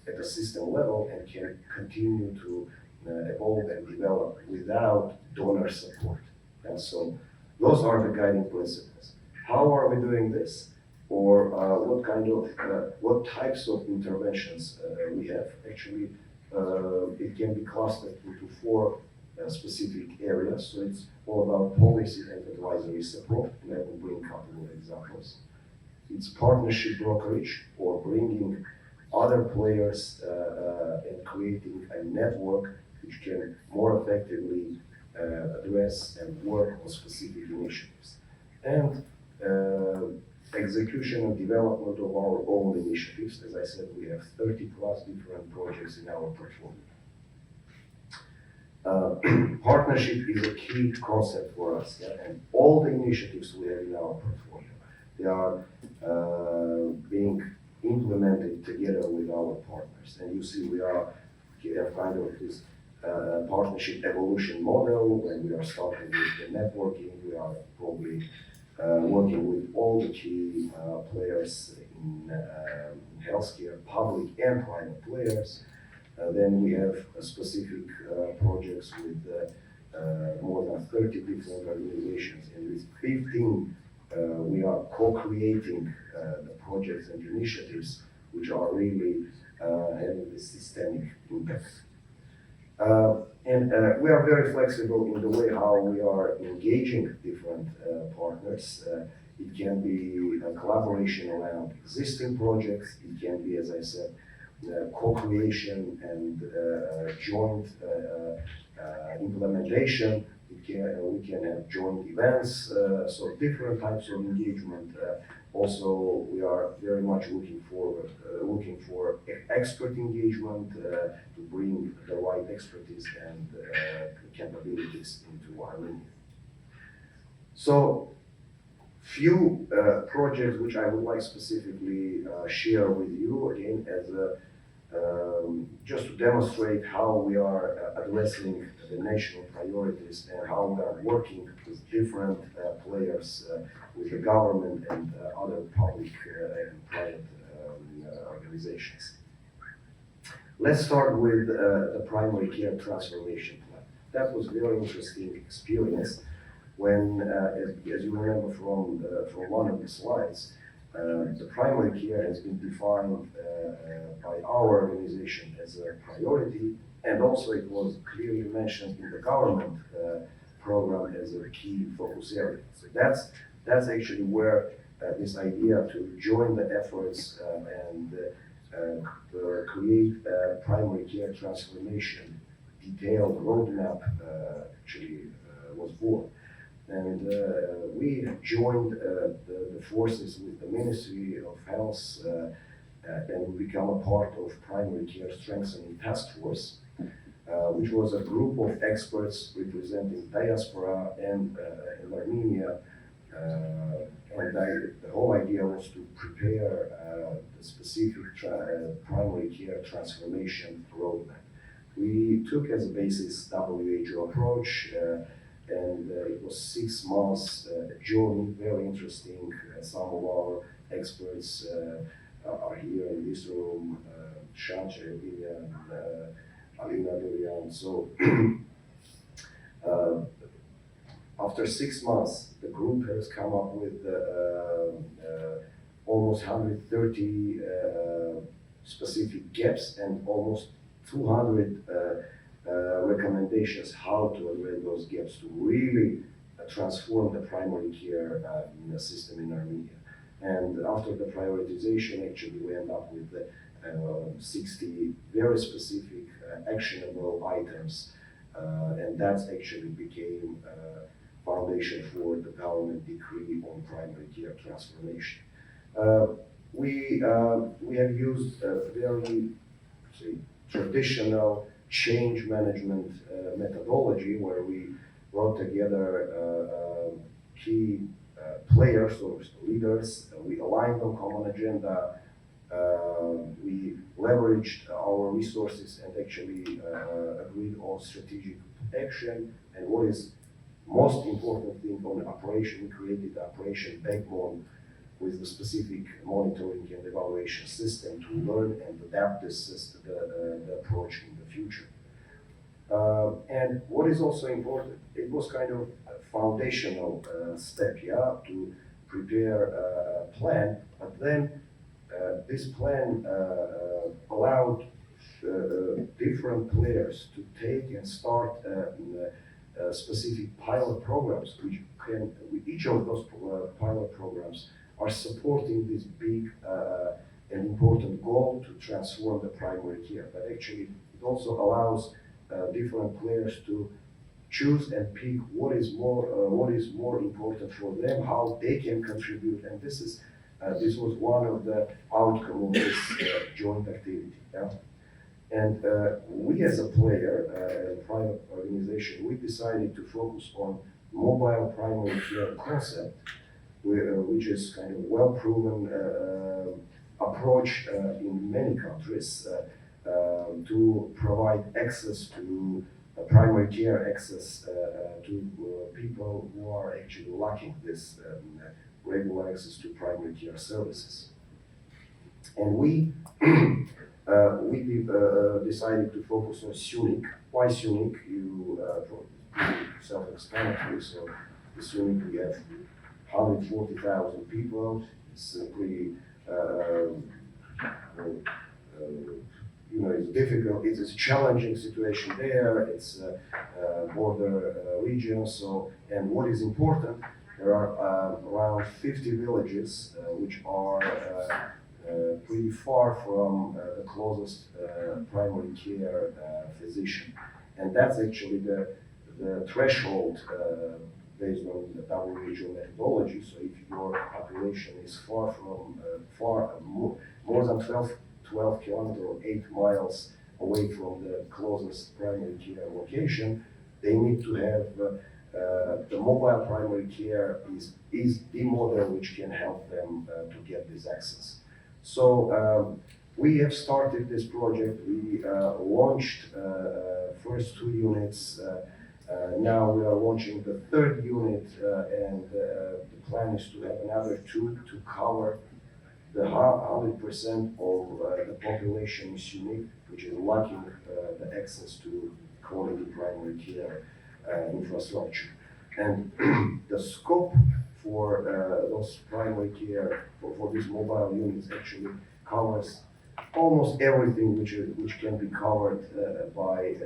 at the system level and can continue to evolve and develop without donor support. And so those are the guiding principles. How are we doing this? Or what types of interventions we have? Actually, it can be clustered into 4 specific areas. So it's all about policy and advisory support, and I will bring a couple of examples. It's partnership brokerage, or bringing other players and creating a network which can more effectively address and work on specific initiatives. And execution and development of our own initiatives. As I said, we have 30 plus different projects in our portfolio. Partnership is a key concept for us, yeah? And all the initiatives we have in our portfolio, they are being implemented together with our partners. And you see, we have kind of this partnership evolution model. When we are starting with the networking, we are probably working with all the key players in healthcare, public and private players. Then we have specific projects with more than 30 different organizations. And with 15, we are co-creating the projects and initiatives which are really having this systemic impact. And we are very flexible in the way how we are engaging different partners. It can be a collaboration around existing projects. It can be, as I said, co-creation and joint implementation. We can have joint events, so different types of engagement. Also, we are very much looking for expert engagement to bring the right expertise and capabilities into Armenia. So, few projects which I would like specifically share with you again as just to demonstrate how we are addressing the national priorities and how we are working with different players, with the government and other public and private organizations. Let's start with the primary care transformation plan. That was a very interesting experience when, as you remember from one of the slides, The primary care has been defined by our organization as a priority, and also it was clearly mentioned in the government program as a key focus area. So that's actually where this idea to join the efforts and create a primary care transformation detailed roadmap actually was born. And we joined the forces with the Ministry of Health and we become a part of Primary Care Strengthening Task Force, which was a group of experts representing diaspora and Armenia. And the whole idea was to prepare the specific primary care transformation roadmap. We took as a basis WHO approach, and it was 6 months journey, very interesting. Some of our experts are here in this room, Shanche, William, Alina Dorian. So after 6 months, the group has come up with almost 130 specific gaps and almost 200 recommendations how to address those gaps to really transform the primary care system in Armenia. And after the prioritization, actually, we end up with 60 very specific actionable items, and that actually became foundation for the government decree on primary care transformation. We have used a very traditional change management methodology where we brought together key players or leaders. We aligned on common agenda. We leveraged our resources and actually agreed on strategic action. And what is most important thing on operation, we created the operation backbone with the specific monitoring and evaluation system to learn and adapt this system, the approach in the future. And what is also important, it was kind of a foundational step, to prepare a plan, but then this plan allowed different players to take and start specific pilot programs, which can, each of those pilot programs are supporting this big and important goal to transform the primary care. But actually, it also allows different players to choose and pick what is more important for them, how they can contribute, and this was one of the outcome of this joint activity. Yeah? And we as a player, a private organization, we decided to focus on mobile primary care concept, which is kind of well-proven approach in many countries to provide access to primary care access to people who are actually lacking this regular access to primary care services. And we decided to focus on SUNIC. Why SUNIC? Self-explanatory. So the SUNIC, we have 140,000 people. It's pretty, it's difficult. It's a challenging situation there. It's a border region. So, and what is important, there are around 50 villages which are pretty far from the closest primary care physician, and that's actually the threshold based on the WHO methodology. So if your population is far from more than 12 kilometers or 8 miles away from the closest primary care location, they need to have the mobile primary care is the model which can help them to get this access. So we have started this project. We launched first 2 units. Now we are launching the 3rd unit, and the plan is to have another 2 to cover the 100% of the population in SUNIC, which is lacking the access to quality primary care infrastructure. And the scope for those primary care, for these mobile units actually covers almost everything which can be covered by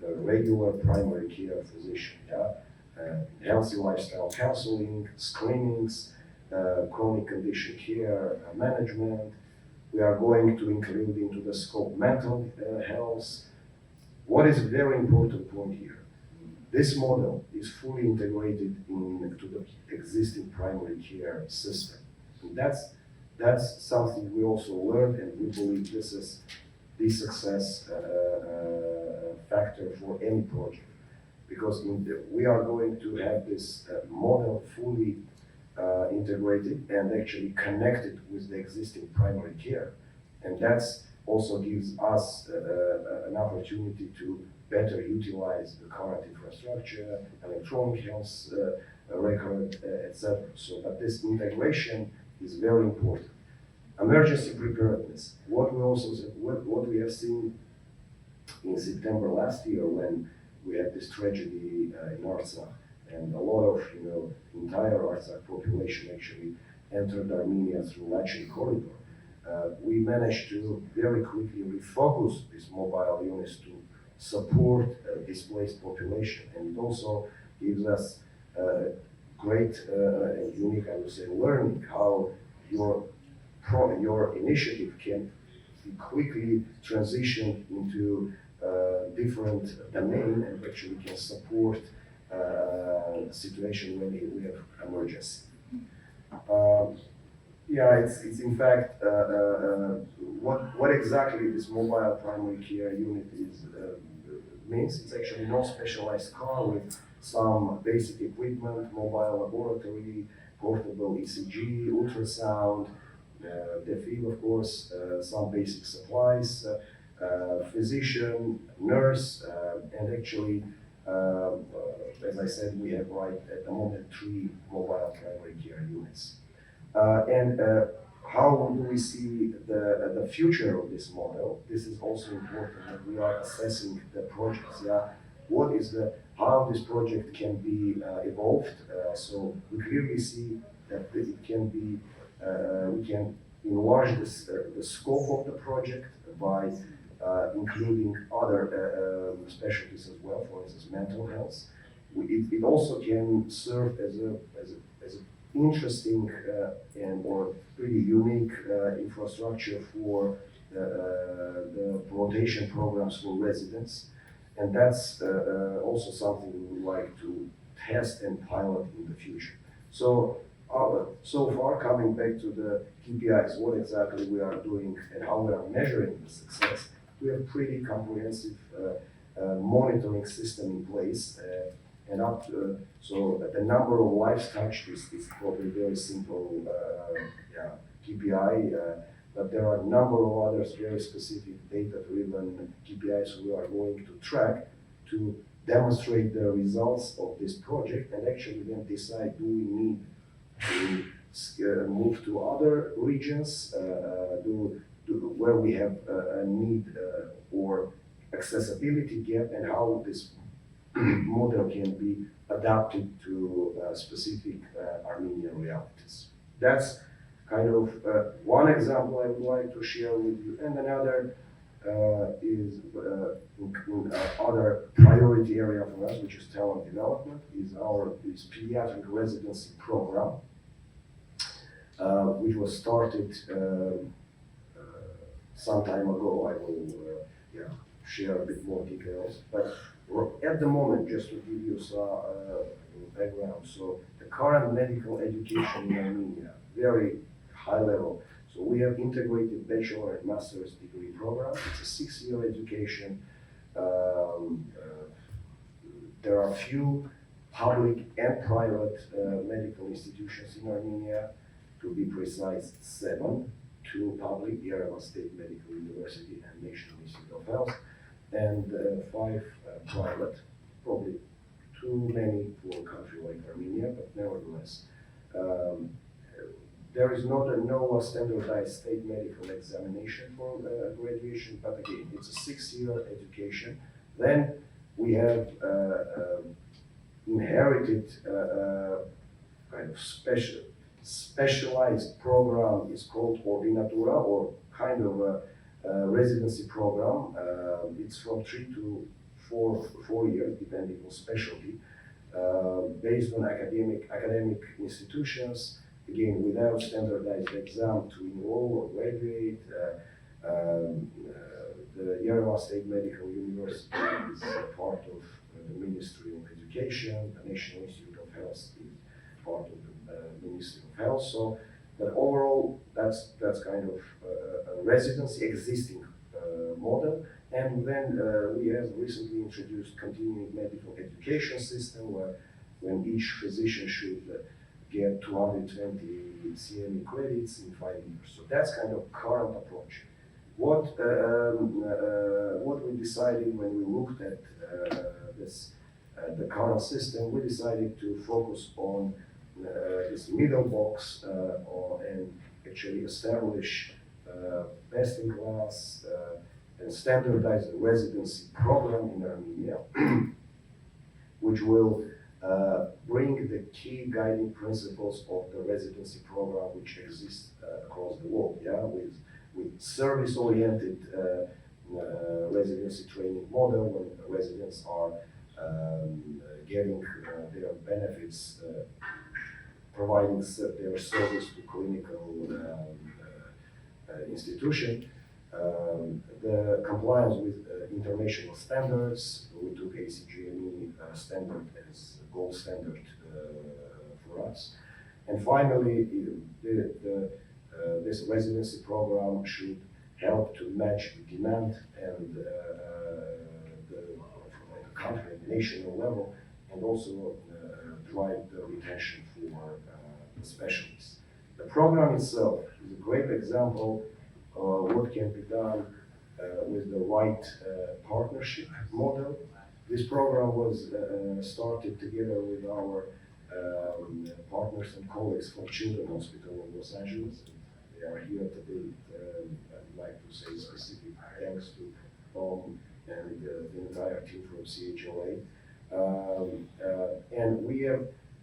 a regular primary care physician. Yeah? Healthy lifestyle counseling, screenings, chronic condition care management. We are going to include into the scope mental health. What is a very important point here? This model is fully integrated into the existing primary care system. And that's something we also learned, and we believe this is the success factor for any project. Because we are going to have this model fully integrated and actually connected with the existing primary care. And that's also gives us an opportunity to better utilize the current infrastructure, electronic health record, etc. So, but this integration is very important. Emergency preparedness. What we have seen in September last year when we had this tragedy in Artsakh, and a lot of entire Artsakh population actually entered Armenia through Lachin corridor. We managed to very quickly refocus these mobile units to support displaced population, and it also gives us great and unique, I would say, learning how your initiative can be quickly transition into different domain and actually can support the situation when we have emergency. Yeah, it's in fact what exactly this mobile primary care unit is means. It's actually no specialized car with some basic equipment, mobile laboratory, portable ECG, ultrasound, DEFib, of course, some basic supplies, physician, nurse, and actually, as I said, we have right at the moment 3 mobile primary care units. How do we see the future of this model? This is also important that we are assessing the projects. Yeah, what is how this project can be evolved? So we clearly see that it can be we can enlarge the scope of the project by including other specialties as well, for instance, mental health. It also can serve as an interesting and or pretty unique infrastructure for the rotation programs for residents, and that's also something we would like to test and pilot in the future. So far, coming back to the KPIs, what exactly we are doing and how we are measuring the success, we have pretty comprehensive monitoring system in place. And so the number of lives touched is probably very simple KPI, but there are a number of others very specific data-driven KPIs we are going to track to demonstrate the results of this project and actually then decide, do we need to move to other regions, where we have a need or accessibility gap, and how this model can be adapted to specific Armenian realities. That's kind of one example I would like to share with you, and another is other priority area for us, which is talent development, is our pediatric residency program, which was started some time ago. I will share a bit more details, but at the moment, just to give you some background, so the current medical education in Armenia, very high level. So we have integrated bachelor and master's degree program. It's a 6-year education. There are few public and private medical institutions in Armenia. To be precise, 7. 2 public, Yerevan State Medical University and National Institute of Health, and 5 private, probably too many for a country like Armenia, but nevertheless. There is no standardized state medical examination for graduation, but again, it's a 6-year education. Then we have inherited kind of specialized program is called Ordinatura, or kind of a residency program. It's from 3 to 4 years, depending on specialty, based on academic institutions, again without standardized exam to enroll or graduate. The Yerevan State Medical University is part of the Ministry of Education. The National Institute of Health is part of the Ministry of Health. So, but overall, that's kind of a residency existing model. And then we have recently introduced continuing medical education system, where when each physician should get 220 CME credits in 5 years. So that's kind of current approach. What we decided when we looked at the current system, we decided to focus on this middle box and actually establish best-in-class and standardized residency program in Armenia, which will bring the key guiding principles of the residency program which exists across the world, with service-oriented residency training model, when residents are getting their benefits, providing their service to clinical institution. The compliance with international standards, we took ACGME standard as gold standard for us. And finally, this residency program should help to match the demand and from the country and national level, and also drive the retention for the specialists. The program itself is a great example of what can be done with the right partnership model. This program was started together with our partners and colleagues from Children's Hospital in Los Angeles. They are here today. I'd like to say specific thanks to Tom and the entire team from CHLA. And we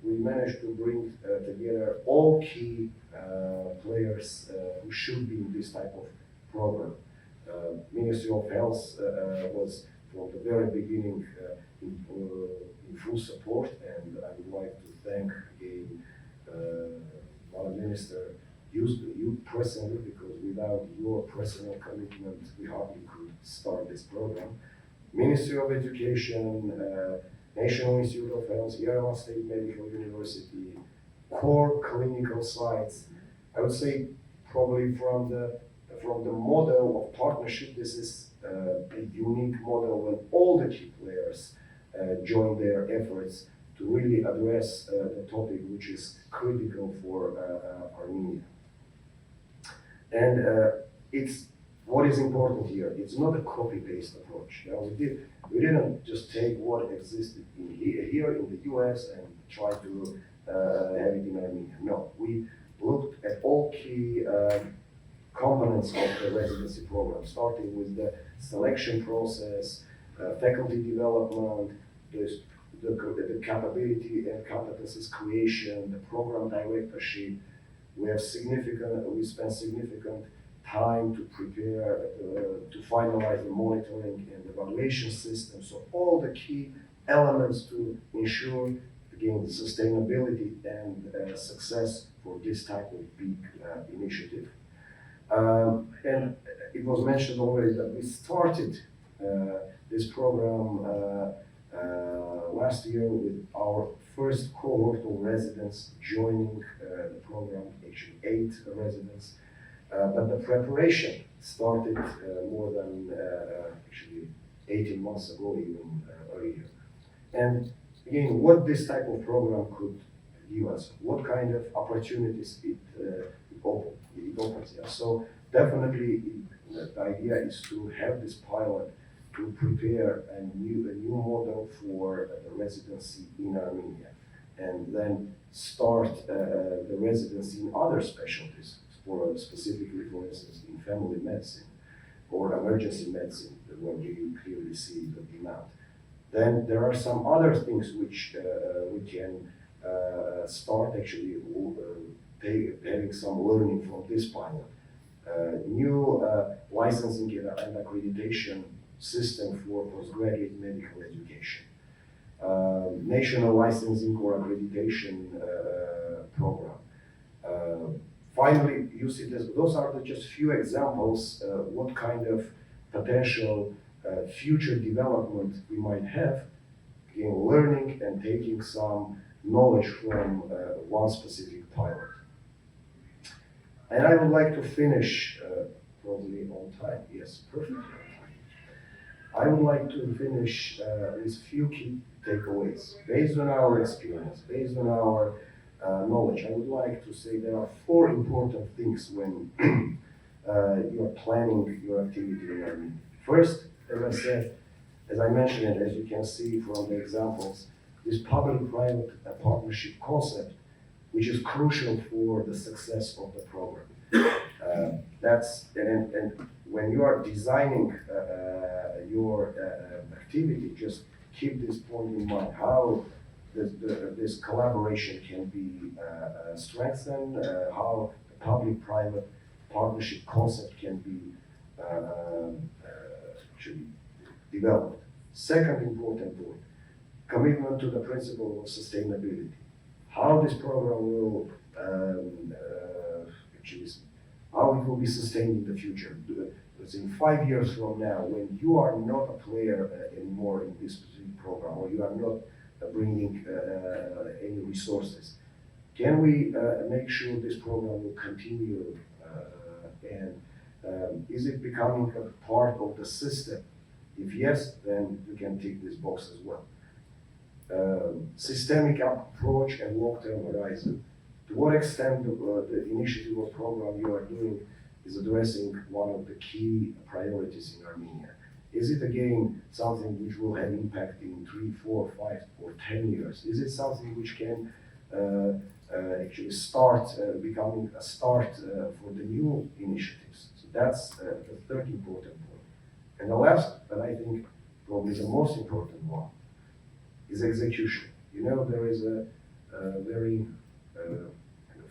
managed to bring together all key players who should be in this type of program. Ministry of Health was from the very beginning in full support, and I would like to thank again Madam Minister, you personally, because without your personal commitment, we hardly could start this program. Ministry of Education, National Institute of Health, Yerevan State Medical University, core clinical sites. I would say probably from the model of partnership, this is a unique model when all the key players join their efforts to really address the topic which is critical for Armenia. And it's what is important here. It's not a copy-paste approach. We didn't just take what existed here in the US and try to have it in Armenia. No, we looked at all key components of the residency program, starting with the selection process, faculty development, the capability and competencies creation, the program directorship. We spent significant time to prepare, to finalize the monitoring and evaluation system. So all the key elements to ensure, again, the sustainability and success for this type of big initiative. And it was mentioned already that we started this program last year with our first cohort of residents joining the program, actually 8 residents. But the preparation started more than actually 18 months ago, even earlier. And again, what this type of program could give us, what kind of opportunities it opens. Yeah. So definitely the idea is to have this pilot to prepare a new model for the residency in Armenia, and then start the residency in other specialties, specifically, for instance, in family medicine or emergency medicine, where we clearly see the demand. Then there are some other things which we can start actually having some learning from this pilot. New licensing and accreditation system for postgraduate medical education. National licensing or accreditation program. Finally, you see this, those are just few examples what kind of potential future development we might have in learning and taking some knowledge from one specific pilot. And I would like to finish, probably on time, yes, perfectly on time. I would like to finish with few key takeaways. Based on our experience, based on our knowledge, I would like to say there are 4 important things when you are planning your activity in Armenia. First, as I said, as I mentioned, and as you can see from the examples, this public-private partnership concept, which is crucial for the success of the program. And when you are designing your activity, just keep this point in mind, how this collaboration can be strengthened, how the public-private partnership concept can be developed. Second important point, commitment to the principle of sustainability. How this program will how it will be sustained in the future. Because in 5 years from now, when you are not a player anymore in this specific program, or you are not bringing any resources, can we make sure this program will continue and is it becoming a part of the system? If yes, then you can tick this box as well. Systemic approach and long-term horizon. To what extent the initiative or program you are doing is addressing one of the key priorities in Armenia? Is it again something which will have impact in 3, 4, 5, or 10 years? Is it something which can actually start becoming a start for the new initiatives? So that's the third important point. And the last, but I think probably the most important one, is execution. You know, there is a very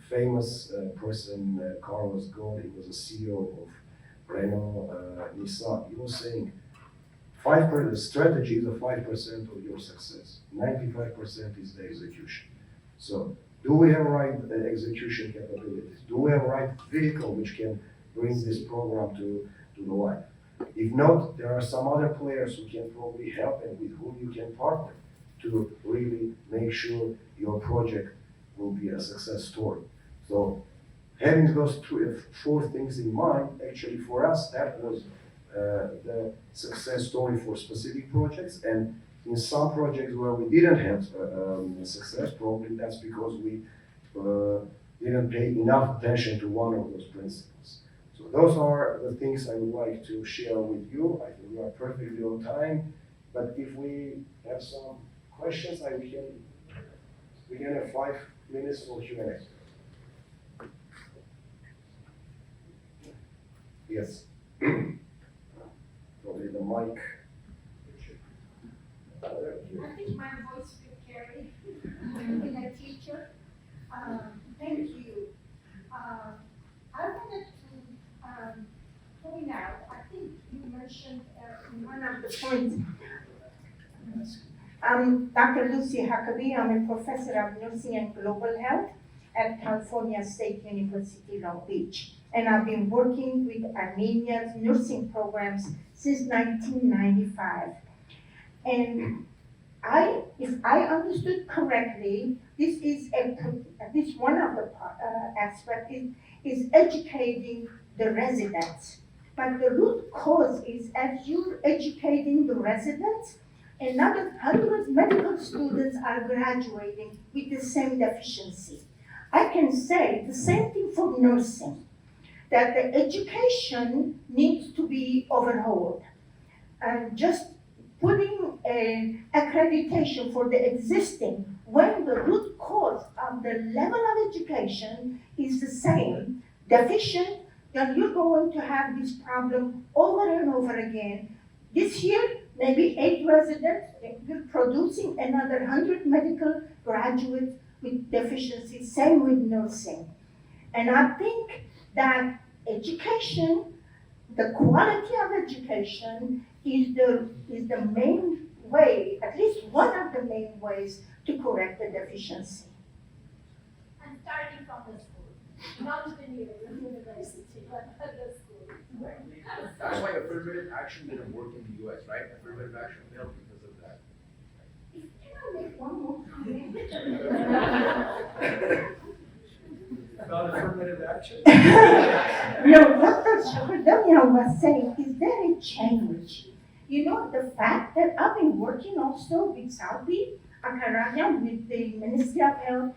famous person, Carlos Ghosn. He was a CEO of Renault Nissan. He was saying, the strategy is a 5% of your success. 95% is the execution. So, do we have right execution capabilities? Do we have right vehicle which can bring this program to the life? If not, there are some other players who can probably help and with whom you can partner to really make sure your project will be a success story. So having those 4 things in mind, actually for us, that was the success story for specific projects. And in some projects where we didn't have success, probably that's because we didn't pay enough attention to one of those principles. So those are the things I would like to share with you. I think we are perfectly on time, but if we have some questions, we can have 5 minutes for Q&A. Yes. Probably the mic. I think my voice will carry. Being a teacher. Thank you. I wanted to point out, I think you mentioned in one of the points, I'm Dr. Lucy Huckabee. I'm a professor of nursing and global health at California State University, Long Beach. And I've been working with Armenia's nursing programs since 1995. And if I understood correctly, this one of the aspects is educating the residents. But the root cause is, as you're educating the residents, another 100 medical students are graduating with the same deficiency. I can say the same thing for nursing, that the education needs to be overhauled. And just putting an accreditation for the existing, when the root cause of the level of education is the same, deficient, then you're going to have this problem over and over again. This year, maybe 8 residents, you're producing another 100 medical graduates with deficiencies, same with nursing. And I think that education, the quality of education is the main way, at least one of the main ways to correct the deficiency. And starting from the school, not the university, but the school. That's why affirmative action didn't work in the US, right? Affirmative action failed because of that. Can I make one more comment? About affirmative action? No, what Dr. was saying is there a change. You know, the fact that I've been working also with Saudi Arabia, with the Ministry of Health,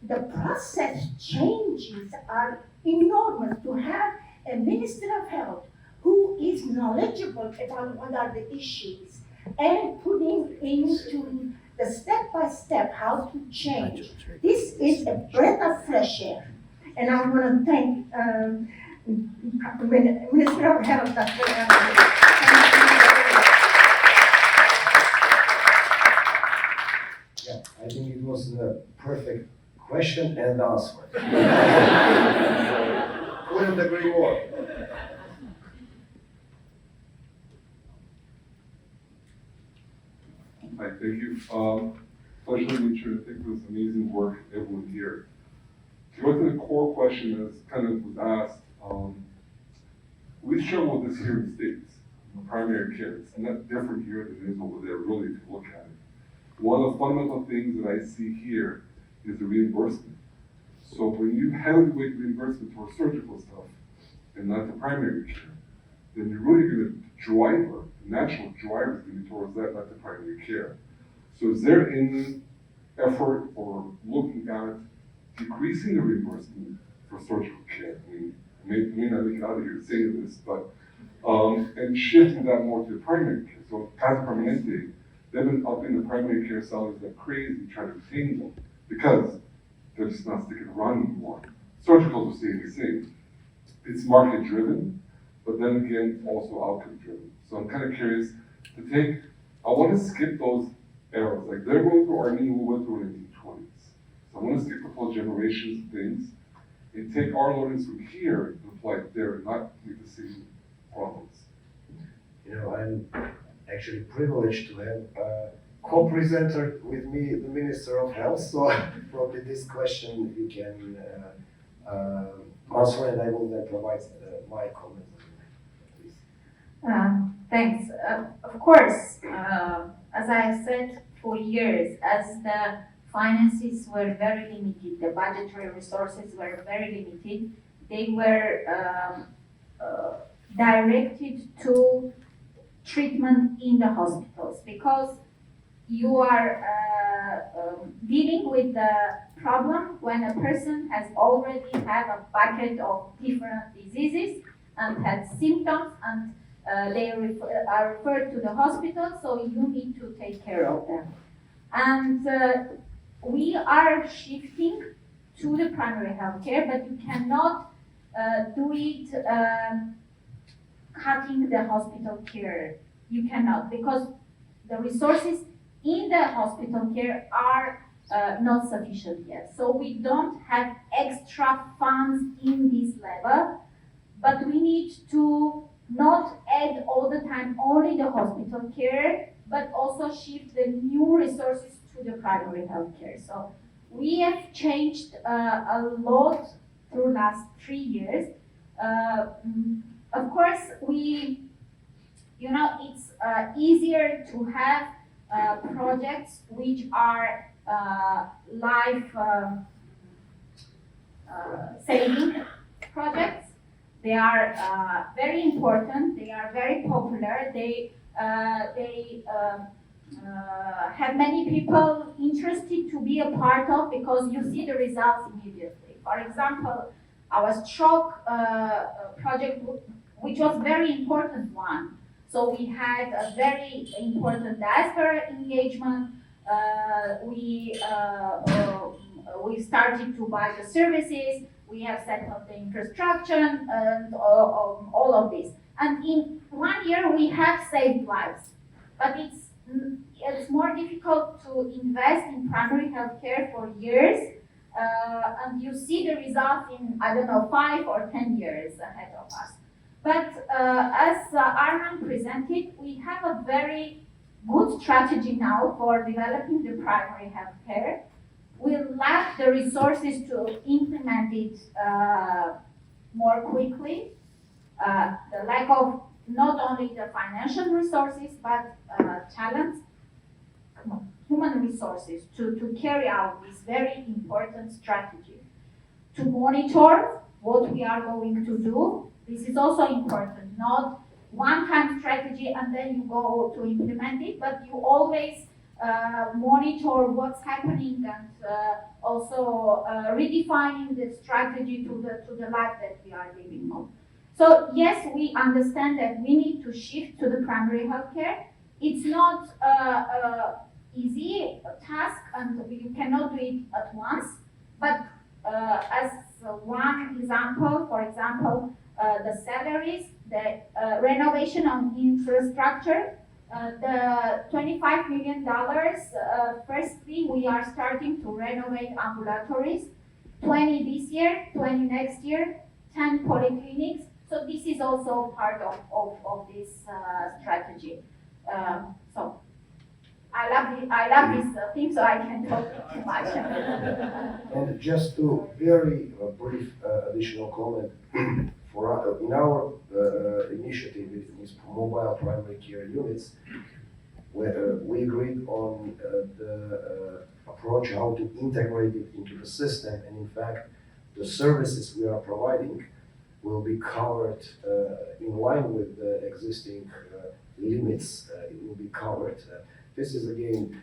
the process changes are enormous. To have a Minister of Health who is knowledgeable about what are the issues and putting into the step-by-step how to change. This is a breath of fresh air. And I want to thank Minister of Health, Dr. Yeah, I think it was a perfect question and answer. Couldn't agree more. Hi, thank you. Pleasure to meet you. I think it was amazing work everyone here. To go to the core question as kind of was asked, we struggle with this here in the States, primary care. It's not different here than it is over there, really, if you look at it. One of the fundamental things that I see here is the reimbursement. So when you heavily weight reimbursement for surgical stuff and not the primary care, then you're really going to driver, the natural driver is going to be towards that, not the primary care. So is there any effort or looking at decreasing the reimbursement for surgical care? I mean, may not make it out of here saying this, but, and shifting that more to the primary care. So Casa Permanente, they've been upping the primary care salaries like crazy, trying to retain them, because they're just not sticking around anymore. Surgicals are staying the same. It's market driven, but then again, also outcome driven. So I'm kind of curious to take, I want to skip those eras. Like they're going through Armenia, we went through it in the 1920s. So I want to skip the whole generations of things and take our learnings from here and apply it there and not make the same problems. You know, I'm actually privileged to have a co-presenter with me, the Minister of Health. So probably this question you can answer, and I will then provide my comments. Thanks. Of course, as I said for years, as the finances were very limited, the budgetary resources were very limited, they were directed to treatment in the hospitals because you are dealing with the problem when a person has already had a bucket of different diseases and had symptoms and they are referred to the hospital, so you need to take care of them. And we are shifting to the primary health care, but you cannot do it cutting the hospital care. You cannot, because the resources in the hospital care are not sufficient yet. So we don't have extra funds in this level, but we need to not add all the time only the hospital care, but also shift the new resources to the primary health care. So we have changed a lot through last 3 years. Of course, it's easier to have projects which are life saving projects. They are very important. They are very popular. They have many people interested to be a part of because you see the results immediately. For example, our stroke project, which was very important one. So we had a very important diaspora engagement. We started to buy the services. We have set up the infrastructure and all of this. And in 1 year, we have saved lives. But it's more difficult to invest in primary healthcare for years, and you see the results in, I don't know, 5 or 10 years ahead of us. But as Arman presented, we have a very good strategy now for developing the primary healthcare. We lack the resources to implement it more quickly. The lack of not only the financial resources, but talent, human resources to carry out this very important strategy. To monitor what we are going to do, this is also important. Not one-time strategy and then you go to implement it, but you always monitor what's happening and also redefining the strategy to the life that we are living on. So yes, we understand that we need to shift to the primary healthcare. It's not easy task and you cannot do it at once, but as one example, for example, the salaries, the renovation on infrastructure, the $25 million, firstly, we are starting to renovate ambulatories, 20 this year, 20 next year, 10 polyclinics. So this is also part of this strategy. So I love this thing, so I can't talk too much. And just to very brief additional comment, for in our initiative with these mobile primary care units, we agreed on the approach how to integrate it into the system, and in fact, the services we are providing will be covered in line with the existing limits. It will be covered. This is again,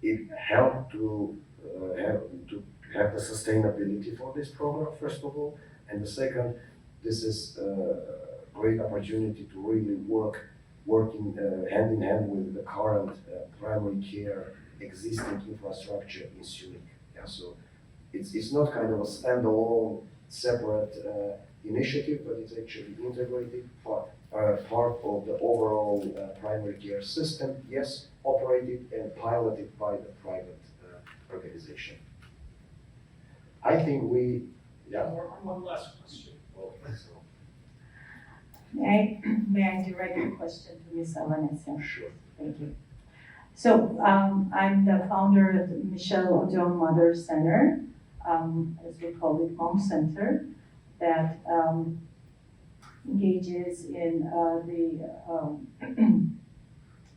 it helped to have the sustainability for this program, first of all, and the second, this is a great opportunity to really working hand in hand with the current primary care existing infrastructure in Zurich. Yeah, so it's not kind of a standalone, separate initiative, but it's actually integrated part of the overall primary care system, yes, operated and piloted by the private organization. I think One last question. May I direct a question to Ms. Avanesa? Sure. Thank you. So I'm the founder of the Michelle Odom Mother Center, as we call it, Mom Center, that engages in the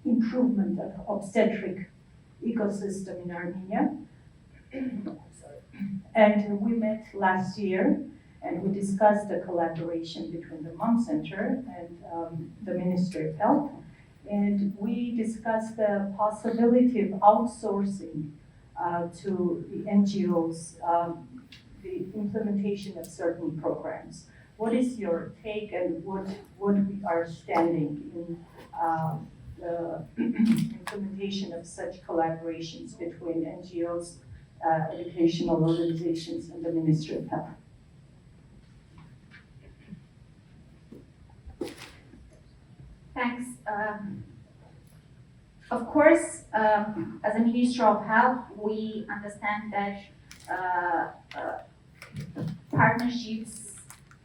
improvement of obstetric ecosystem in Armenia. And we met last year and we discussed the collaboration between the Mom Center and the Ministry of Health. And we discussed the possibility of outsourcing to the NGOs the implementation of certain programs. What is your take and what we are standing in the implementation of such collaborations between NGOs, educational organizations, and the Ministry of Health? Thanks. Of course, as a Ministry of Health, we understand that partnerships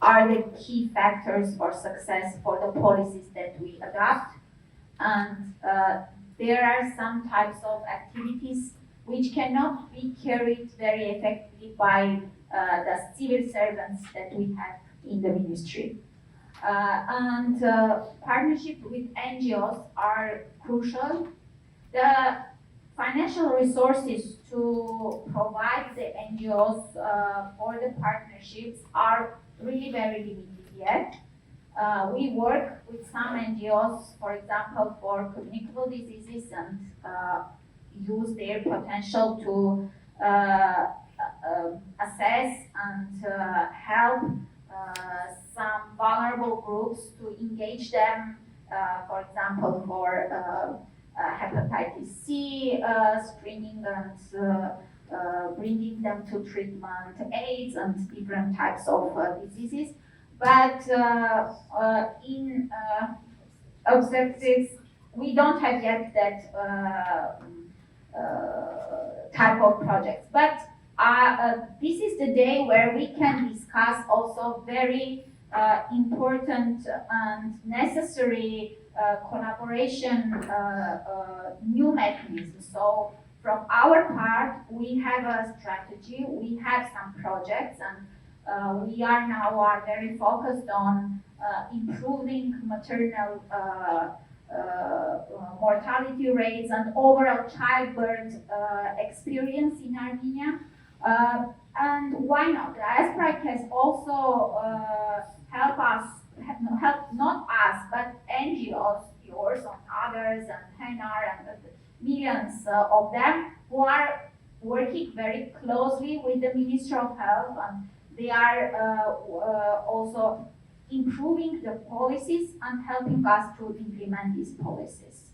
are the key factors for success for the policies that we adopt. And there are some types of activities which cannot be carried very effectively by the civil servants that we have in the ministry. And partnership with NGOs are crucial. The financial resources to provide the NGOs for the partnerships are really very limited yet. We work with some NGOs, for example, for communicable diseases and use their potential to assess and help some vulnerable groups to engage them, for example, for hepatitis C screening and bringing them to treatment, AIDS and different types of diseases. But in obstetrics, we don't have yet that type of projects. But this is the day where we can discuss also very important and necessary collaboration new mechanisms. So from our part, we have a strategy, we have some projects, and we are now very focused on improving maternal mortality rates and overall childbirth experience in Armenia. And why not? Diaspora has also help not us, but NGOs, yours and others, and HENAR, and millions of them who are working very closely with the Ministry of Health, and they are also improving the policies and helping us to implement these policies.